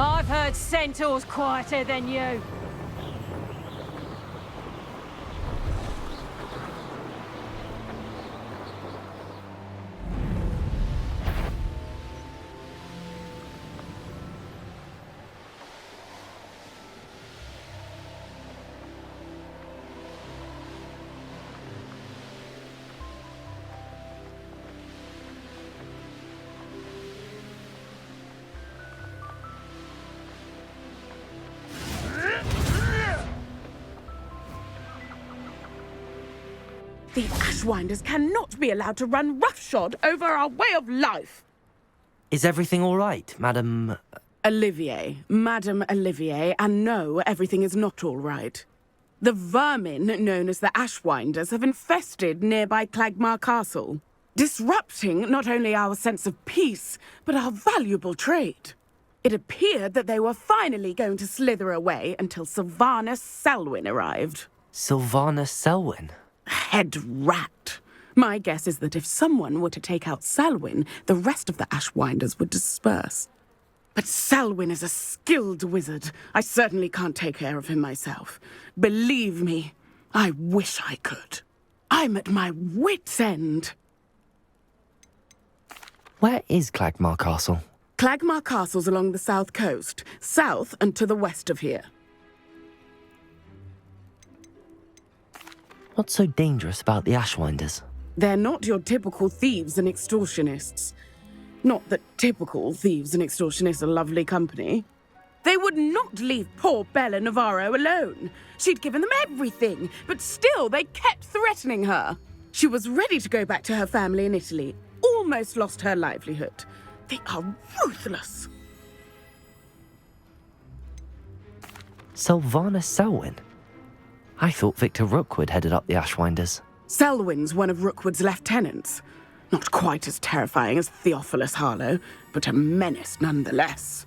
I've heard centaurs quieter than you. The Ashwinders cannot be allowed to run roughshod over our way of life. Is everything all right, Madam... Olivier, Madame Olivier, and no, everything is not all right. The vermin known as the Ashwinders have infested nearby Clagmar Castle, disrupting not only our sense of peace, but our valuable trade. It appeared that they were finally going to slither away until Sylvanus Selwyn arrived. Sylvanus Selwyn? Head rat. My guess is that if someone were to take out Selwyn, the rest of the Ashwinders would disperse. But Selwyn is a skilled wizard. I certainly can't take care of him myself. Believe me, I wish I could. I'm at my wit's end. Where is Clagmar Castle? Clagmar Castle's along the south coast, south and to the west of here. What's so dangerous about the Ashwinders? They're not your typical thieves and extortionists. Not that typical thieves and extortionists are lovely company. They would not leave poor Bella Navarro alone. She'd given them everything, but still they kept threatening her. She was ready to go back to her family in Italy, almost lost her livelihood. They are ruthless. Sylvana Selwyn? I thought Victor Rookwood headed up the Ashwinders. Selwyn's one of Rookwood's lieutenants. Not quite as terrifying as Theophilus Harlow, but a menace nonetheless.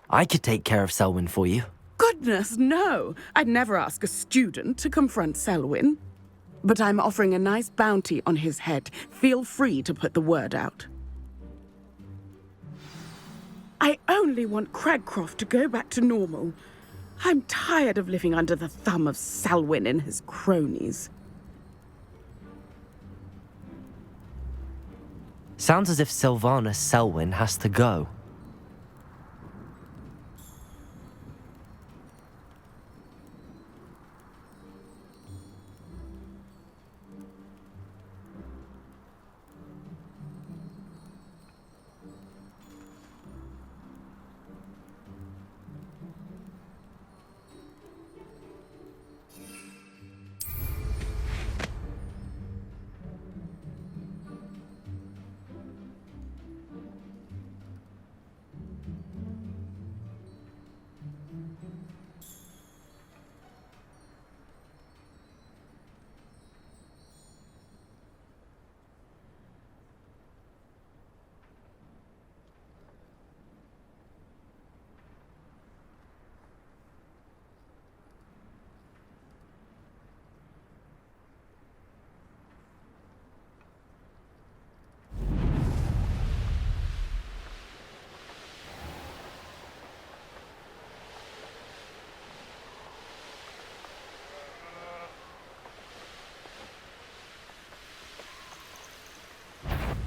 I could take care of Selwyn for you. Goodness, no! I'd never ask a student to confront Selwyn. But I'm offering a nice bounty on his head. Feel free to put the word out. I only want Cragcroft to go back to normal. I'm tired of living under the thumb of Selwyn and his cronies. Sounds as if Sylvana Selwyn has to go.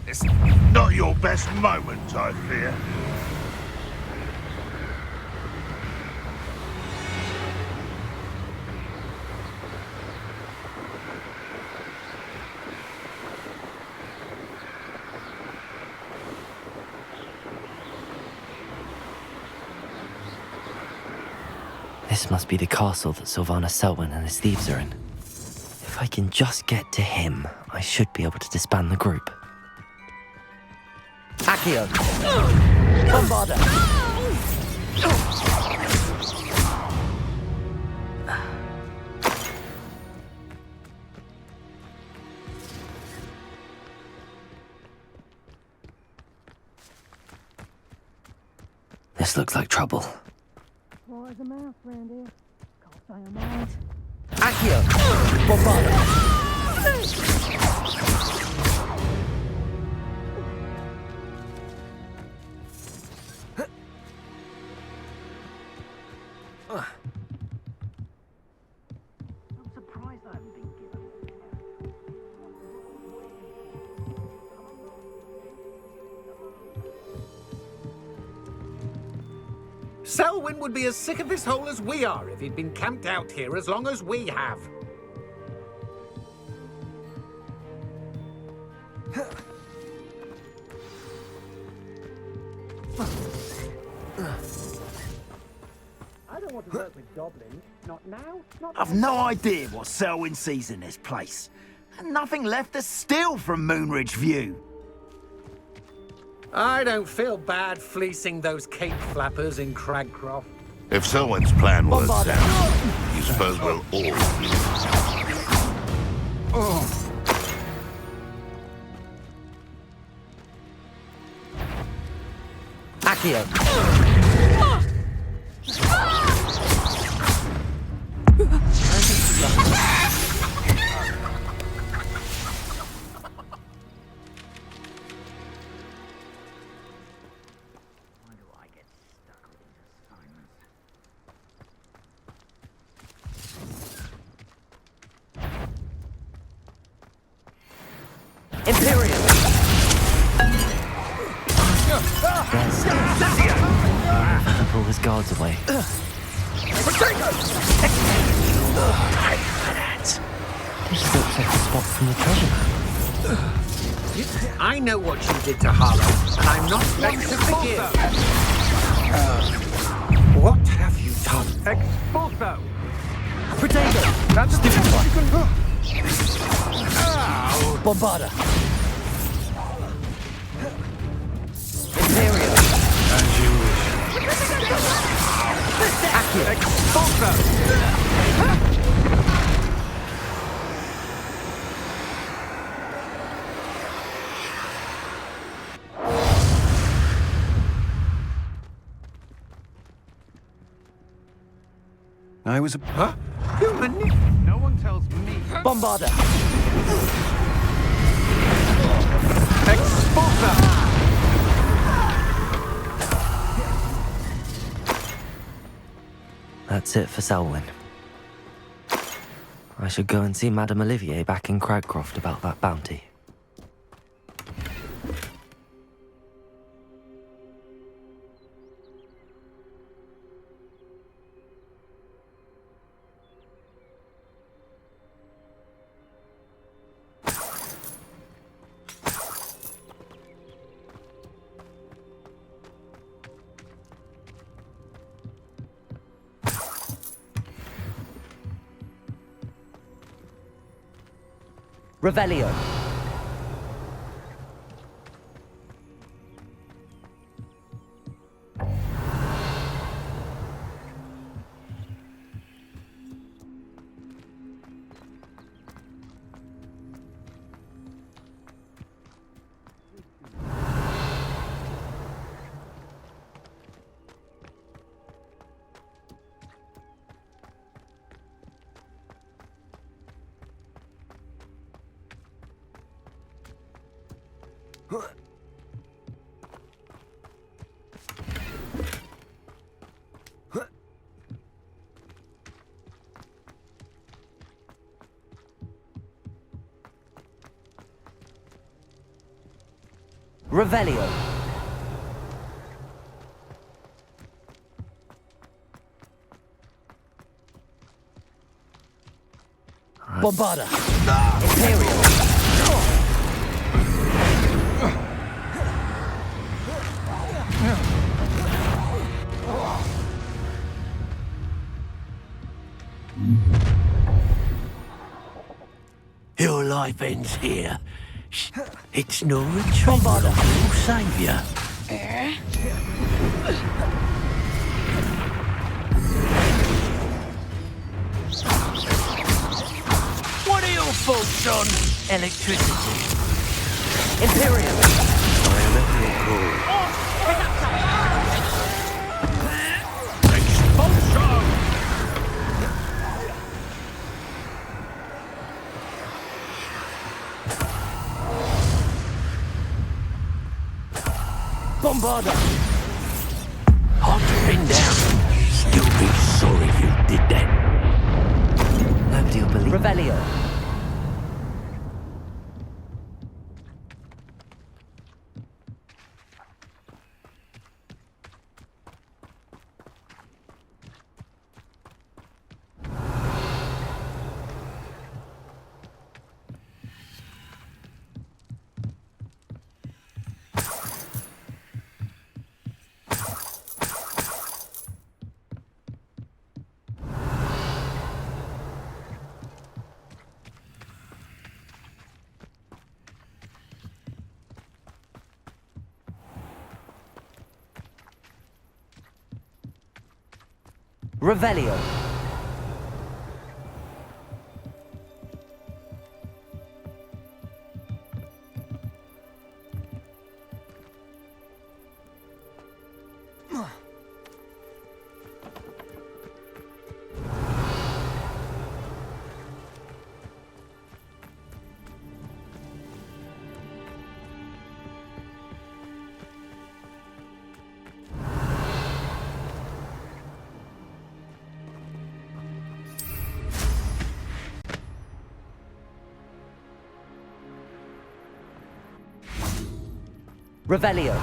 It's not your best moment, I fear. This must be the castle that Sylvana Selwyn and his thieves are in. If I can just get to him, I should be able to disband the group. Accio! Bombarda! This looks like trouble. Boy, the mouse round here. Can't say I mind. Accio! Bombarda! I'm surprised I haven't been given. Selwyn would be as sick of this hole as we are if he'd been camped out here as long as we have. I don't want to work with goblins. Not now, not I've no idea what Selwyn sees in this place. And nothing left to steal from Moonridge View. I don't feel bad fleecing those cape flappers in Cragcroft. If Selwyn's plan was sound, you suppose we'll all lose. Accio! Imperium! Pull his guards away. Time for that. This looks like a spot from the treasure map. I know what you did to Harlow, and I'm not one to forgive. What have you done? Expulso! Potato! That's a different one. Bombarda! Imperial! As you wish. Expulso! I was a... Huh? Human? No one tells me. Bombarda! Expulso! That's it for Selwyn. I should go and see Madame Olivier back in Cragcroft about that bounty. Revelio. Revelio. Bombarda. Imperial. Your life ends here. It's no retreat from your saviour. What are your thoughts on electricity? Imperial. I let you call. Expulsion! Bombarda! Hard to pin down. You'll be sorry you did that. Nobody will believe. Revelio. Revelio. Revelio.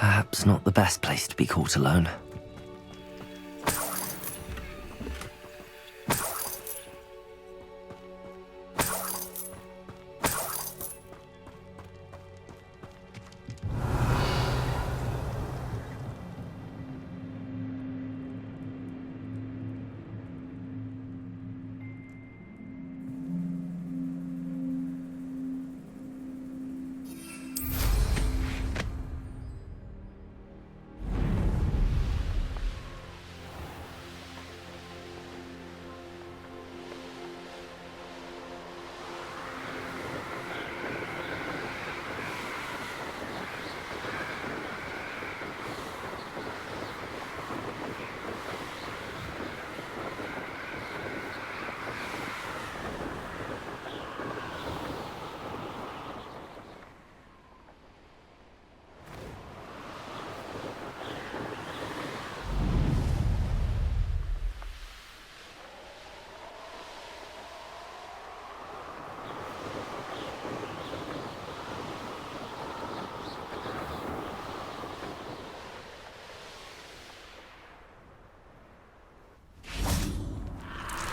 Perhaps not the best place to be caught alone.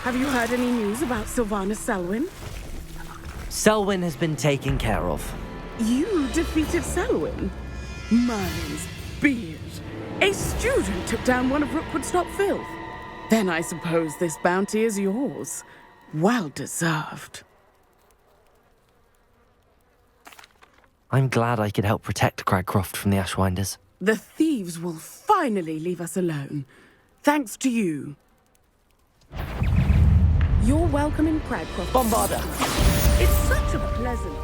Have you heard any news about Sylvana Selwyn? Selwyn has been taken care of. You defeated Selwyn? Merlin's beard. A student took down one of Rookwood's top filth. Then I suppose this bounty is yours. Well deserved. I'm glad I could help protect Cragcroft from the Ashwinders. The thieves will finally leave us alone. Thanks to you. You're welcome in Cragcroft. Bombarda! It's such a pleasant...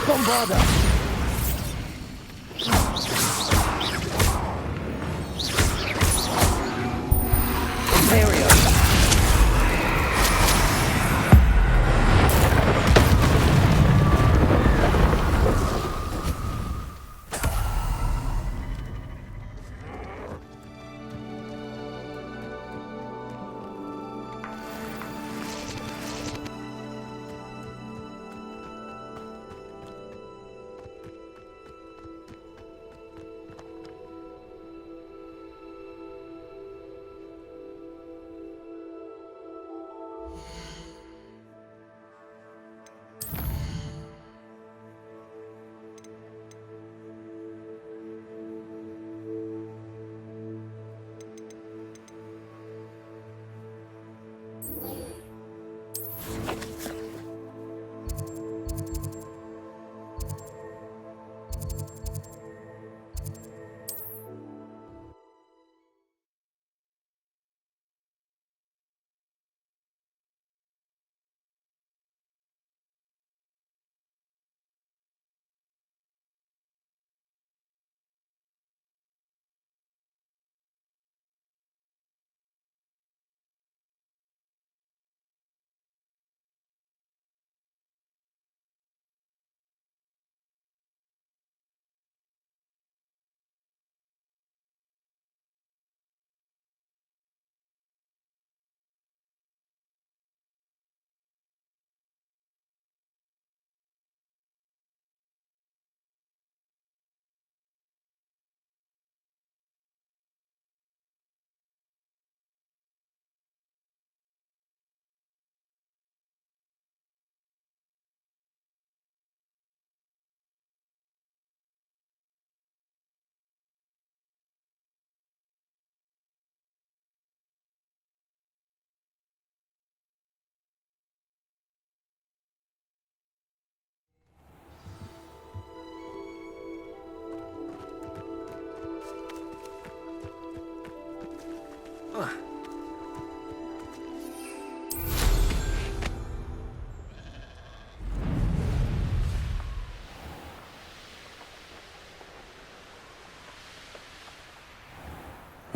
Bombarda!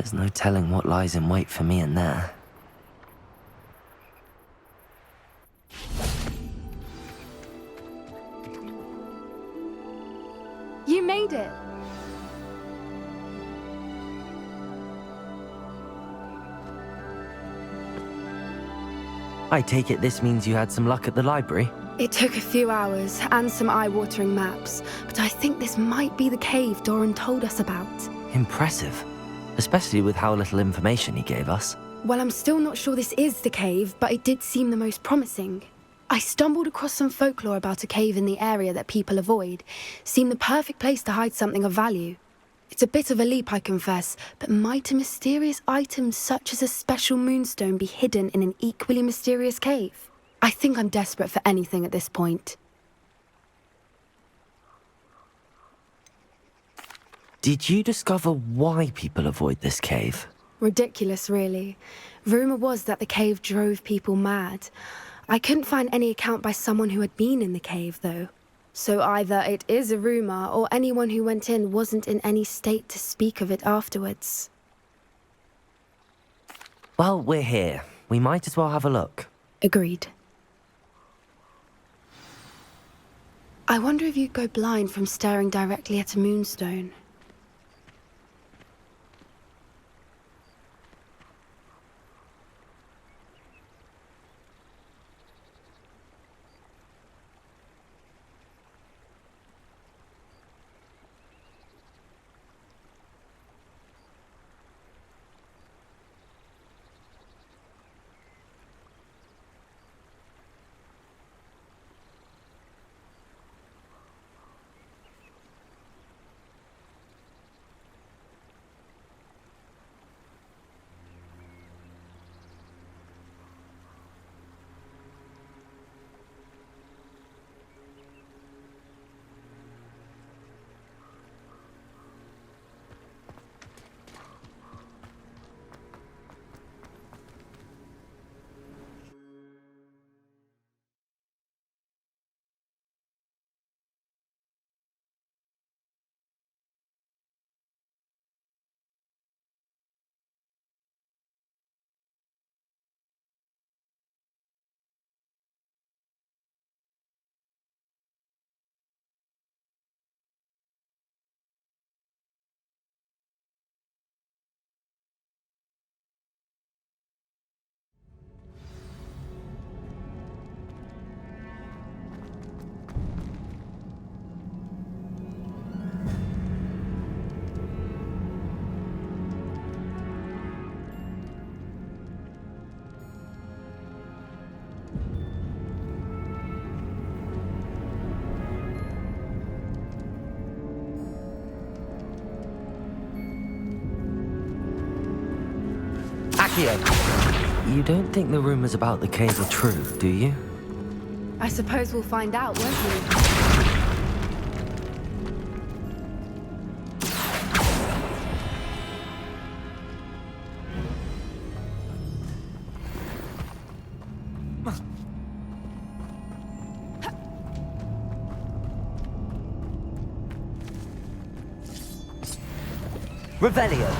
There's no telling what lies in wait for me in there. You made it. I take it this means you had some luck at the library? It took a few hours and some eye-watering maps, but I think this might be the cave Doran told us about. Impressive. Especially with how little information he gave us. Well, I'm still not sure this is the cave, but it did seem the most promising. I stumbled across some folklore about a cave in the area that people avoid. Seemed the perfect place to hide something of value. It's a bit of a leap, I confess, but might a mysterious item such as a special moonstone be hidden in an equally mysterious cave? I think I'm desperate for anything at this point. Did you discover why people avoid this cave? Ridiculous, really. Rumour was that the cave drove people mad. I couldn't find any account by someone who had been in the cave, though. So either it is a rumour, or anyone who went in wasn't in any state to speak of it afterwards. Well, we're here. We might as well have a look. Agreed. I wonder if you'd go blind from staring directly at a moonstone. You don't think the rumors about the cave are true, do you? I suppose we'll find out, won't we? Revelio.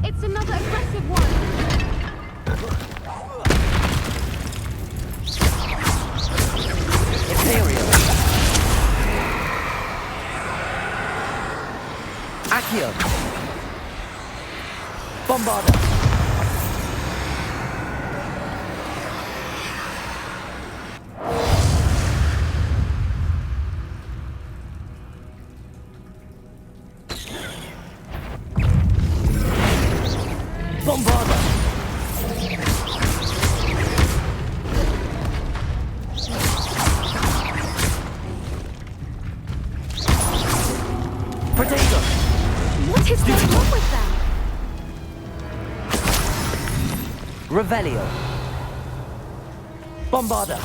It's another aggressive one! Imperial. Accio. Bombarda. What is going on with them? Revelio. Bombarda.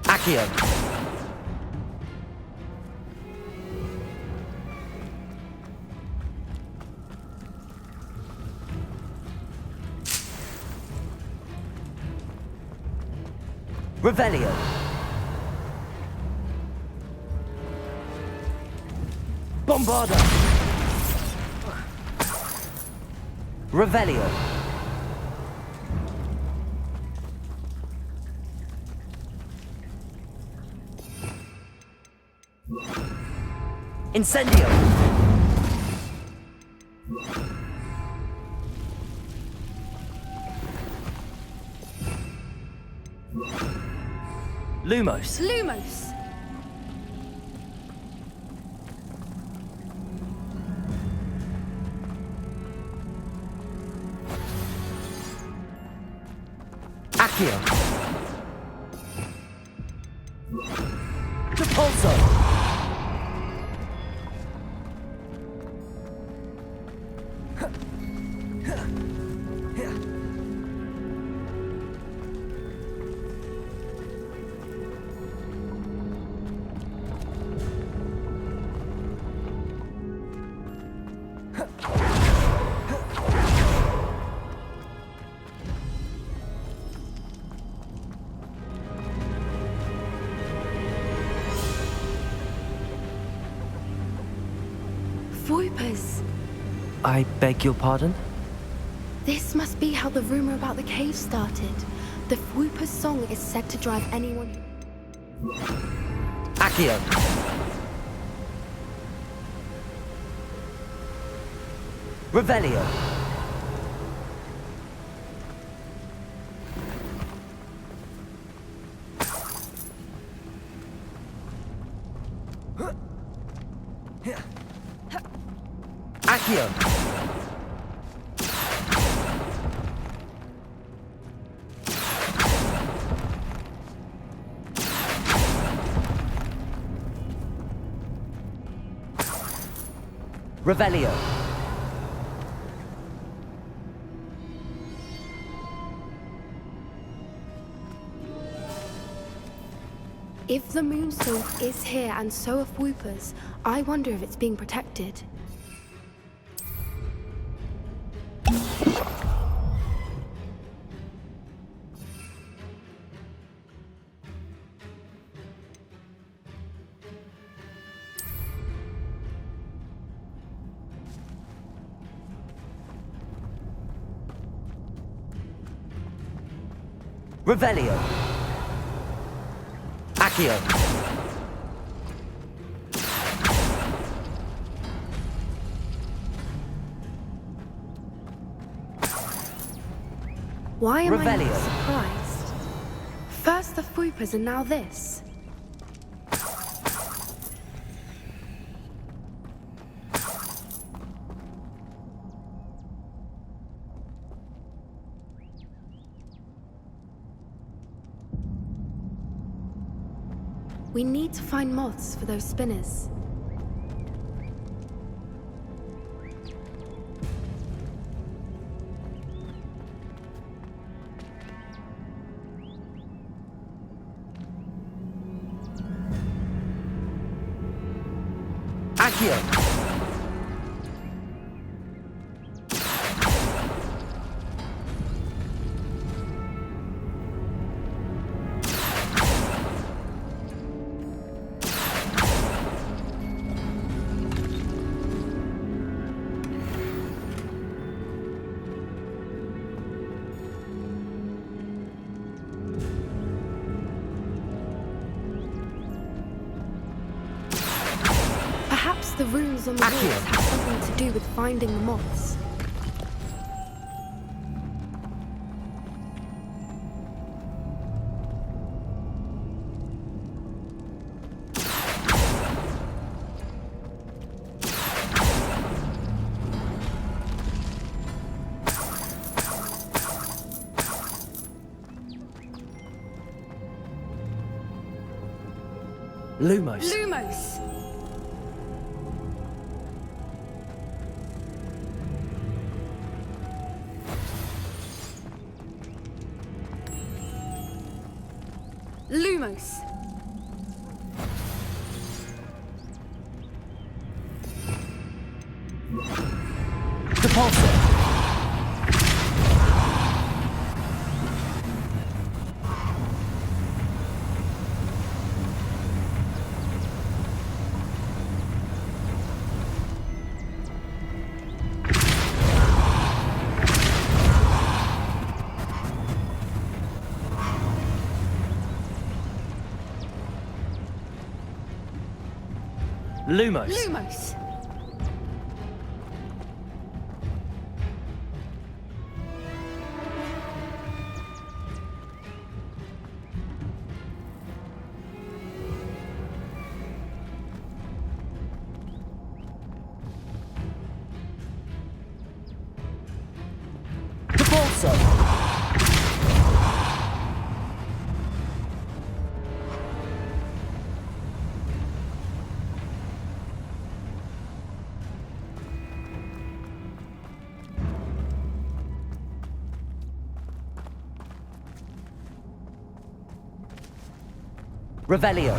Accio. Revelio. Bombarda. Revelio. Incendio. Lumos. Lumos. Accio. Repulso. Voipers. I beg your pardon? This must be how the rumor about the cave started. The Voipers song is said to drive anyone... Accio. Revelio. Accio. Revelio. If the Moonstone is here and so are Voipers, I wonder if it's being protected. Revelio. Accio. Why am I Revelio. not surprised? First the Voipers and now this. We need to find moths for those spinners. Accio. Perhaps the runes on the walls have something to do with finding the moths. Lumos. Lumos! Lumos! Repulso. Lumos. Lumos! Revelio.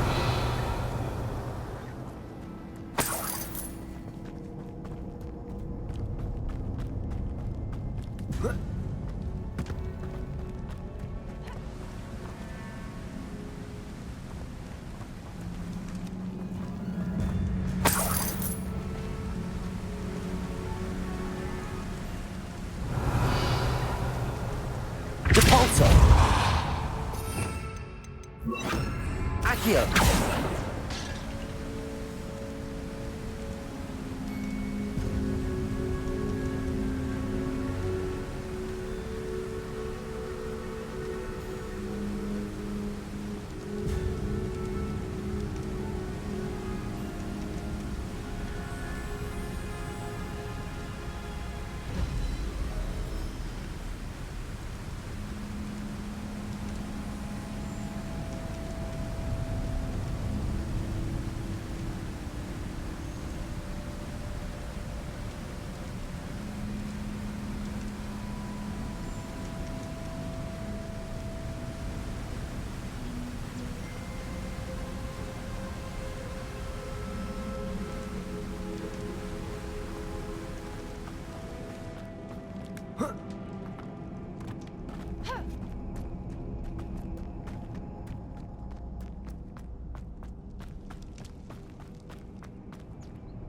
Depulso. Accio.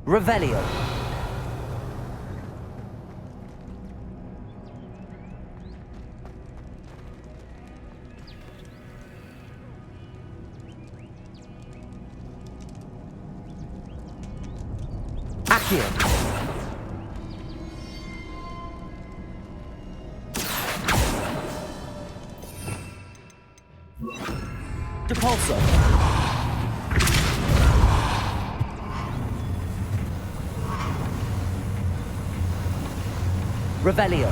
Revelio. Accio. Depulso. Revelio.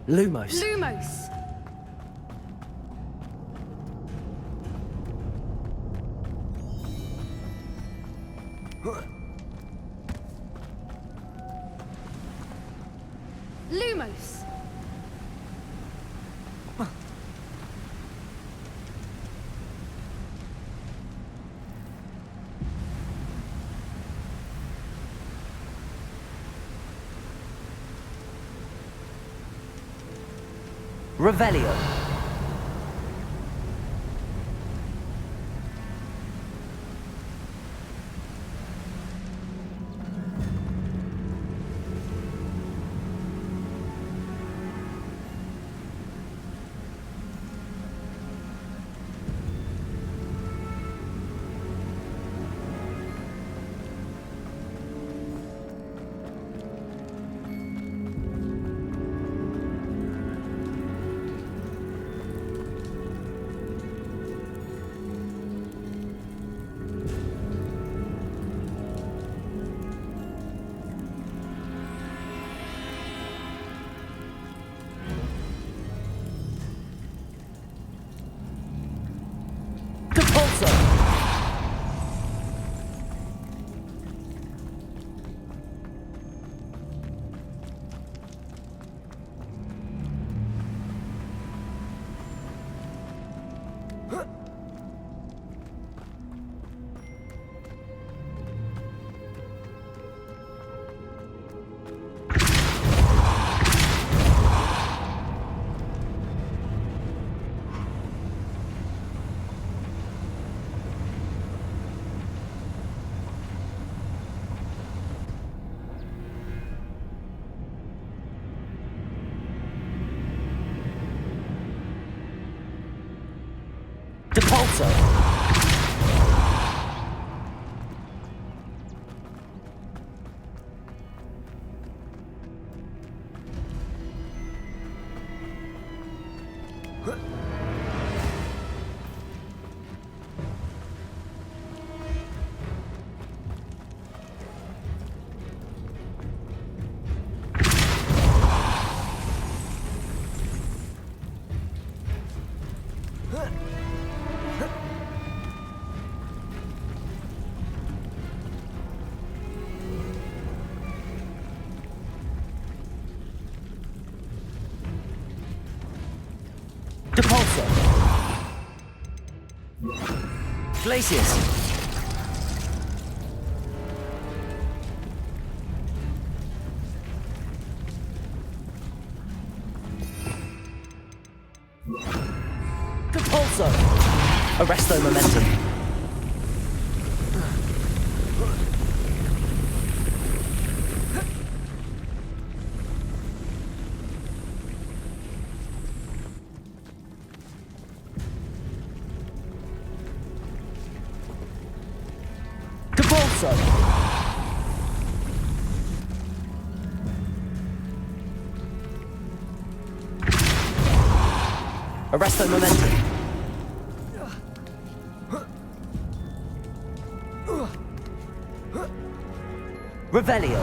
Lumos. Lumos! Lumos! Revelio. Depulso! Depulso! Glacius! Depulso! Arresto momentum. Depulso! Arresto momentum. Revelio.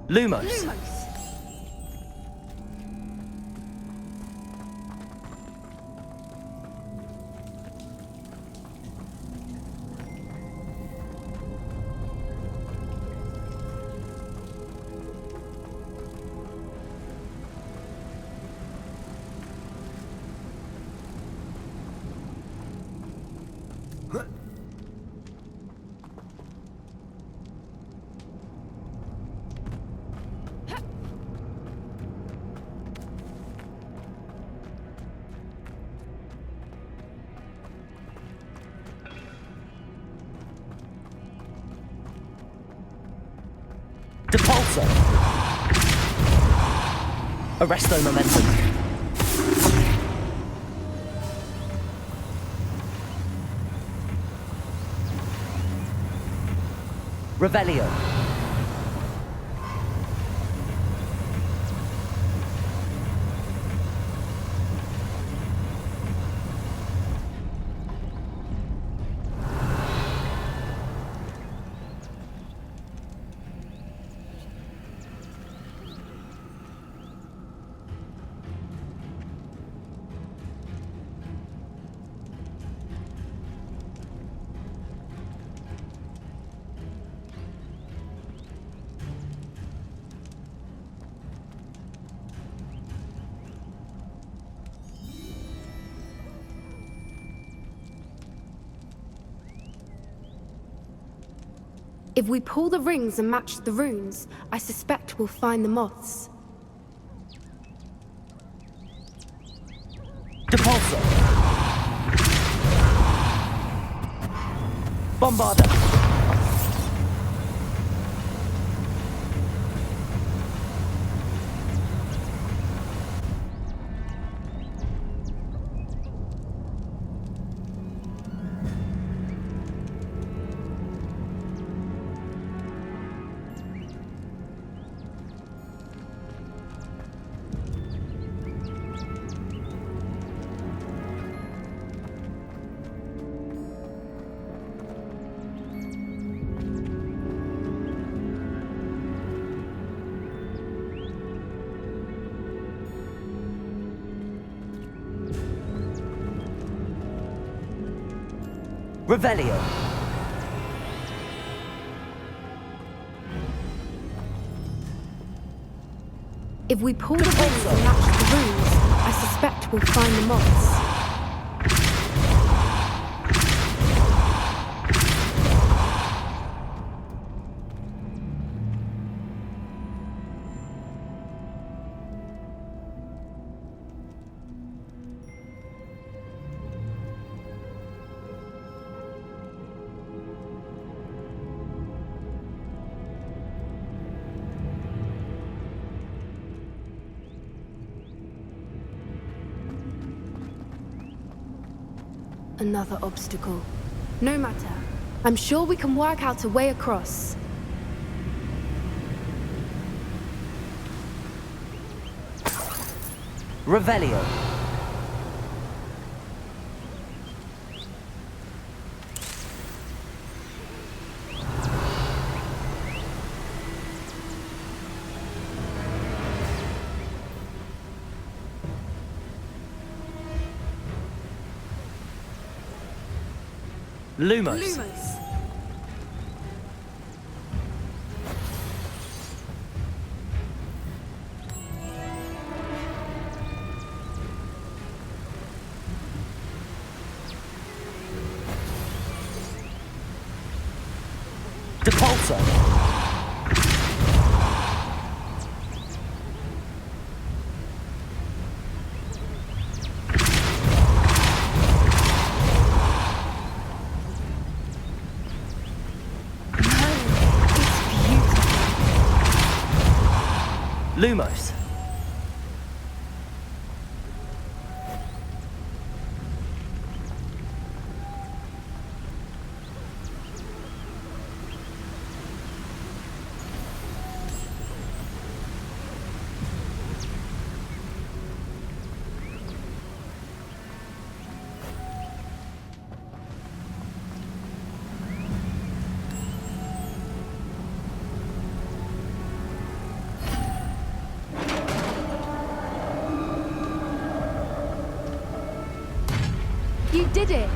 Lumos. Depulso. Arresto momentum. Revelio. If we pull the rings and match the runes, I suspect we'll find the moths. Depulso. Bombarda. Revelio. If we pull the rings and match the runes, I suspect we'll find the moths. Another obstacle. No matter. I'm sure we can work out a way across. Revelio. Lumos. Depulso. Lumos. You did it!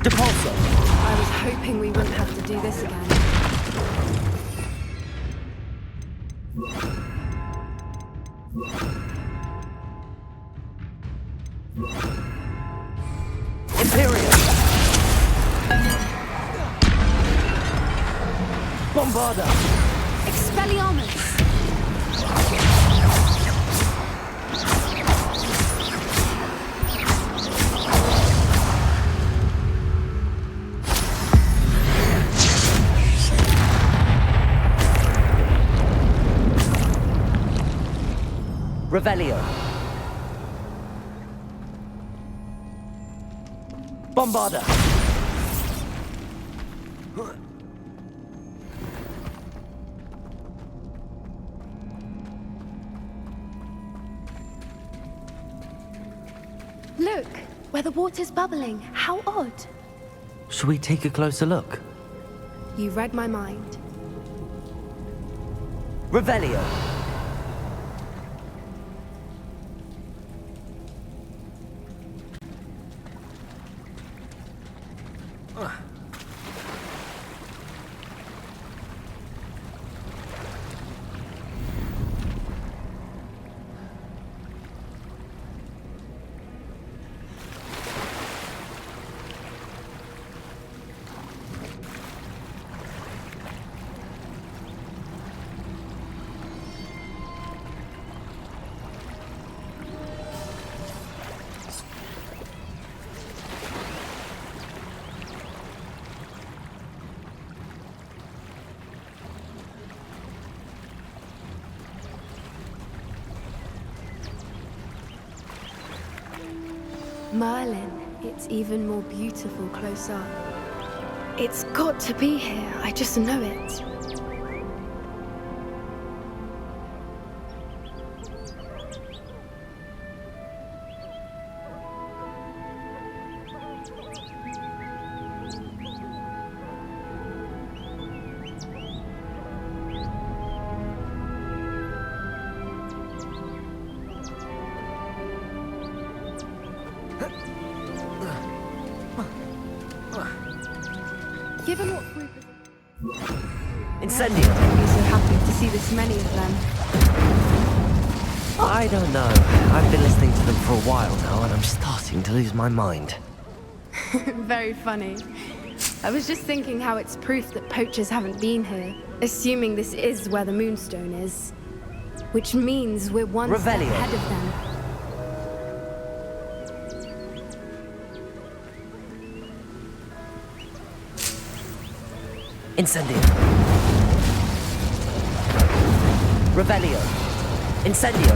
Depulso. I was hoping we wouldn't have to do this again. Imperium. Bombarda. Expelliarmus! Revelio. Bombarda. Look, where the water's bubbling. How odd. Should we take a closer look? You read my mind. Revelio. Merlin, it's even more beautiful close up. It's got to be here, I just know it. Given what group is Incendio! Don't be so happy to see this many of them. I don't know. I've been listening to them for a while now, and I'm starting to lose my mind. Very funny. I was just thinking how it's proof that poachers haven't been here, assuming this is where the Moonstone is. Which means we're one step Revelio. ahead of them. Incendio. Revelio. Incendio.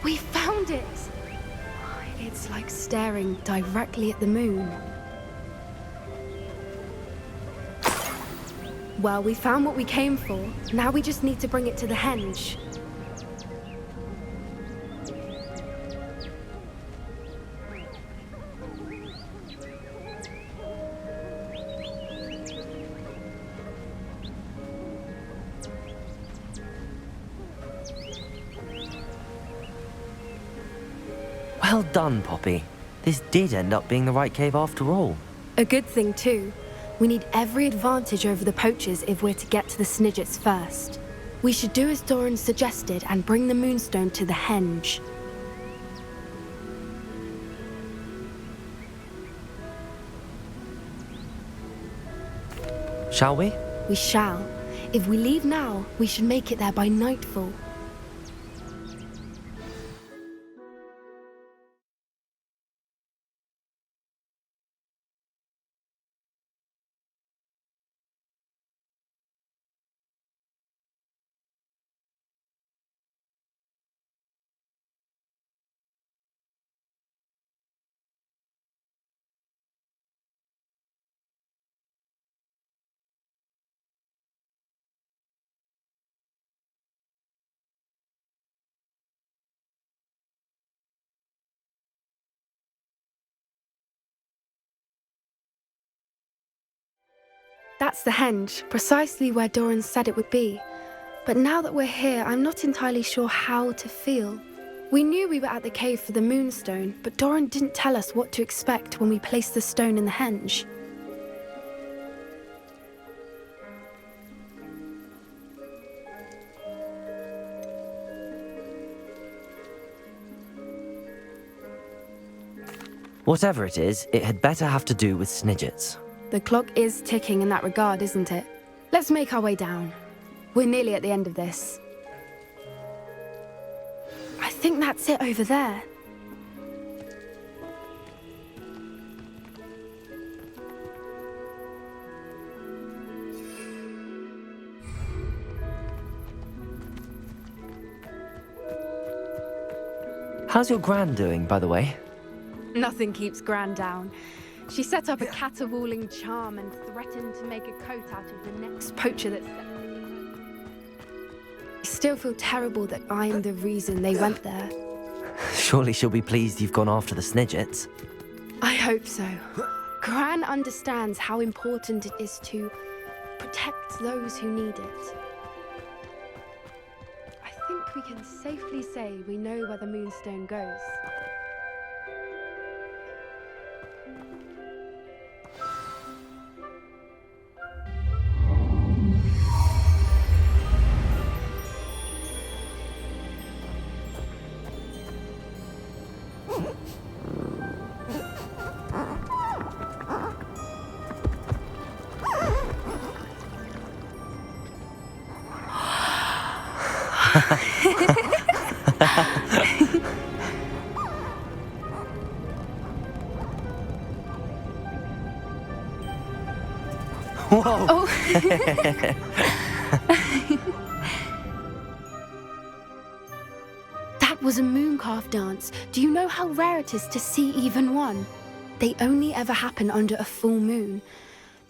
We found it! It's like staring directly at the moon. Well, we found what we came for. Now we just need to bring it to the henge. Well done, Poppy. This did end up being the right cave after all. A good thing, too. We need every advantage over the poachers if we're to get to the Snidgets first. We should do as Doran suggested and bring the Moonstone to the henge. Shall we? We shall. If we leave now, we should make it there by nightfall. That's the henge, precisely where Doran said it would be. But now that we're here, I'm not entirely sure how to feel. We knew we were at the cave for the Moonstone, but Doran didn't tell us what to expect when we placed the stone in the henge. Whatever it is, it had better have to do with Snidgets. The clock is ticking in that regard, isn't it? Let's make our way down. We're nearly at the end of this. I think that's it over there. How's your Gran doing, by the way? Nothing keeps Gran down. She set up a caterwauling charm and threatened to make a coat out of the next poacher that stepped. I still feel terrible that I'm the reason they went there. Surely she'll be pleased you've gone after the Snidgets. I hope so. Gran understands how important it is to protect those who need it. I think we can safely say we know where the Moonstone goes. Whoa! Oh. That was a mooncalf dance. Do you know how rare it is to see even one? They only ever happen under a full moon.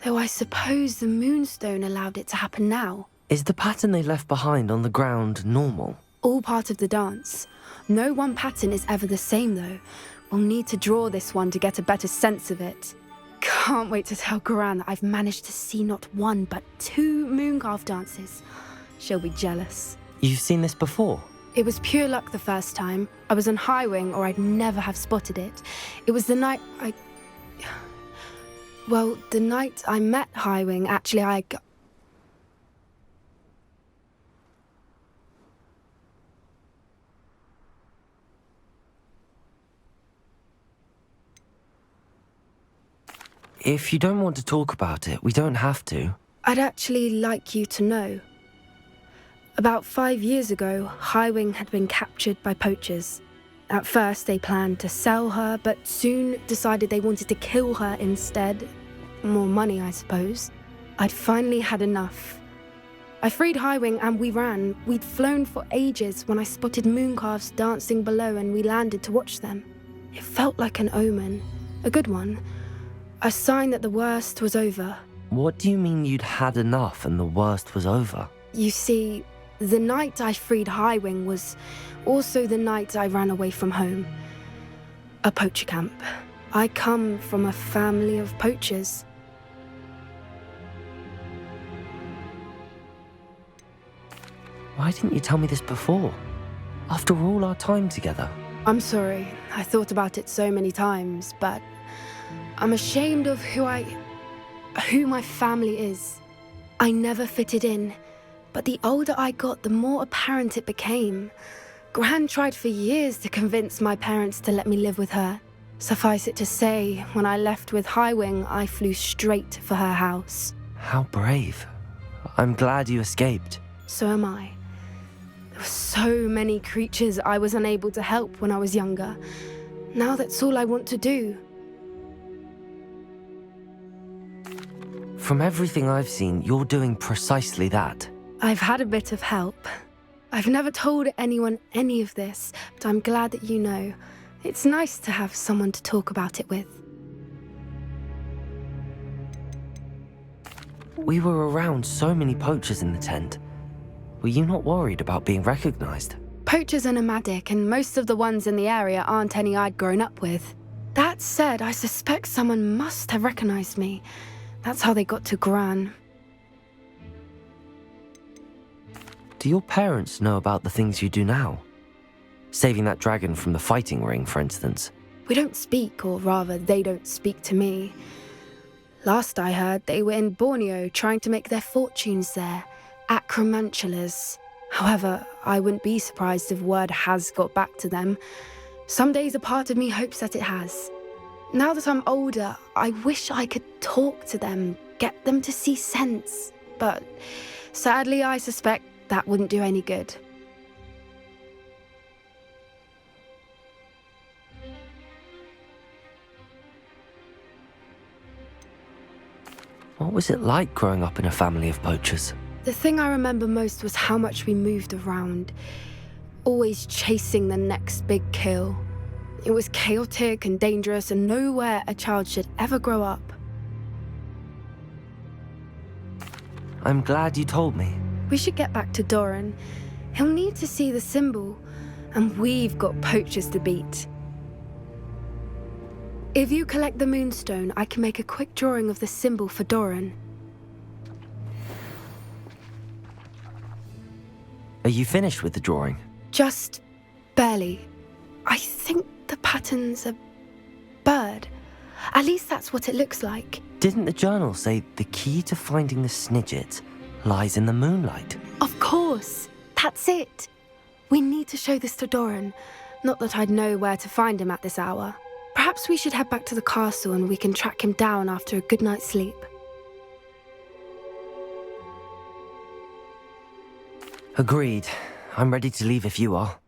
Though I suppose the Moonstone allowed it to happen now. Is the pattern they left behind on the ground normal? All part of the dance. No one pattern is ever the same, though. We'll need to draw this one to get a better sense of it. Can't wait to tell Gran that I've managed to see not one, but 2 Mooncarve dances. She'll be jealous. You've seen this before? It was pure luck the first time. I was on Highwing, or I'd never have spotted it. It was the night Well, the night I met Highwing, actually, If you don't want to talk about it, we don't have to. I'd actually like you to know. About 5 years ago, Highwing had been captured by poachers. At first, they planned to sell her, but soon decided they wanted to kill her instead. More money, I suppose. I'd finally had enough. I freed Highwing and we ran. We'd flown for ages when I spotted Mooncarves dancing below and we landed to watch them. It felt like an omen. A good one. A sign that the worst was over. What do you mean you'd had enough and the worst was over? You see, the night I freed Highwing was also the night I ran away from home. A poacher camp. I come from a family of poachers. Why didn't you tell me this before? After all our time together. I'm sorry. I thought about it so many times, but I'm ashamed of who my family is. I never fitted in, but the older I got, the more apparent it became. Gran tried for years to convince my parents to let me live with her. Suffice it to say, when I left with Highwing, I flew straight for her house. How brave. I'm glad you escaped. So am I. There were so many creatures I was unable to help when I was younger. Now that's all I want to do. From everything I've seen, you're doing precisely that. I've had a bit of help. I've never told anyone any of this, but I'm glad that you know. It's nice to have someone to talk about it with. We were around so many poachers in the tent. Were you not worried about being recognized? Poachers are nomadic, and most of the ones in the area aren't any I'd grown up with. That said, I suspect someone must have recognized me. That's how they got to Gran. Do your parents know about the things you do now? Saving that dragon from the fighting ring, for instance. We don't speak, or rather, they don't speak to me. Last I heard, they were in Borneo trying to make their fortunes there, acromantulas. However, I wouldn't be surprised if word has got back to them. Some days a part of me hopes that it has. Now that I'm older, I wish I could talk to them, get them to see sense. But sadly, I suspect that wouldn't do any good. What was it like growing up in a family of poachers? The thing I remember most was how much we moved around, always chasing the next big kill. It was chaotic and dangerous and nowhere a child should ever grow up. I'm glad you told me. We should get back to Doran. He'll need to see the symbol, and we've got poachers to beat. If you collect the moonstone, I can make a quick drawing of the symbol for Doran. Are you finished with the drawing? Just barely. I think the pattern's a bird. At least that's what it looks like. Didn't the journal say the key to finding the Snidget lies in the moonlight? Of course. That's it. We need to show this to Doran. Not that I'd know where to find him at this hour. Perhaps we should head back to the castle and we can track him down after a good night's sleep. Agreed. I'm ready to leave if you are.